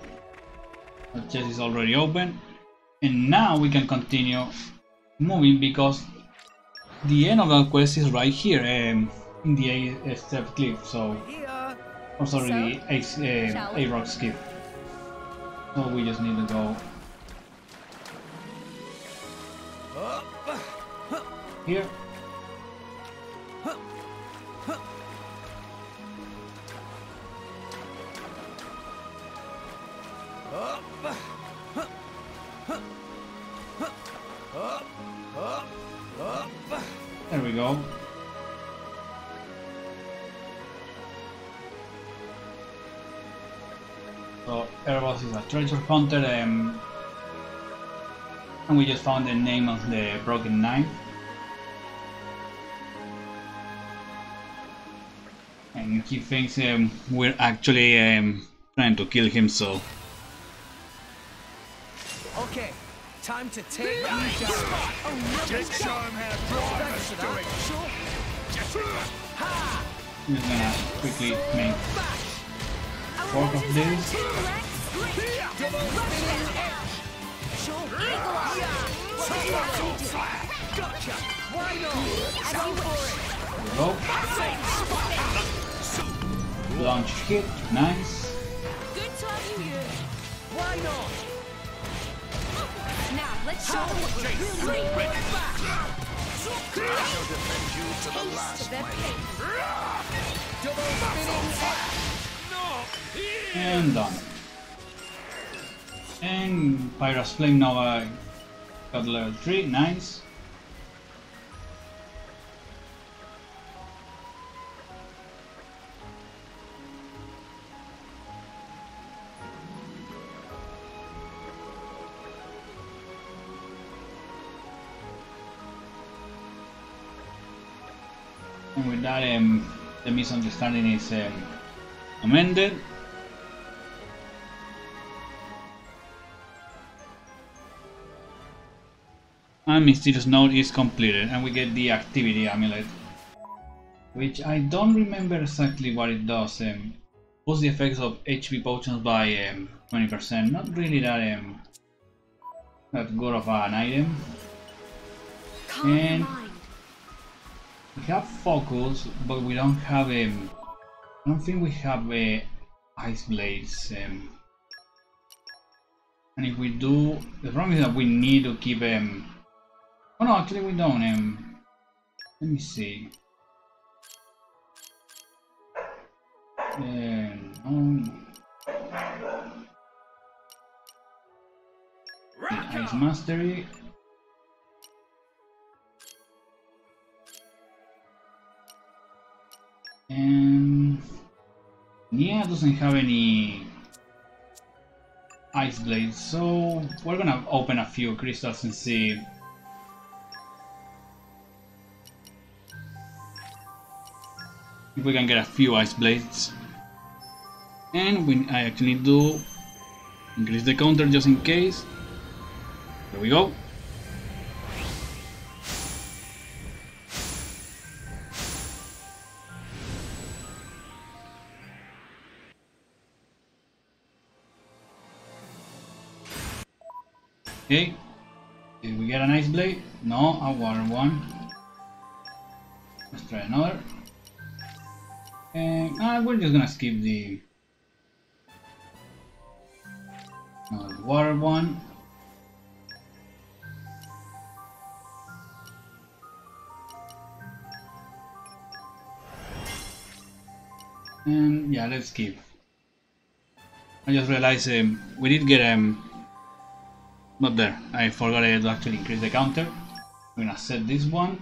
the chest is already open, and now we can continue moving because the end of the quest is right here in the A-step cliff. So, or sorry, the A-rock skip. So we just need to go here. There we go. So Erebos is a treasure hunter, and we just found the name of the broken knife. And he thinks we're actually trying to kill him, so... Okay, time to take you down. Oh, no. Just show him how drivers do it! I'm just gonna quickly make work of this. Gotcha. Why not? Go for it. Go. Launch hit, nice. Good to have you here. Why not? Now, let's show them what you're really great. I shall defend you to the Taste last, the my pain. Double spinning. And done. And Pyra's Flame Nova got level 3, nice. And with that, the misunderstanding is amended. And Mysterious Note is completed, and we get the Activity Amulet, which I don't remember exactly what it does. Boosts the effects of HP potions by 20%. Not really that good of an item. And we have Focus, but we don't have I don't think we have Ice Blades. And if we do, the problem is that we need to keep oh no, actually we don't. Let me see. Ice Mastery. And Nia doesn't have any Ice Blades. So we're gonna open a few crystals and see if we can get a few Ice Blades. And I actually do increase the counter just in case. There we go. Okay, did we get an Ice Blade? No, a water one. Let's try another. And we're just gonna skip the water one. And yeah, let's skip. I just realized we did get not there. I forgot to actually increase the counter. I'm gonna set this one.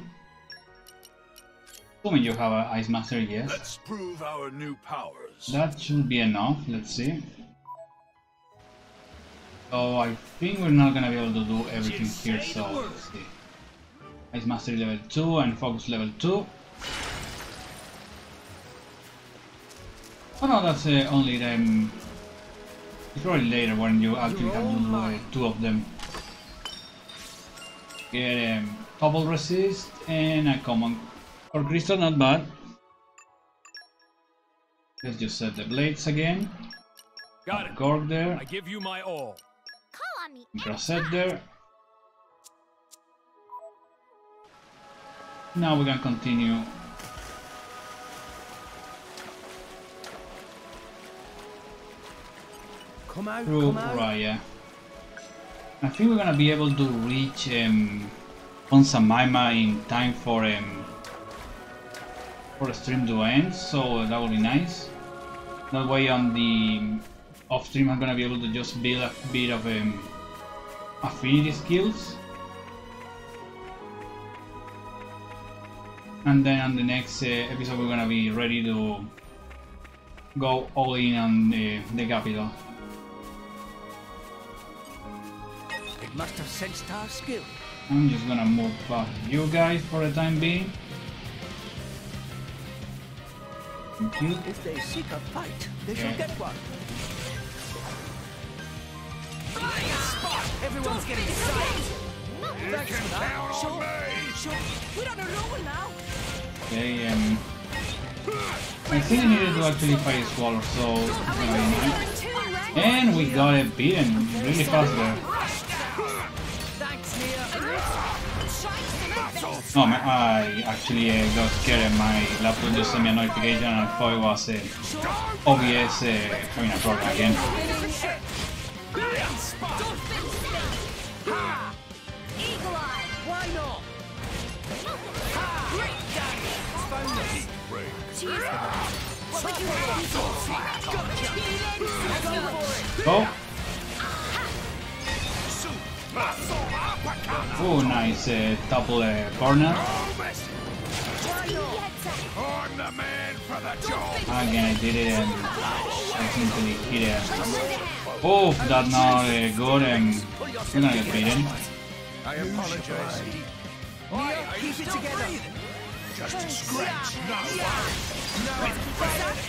Assuming you have an Ice Master, yes. Let's prove our new powers. That should be enough. Let's see. So I think we're not gonna be able to do everything here. So let's see. Ice Mastery level 2 and Focus level 2. Oh no, that's only them. It's probably later when you actually have to do 2 of them. Get Double Resist and a common for crystal, not bad. Let's just set the blades again. Got it. Gorg there. I give you my all. Call on me. Reset there. Now we can continue. Come out, Through come out. Raya. I think we're gonna be able to reach Onsamaima in time for the stream to end, so that will be nice. That way on the off stream I'm gonna be able to just build a bit of affinity skills. And then on the next episode we're gonna be ready to go all in on the capital. It must have sensed our skill. I'm just gonna move past you guys for the time being. Thank you. If they seek a fight, they shall get one. Everyone's getting excited. You can count on me. Sure. We're on a roll now. Okay, I think I needed to actually fight Squall, so it's gonna be nice. And we got it beaten really fast there. Thanks, Nia. No, man, I actually got scared and my laptop just sent me a notification and I thought it was OBS having a problem again. Eagle Eye. Why not? Cheers. What would you have? Go! Oh, nice double corner. I'm the man for the job. Again, I did it and I simply hit it. Oh, that's not good. We're gonna get beaten. I apologize. Nia, keep it together. Just a scratch, no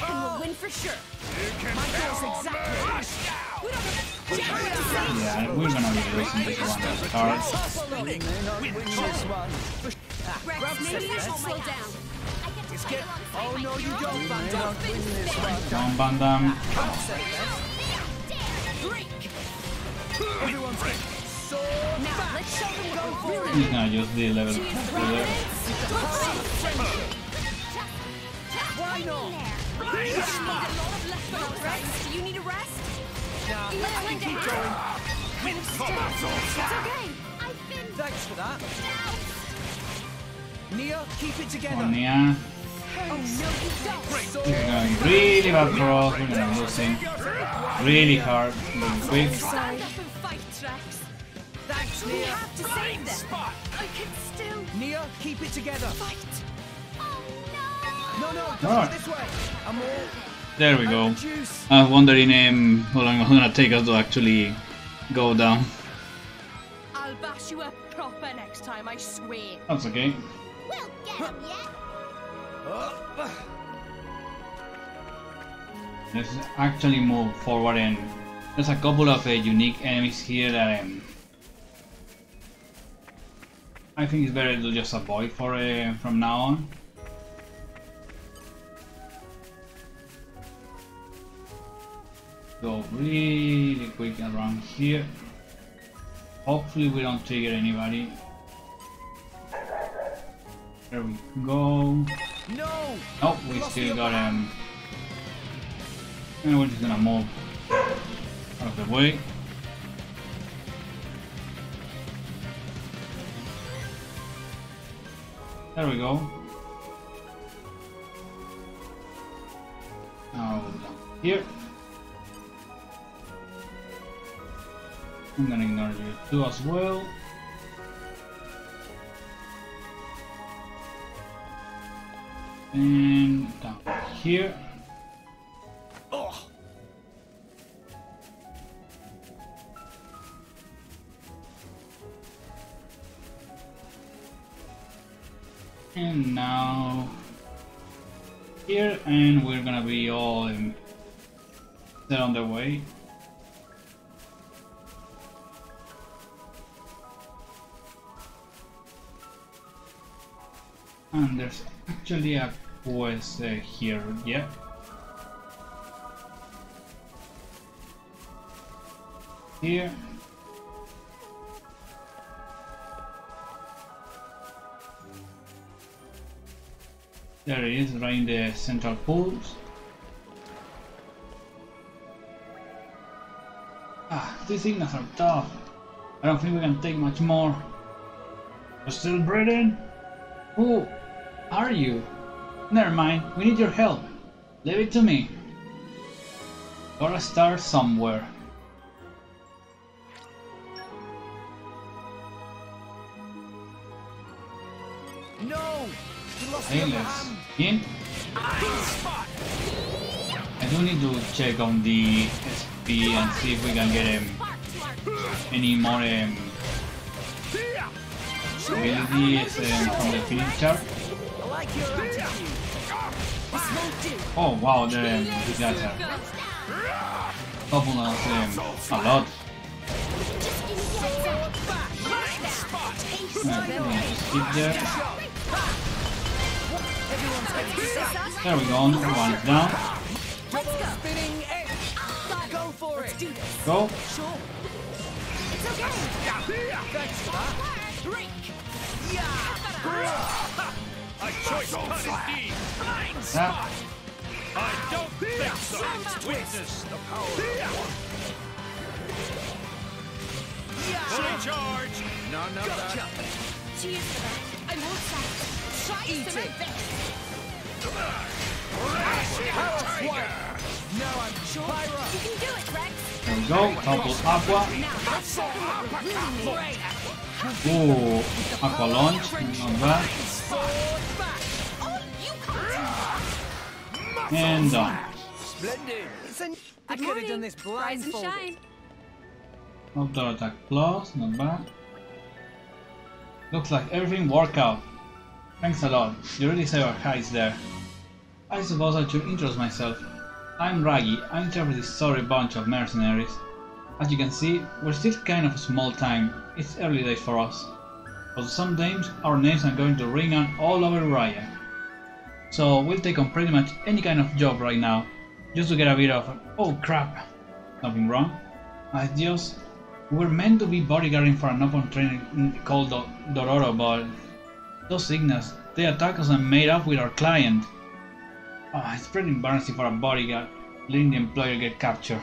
And we'll win for sure. You can count on me. Yeah, we're gonna be losing this one as cards. We may not win this one. Rex, maybe you should slow down. Oh no, you don't, We Van may Damme. not win this one. Down Van Damme. Everyone's so Now, let's show them what we're He's gonna use the level 2 there. Why not? Rex, do you need a rest? Nah, I can keep going. It's okay. Thanks for that. Nia, keep it together. Come on, Nia. Oh, no, you don't. This is gonna be really bad for us. We're gonna be losing really hard, really quick. Stand up and fight, Rex. Thanks, We Nia. have to save them. I can still Nia, keep it together. fight. No, go Alright. this way. I'm all. There we go. I was wondering how long it's gonna take us to actually go down. I'll bash you up proper next time, I swear. That's okay. We'll get him yet. Let's actually move forward, and there's a couple of unique enemies here that I think it's better to just avoid for from now on. Go really quick around here. Hopefully we don't trigger anybody. There we go. No! Oh, we still got him. And we're just gonna move out of the way. There we go. Now down here. I'm gonna ignore you too as well. And down here. Oh. And now here, and we're gonna be all set on the way. And there's actually a quest here, yeah. Here. There it is, right in the central pools. Ah, these things are tough. I don't think we can take much more. You're still breathing? Who are you? Never mind, we need your help. Leave it to me. Gotta start somewhere. No! Hey, let's in. I do need to check on the SP and see if we can get any more abilities from the finish chart. Oh wow, these guys are couple of a lot. Just keep there. There we go, one is down. Go for it. Go. It's okay. Thanks for that. A choice cut indeed. Blind spot. I don't think so. Witness the power of one. Fully charged. None of that. Cheers for that. I'm all set. Try to my best. No, I'm sure. Pyra. You can do it, Rex. There we go, couple aqua. Now that's all really Ooh, aqua launch, not bad. And done. Splendid. I Good could have morning. done this Rise and blindfolded. shine. Auto attack plus, not bad. Looks like everything worked out. Thanks a lot, you really saved our hides there. I suppose I should introduce myself. I'm Raggy, I'm in charge of this sorry bunch of mercenaries. As you can see, we're still kind of a small time, it's early days for us. But some days, our names are going to ring out all over Raya. So we'll take on pretty much any kind of job right now, just to get a bit of, oh crap, nothing wrong. I just, we're meant to be bodyguarding for an open train called Dororo, but those signals, they attack us and made up with our client. Oh, it's pretty embarrassing for a bodyguard, letting the employer get captured.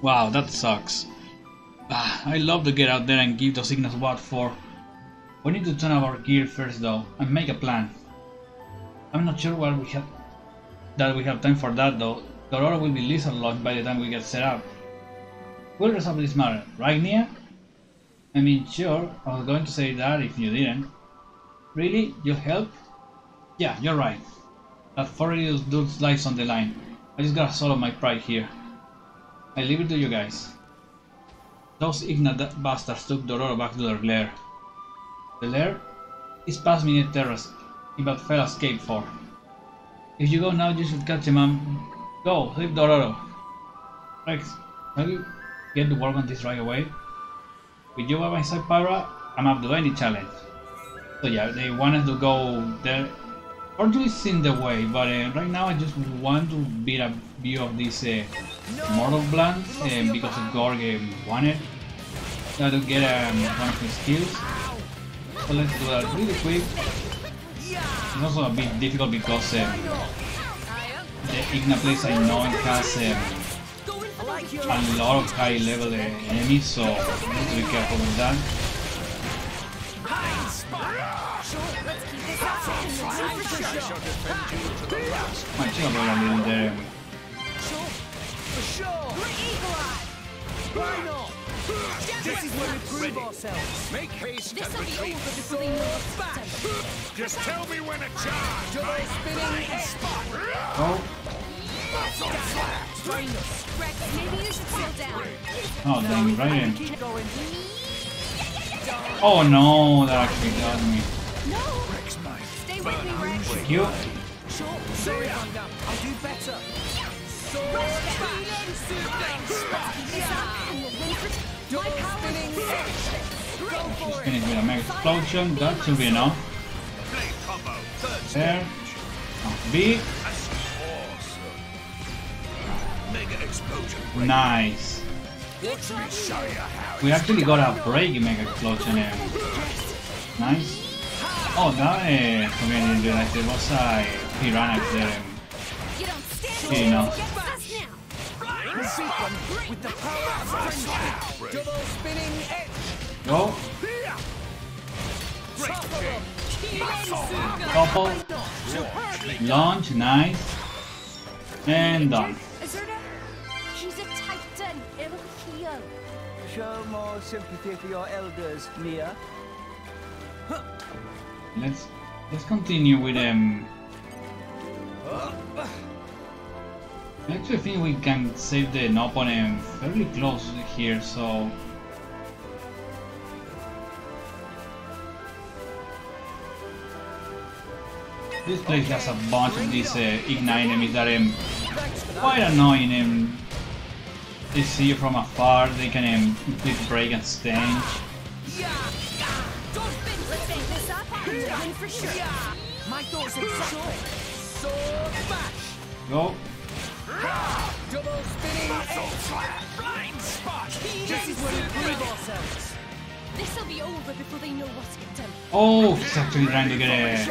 Wow, that sucks. I'd love to get out there and give those signals what for. We need to turn up our gear first though, and make a plan. I'm not sure what we have time for that though. Dororo will be lizard launched by the time we get set up. We'll resolve this matter, right Nia? I mean, sure, I was going to say that if you didn't. Really? You'll help? Yeah, you're right. That 4 little dude's life's on the line. I just gotta swallow my pride here. I leave it to you guys. Those ignorant bastards took Dororo back to their lair. The lair is past Minute Terrace, but fell escape for. If you go now, you should catch him and go, leave Dororo. Rex, can you get to work on this right away? With you by my side, Pyra, I'm up to any challenge. So yeah, they wanted to go there. Ordu is in the way, but right now I just want to get a view of this Mortal Blunt because of Gorg wanted to get one of his skills. So let's do that really quick. It's also a bit difficult because the Igna place I know it has a lot of high level enemies, so I need to be careful with that. Might chill about a little there. This is where we prove ourselves. Make haste This and will be retreat. over before they know what's done. Just tell me when to charge. Double spinning spot. Oh. Rex, maybe you should slow down. Oh, dang, right in. Oh no, that actually got me. No! Stay with me, Rex. Thank you. Sorry, Thunder. I'll do better. Double spinning. Go for it. Finish with a mega explosion, that should be enough. There. B. Mega explosion. Nice. Watch me show you how. We actually got a break in mega explosion. Nice. Oh, that for me I didn't realize there was a piranha there. You know. With the power of friendship. Double spinning edge. Go. Couple. Launch. Nice. And done. Azurda, she's a titan. It'll heal. Show more sympathy for your elders, Mia. Let's continue with I actually think we can save the opponent fairly close here, so this place has a bunch of these Igna enemies that are quite annoying. They see you from afar, they can complete break and stanch. My thoughts exactly. Sword bash. Go. Double spinning blind spot. This is where we prove ourselves. This'll be over before they know what's hit them. Oh, he's actually trying to get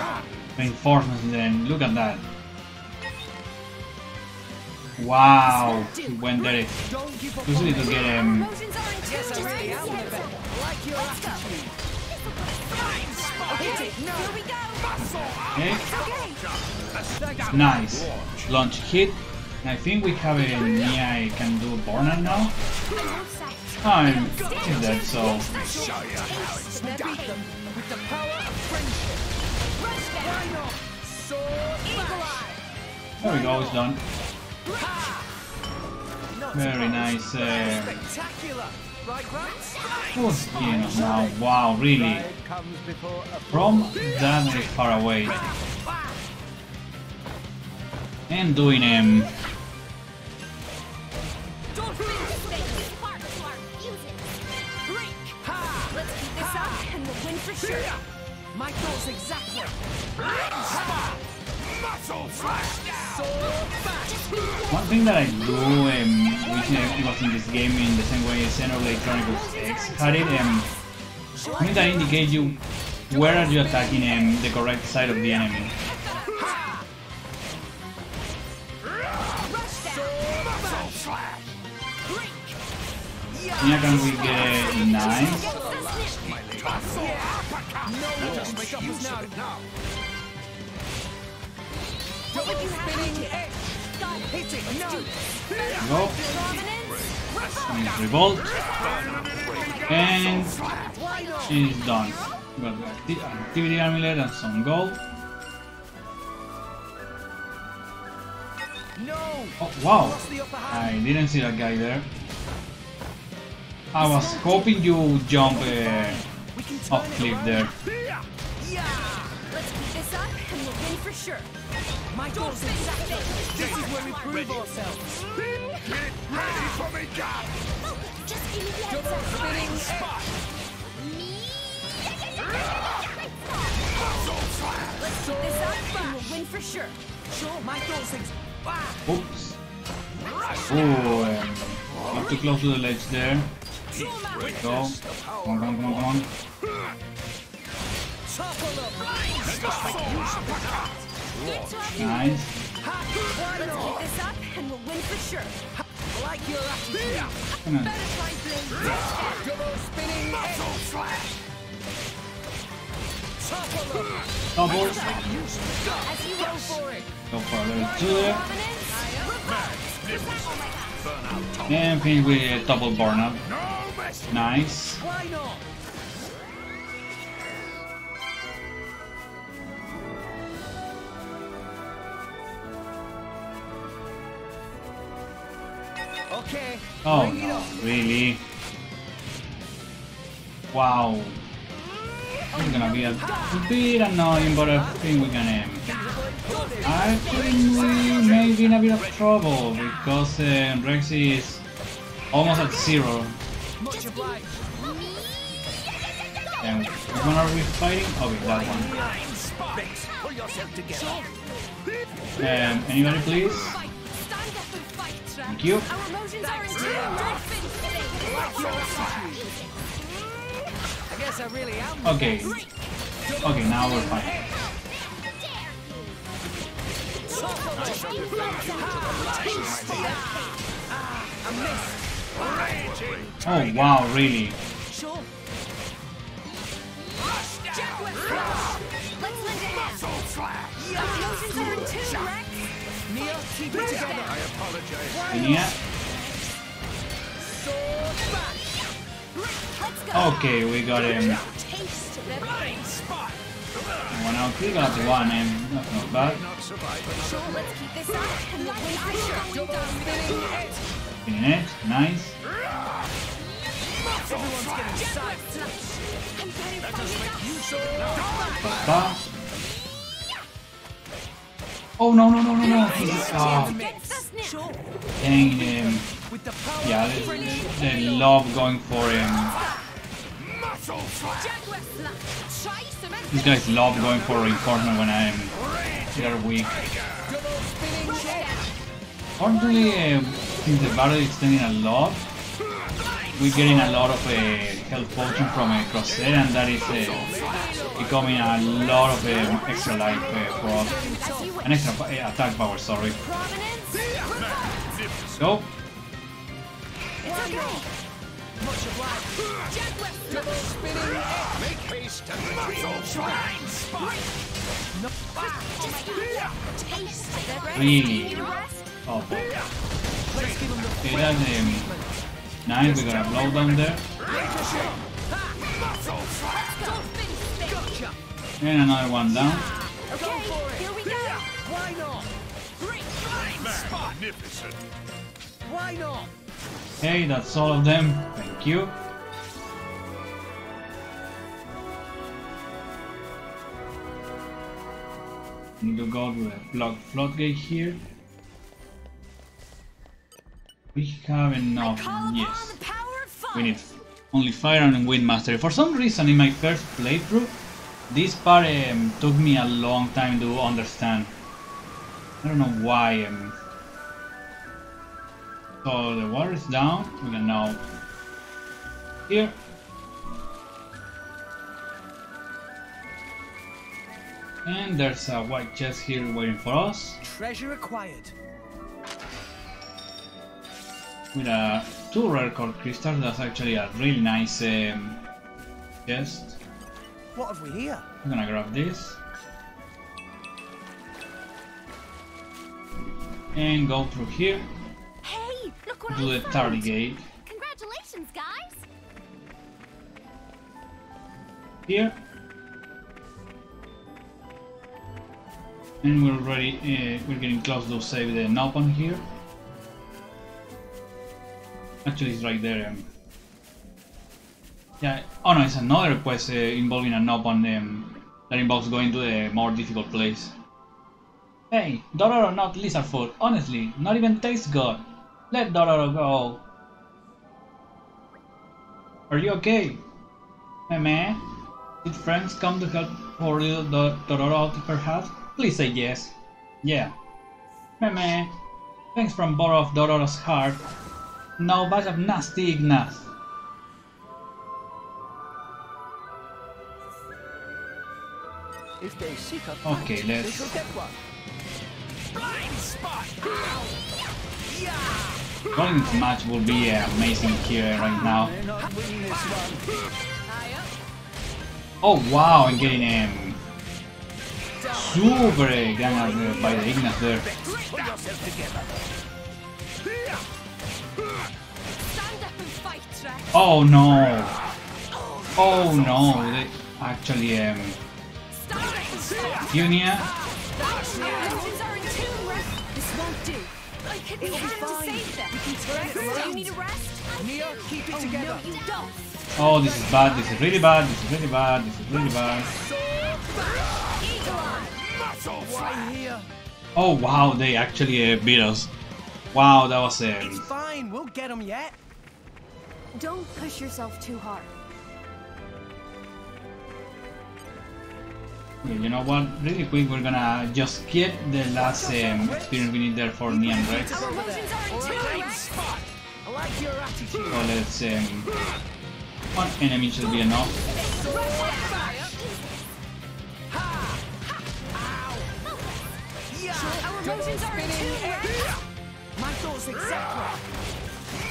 reinforcements then. Look at that. Wow, he went there. Usually to get him. Yes, I really am. Like your attitude. Hit it. Here we go. Okay. Nice. Launch hit. And I think we have a Nia can do Borna now. I'm dead, so. There we go, it's done. Very nice. Who's Genos now? Wow, really? From that far away. And doing him. My thoughts exactly. One thing that I do, which it was in this game in the same way Xenoblade Chronicles X had it, something that indicates you where are you attacking the correct side of the enemy. Here can we get nice? Go. Revolt. And she's done. Got the activity amulet and some gold. No! Oh, wow! I didn't see that guy there. I was hoping you jump off cliff there. Let's keep this up and we'll win for sure. My goal's exactly. This is where we prove ourselves. Get ready for me, God! Just give me the Double answer. spinning spot. Let's keep this up and we'll win for sure. Sure, my goal's Oops. Oh, not too close to the ledge there. Go. Come on, come on, come on, come on. Nice. Let's keep this up and we'll win for sure. Like your attitude. Come on. Better try blade. Double spinning muscle slash. Double. As you go for it. Go for a level 2 there. And finish with a double burn-up. Nice. Why not? Okay. Oh no, really? Wow. It's gonna be a bit annoying, but I think we're gonna... I think we may be in a bit of trouble, because Rex is almost at 0. Much obliged. And which one are we fighting? Okay, that one. Rex, pull yourself together. Anybody please? Stand up and fight, Trap. Thank you. Our emotions are in tune. I guess I really am. Okay. Okay, now we're fine. Oh wow, really? Sure. Let's lend a hand. Our emotions are in tune, Rex. Mia, keep it together. I apologize. Yeah. Let's go. Okay, we got him. Taste the One out, we got one, and that's not bad. Sure, let's keep this up and we'll win for sure. Spinning it, nice. Everyone's getting psyched. Fast. Oh no no no no no! He's dang him. Yeah, they love going for him. These guys love going for reinforcement when they're weak. Fortunately, since the battle is extending a lot, we're getting a lot of health potion from Crosshair, and that is becoming a lot of extra life for us. An extra attack power, sorry. Go. Make haste and Really? Oh boy. Okay, that's nice, we got a blow down there. And another one down. Okay, here we go. Why not? magnificent. Why not? Okay, that's all of them. Thank you. Need to go to the floodgate here. We have enough, yes. We need only fire and wind mastery. For some reason in my first playthrough, this part took me a long time to understand. I don't know why. So the water is down, we can now here. And there's a white chest here waiting for us. Treasure acquired. With two rare core crystals, that's actually a really nice chest. What have we here? I'm gonna grab this. And go through here. Hey, look what Do I the found. tardy gate. Congratulations, guys. Here. And we're ready, we're getting close to save the Nopon here. Actually, it's right there. Yeah. Oh no, it's another quest involving a knob on that involves going to a more difficult place. Hey, Dororo not lizard food. Honestly, not even tastes good. Let Dororo go. Are you okay? Meh? Did friends come to help poor little Dororo out of her house? Please say yes. Yeah. Meh. Thanks from bottom of Dororo's heart. No bunch of nasty Ignace. If they seek a Okay, fight, let's- they shall get one. Blind spot! Going into match will be amazing here right now. They're not winning this one. Oh wow, I'm getting super ganked by the Ignace there. Pull yourself together. Stand up and fight, Rex. Oh no! Oh no! They actually Junia. Mountains are in tune, Rex. This won't do. I could be hand to save them. Rex, do you need a rest? Nia, keep it together. No, you don't. Oh, this is bad. This is really bad. This is really bad. This is really bad. Why here? Oh wow, they actually beat us. Wow, that was It's fine, we'll get them yet. Don't push yourself too hard. You know what? Really quick, we're gonna just get the last experience we need there for Nia and Rex. Our emotions are in tune, Rex. I like your attitude. So let's one enemy should be enough. Our emotions are in tune, Rex. My thoughts exactly.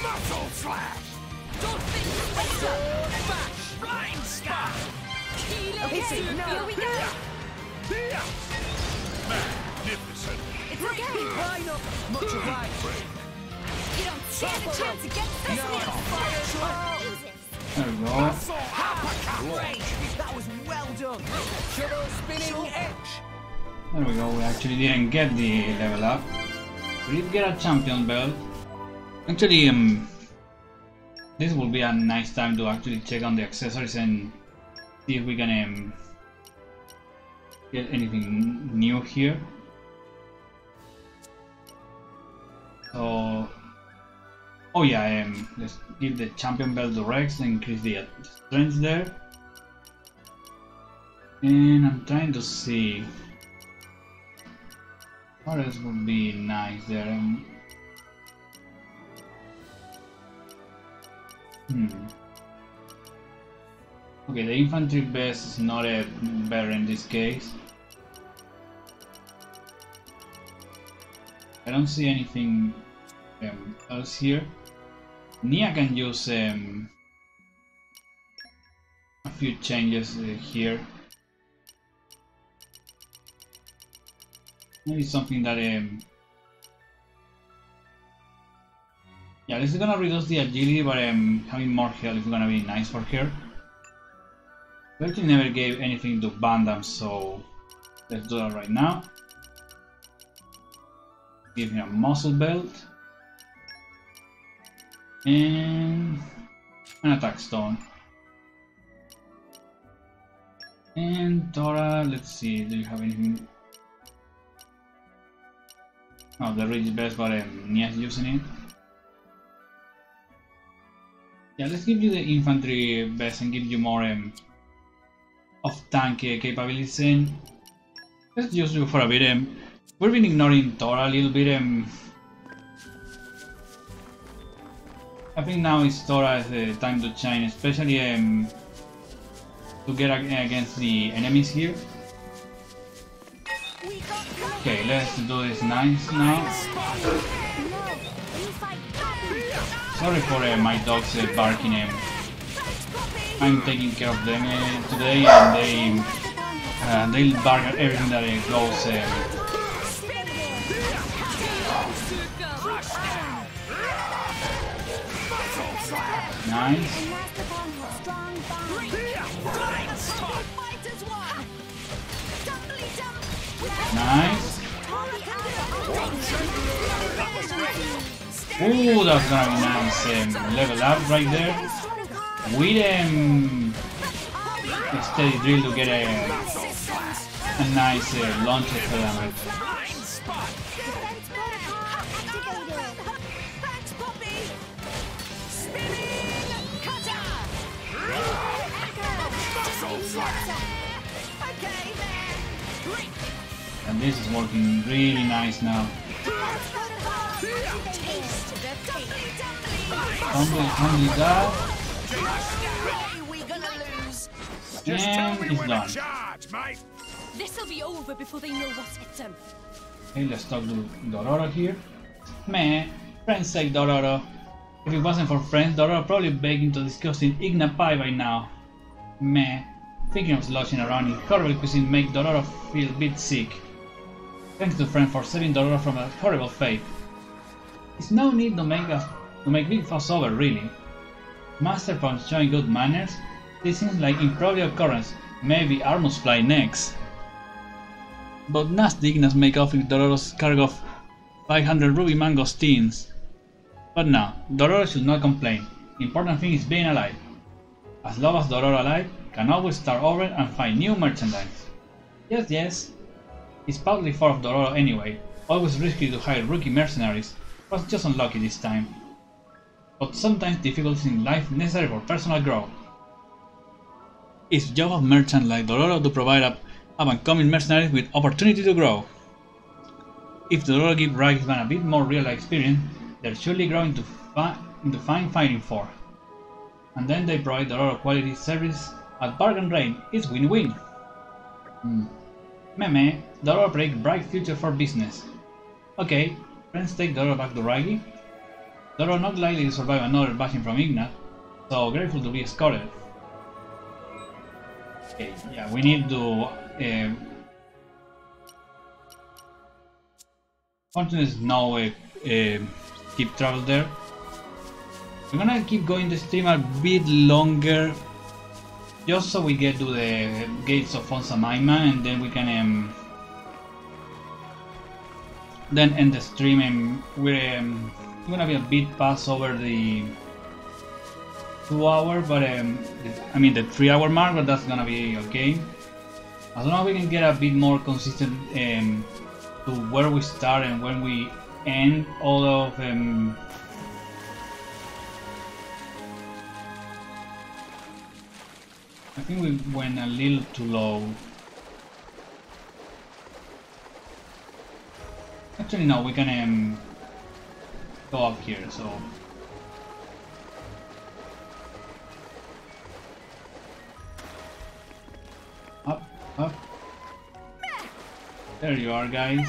Muscle slash. Don't think later. Bash. Blind spot. Okay, here we go. Magnificent. It's okay. Line up. Much obliged. You don't stand a chance against this one. There we go. That was well done. Shadow spinning edge. There we go. We actually didn't get the level up. We did get a champion belt. Actually, this will be a nice time to actually check on the accessories and see if we can get anything new here. So, oh yeah, let's give the champion belt to Rex and increase the strength there. And I'm trying to see what else would be nice there. Okay, the infantry vest is not better in this case. I don't see anything else here. Nia can use a few changes here. Maybe something that yeah, this is gonna reduce the agility, but having more health is gonna be nice for her. We actually never gave anything to Bandam, so let's do that right now. Give him a muscle belt and an attack stone. And Tora, let's see, do you have anything? Oh, the reach is best, but Nia's using it. Yeah, let's give you the infantry vest and give you more of tank capabilities, and let's use you for a bit. We've been ignoring Tora a little bit. I think now it's Tora's time to shine, especially to get against the enemies here. Okay, let's do this nice now. Sorry for my dogs barking. I'm taking care of them today, and they'll bark at everything that goes. Nice. Nice. Ooh, that's gonna be nice level up right there. With a steady drill to get a nice launch element. And this is working really nice now. Only that. And it's done. This'll be over before they know what's hit them. Okay, let's talk to Dororo here. Meh, friends say Dororo. If it wasn't for friends, Dororo probably begging to disgusting Igna pie by now. Meh, thinking of sloshing around in horrible cuisine make Dororo feel a bit sick. Thanks to friends for saving Dororo from a horrible fate. It's no need to make big fuss over, really. Master Punch showing good manners? This seems like improbable occurrence. Maybe Armus fly next. But nasty Ignas make off with Dororo's cargo of 500 ruby mangosteens. But no, Dororo should not complain. The important thing is being alive. As long as Dororo alive, can always start over and find new merchandise. Yes. It's partly fault of Dororo anyway. Always risky to hire rookie mercenaries. Was just unlucky this time. But sometimes difficulties in life necessary for personal growth. It's job of merchant like Dororo to provide up-and-coming mercenaries with opportunity to grow. If Dororo give Ragisman a bit more real experience, they'll surely grow into fine fighting for. And then they provide Dororo quality service at bargain rate. It's win-win. Meme, Dororo predict bright future for business. Okay, friends take Dororo back to Ragi. Dororo not likely to survive another bashing from Igna, so grateful to be escorted. Okay, yeah, we need to fortunately no keep travel there. We're gonna keep going the stream a bit longer, just so we get to the gates of Fonsamaima, and then we can then end the stream. And we're gonna be a bit past over the 2 hour, but I mean the 3 hour mark, but that's gonna be okay. As long as we can get a bit more consistent to where we start and when we end all of I think we went a little too low. Actually no, we can go up here, so up. There you are, guys.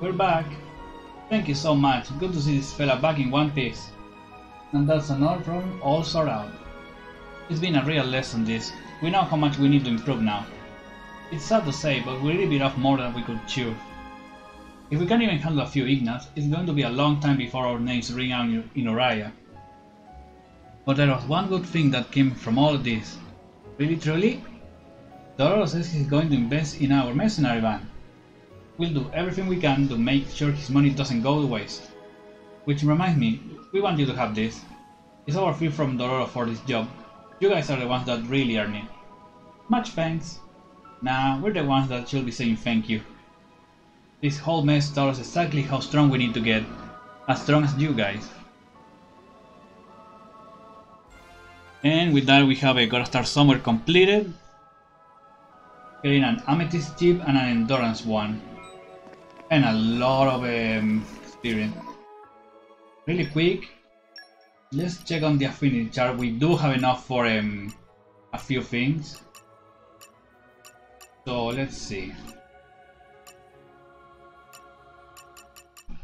We're back. Thank you so much. Good to see this fella back in one piece. And that's another problem all sorted out. It's been a real lesson this. We know how much we need to improve now. It's sad to say, but we really bit off more than we could chew. If we can't even handle a few Ignas, it's going to be a long time before our names ring out in Oriah. But there was one good thing that came from all of this. Really truly? Dororo says he's going to invest in our mercenary band. We'll do everything we can to make sure his money doesn't go to waste. Which reminds me, we want you to have this. It's our fee from Dororo for this job. You guys are the ones that really earn it. Much thanks. Nah, we're the ones that should be saying thank you. This whole mess taught us exactly how strong we need to get. As strong as you guys. And with that we have a Gotta Start Somewhere completed. Getting an Amethyst chip and an Endurance one. And a lot of experience. Really quick, let's check on the affinity chart. We do have enough for a few things. So let's see.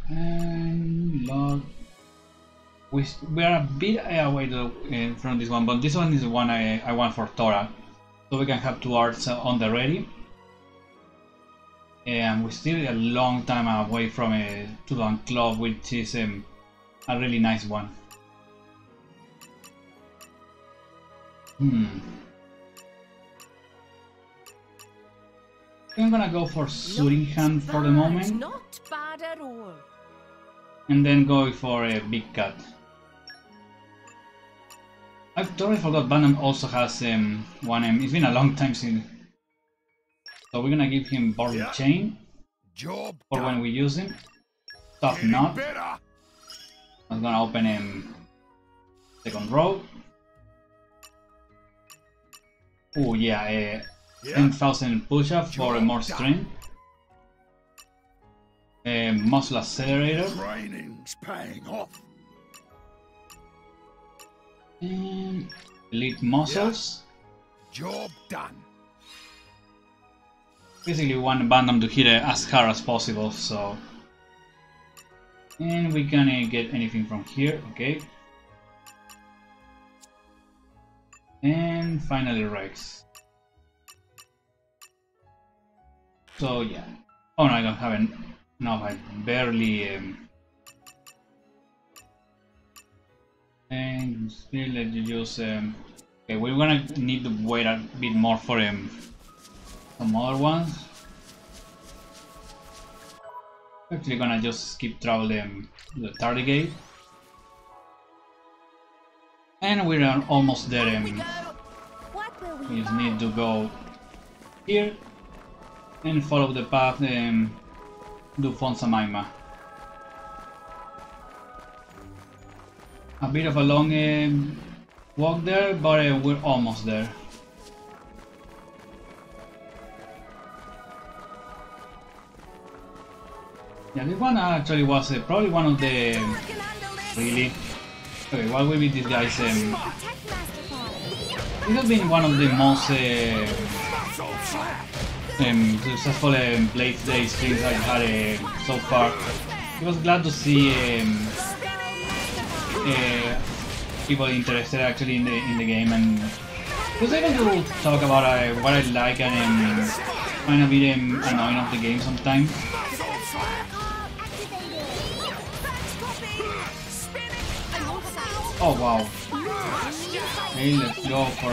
And log. We are a bit away from this one, but this one is the one I want for Tora. So we can have 2 arts on the ready. And we're still a long time away from a Tulan Club, which is a really nice one. I'm gonna go for Shooting Hand for the moment. Not bad at all. And then go for a Big Cat. I totally forgot Bantam also has one it's been a long time since. So we're gonna give him Boring Chain for when we use him. Tough Knot. I'm gonna open him second row. Oh yeah, 10,000 push-up for more strength. Muscle Accelerator. Training's paying off. And Elite Muscles. Job done. Basically we want Bantam to hit it as hard as possible, so... And we can get anything from here, okay. And finally Rex. So yeah. Oh no, I don't have it. No, I barely... And still let you use... okay, we're gonna need to wait a bit more for some other ones. Actually gonna just skip travel the Tardigate. And we are almost there. We just need to go here and follow the path do Fonsamaima. A bit of a long walk there, but we're almost there. Yeah, this one actually was probably one of the really. Okay, what will be this guy's? This has been one of the most successful Bladesday streams I've had so far. I was glad to see people interested actually in the game, and was able to talk about what I like and find a bit annoying of the game sometimes. Oh wow. Okay, let's go for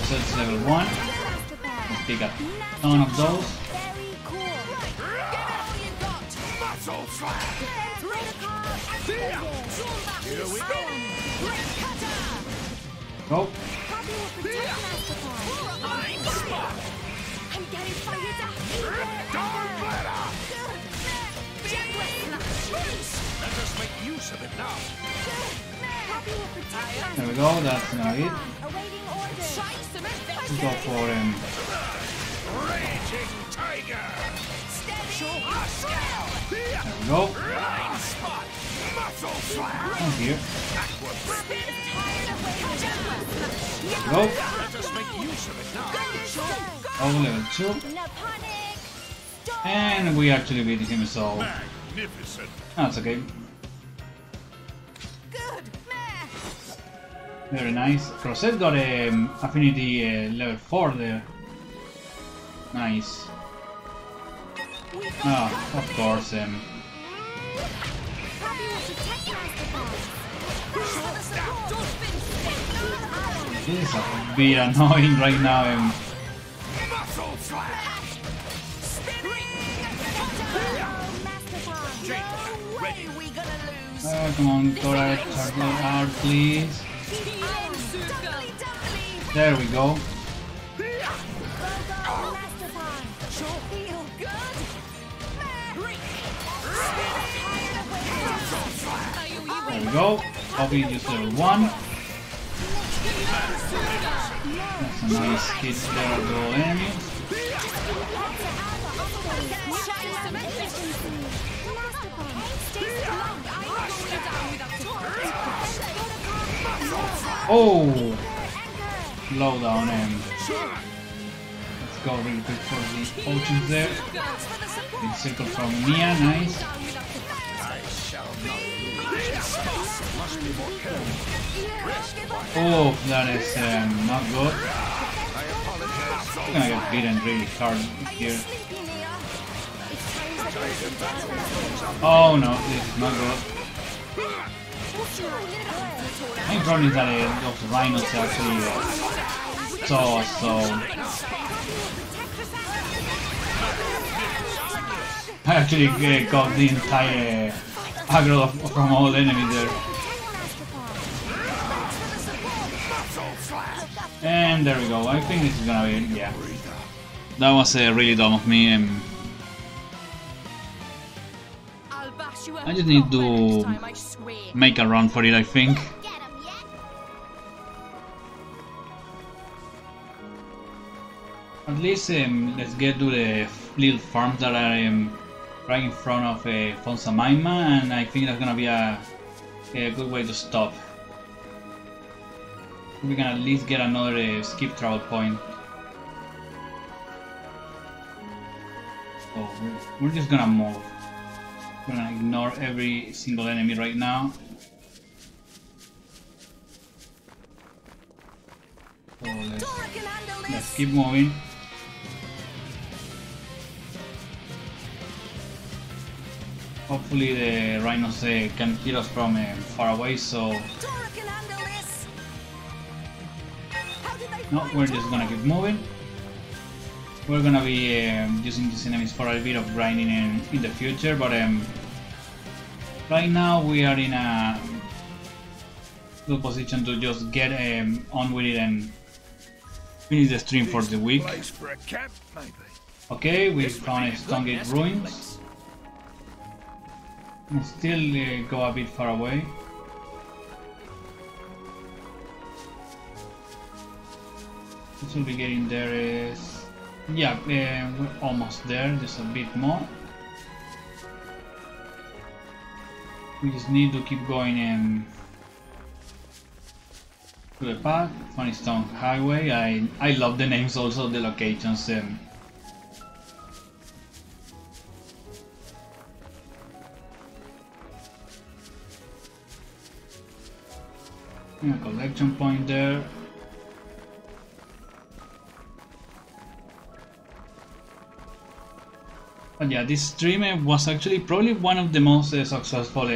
so it's level 1. Let's pick a ton of those. Go. Let us make use of it now. There we go, that's not it. Let's go for Raging Tiger. there we go. And here. Go. Let us make use of it now. Oh, level 2. And we actually beat him, so Magnificent. that's okay. Very nice. Rosette got affinity level 4 there. Nice. Ah, of course. This is a bit annoying right now. Oh, come on, Tora, charge your heart, please. There we go. There we go. Poppy just level 1. That's a nice hit there of the enemies. Oh! Low down let's go really quick for the potions there. Big circle from Mia, nice. Oh, that is not good. I'm gonna get beaten really hard here. Oh no, this is not good. Main problem is that those rhinos actually so actually got the entire aggro from all enemies there. And there we go. I think this is gonna be it. Yeah. That was really dumb of me. I just need to make a run for it, I think. At least let's get to the little farms that are right in front of Fonsamaima, and I think that's gonna be a good way to stop. We can at least get another skip travel point. So we're just gonna move. We're gonna ignore every single enemy right now. So let's keep moving. Hopefully the rhinos can hear us from far away, so... No, we're just gonna keep moving. We're gonna be using these enemies for a bit of grinding in the future, but right now we are in a good position to just get on with it and finish the stream for the week. Okay, we found Stonegate Ruins. And still go a bit far away. This will be getting there. Yeah, we're almost there, just a bit more. We just need to keep going to the path. Funny-Stone Highway. I love the names also, the locations. A collection point there. But yeah, this stream was actually probably one of the most successful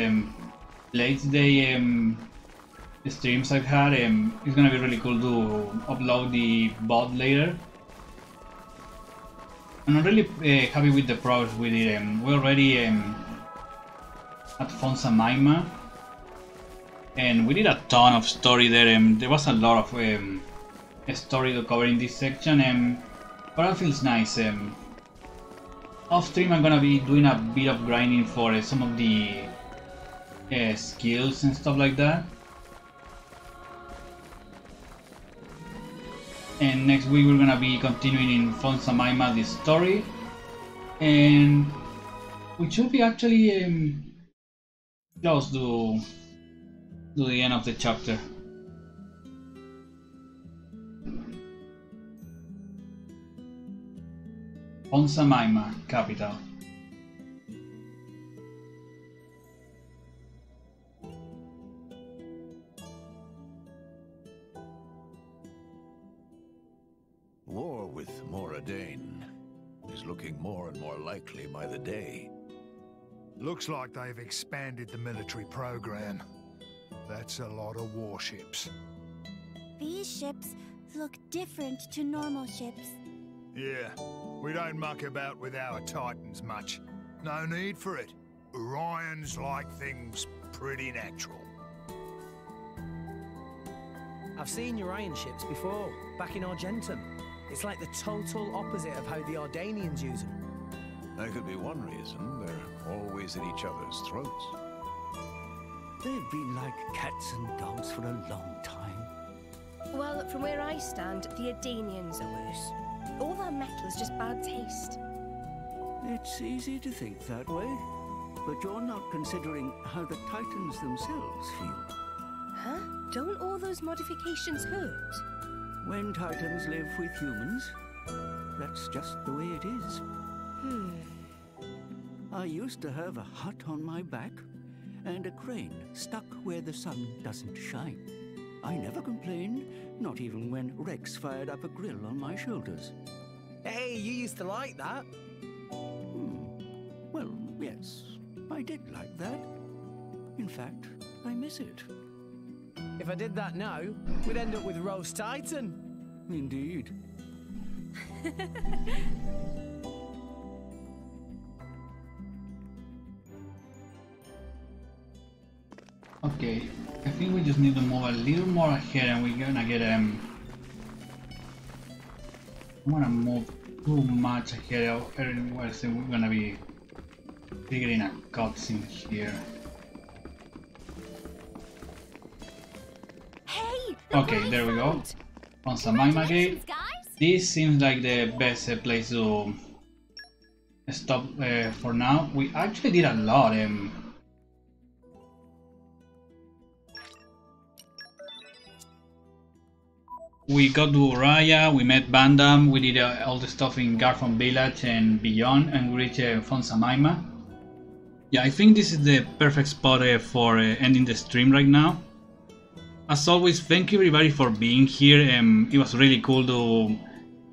Bladesday streams I've had. It's gonna be really cool to upload the bot later. And I'm really happy with the progress we did. We're already at Fonsamaima, and we did a ton of story there. There was a lot of story to cover in this section, but that feels nice. Off stream I'm gonna be doing a bit of grinding for some of the skills and stuff like that. And next week we're gonna be continuing in Fonsamaima this story, and we should be actually close to the end of the chapter. Fonsamaima, capital. War with Moradin is looking more and more likely by the day. Looks like they've expanded the military program. That's a lot of warships. These ships look different to normal ships. Yeah, we don't muck about with our Titans much. No need for it. Orions like things pretty natural. I've seen Urian ships before, back in Argentum. It's like the total opposite of how the Ardanians use them. That could be one reason. They're always at each other's throats. They've been like cats and dogs for a long time. Well, from where I stand, the Ardanians are worse. All that metal is just bad taste. It's easy to think that way, but you're not considering how the Titans themselves feel. Huh? Don't all those modifications hurt? When Titans live with humans, that's just the way it is. I used to have a hut on my back and a crane stuck where the sun doesn't shine. I never complained, not even when Rex fired up a grill on my shoulders. Hey, you used to like that. Well, yes, I did like that. In fact, I miss it. If I did that now, we'd end up with roast Titan. Indeed. Okay, I think we just need to move a little more ahead and we're gonna get I wanna move too much ahead of everywhere, so we're gonna be figuring a cutscene here. Hey! Okay, there we go. On Samaima Gate. This seems like the best place to stop for now. We actually did a lot. We got to Raya, we met Bandam, we did all the stuff in Garfon Village and beyond, and we reached Fonsamaima. Yeah, I think this is the perfect spot for ending the stream right now. As always, thank you everybody for being here. It was really cool to...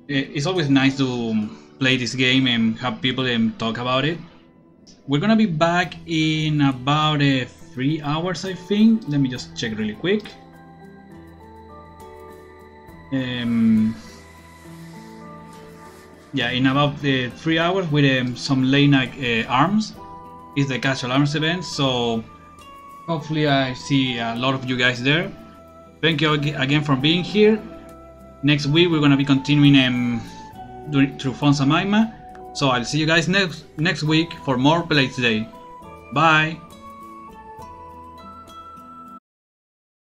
it's always nice to play this game and have people talk about it. We're gonna be back in about 3 hours, I think. Let me just check really quick. Yeah, in about 3 hours with some late night arms. It's the casual arms event, so hopefully I see a lot of you guys there. Thank you again for being here. Next week we're gonna be continuing through Fonsamaima, so I'll see you guys next week for more Bladesday. Bye.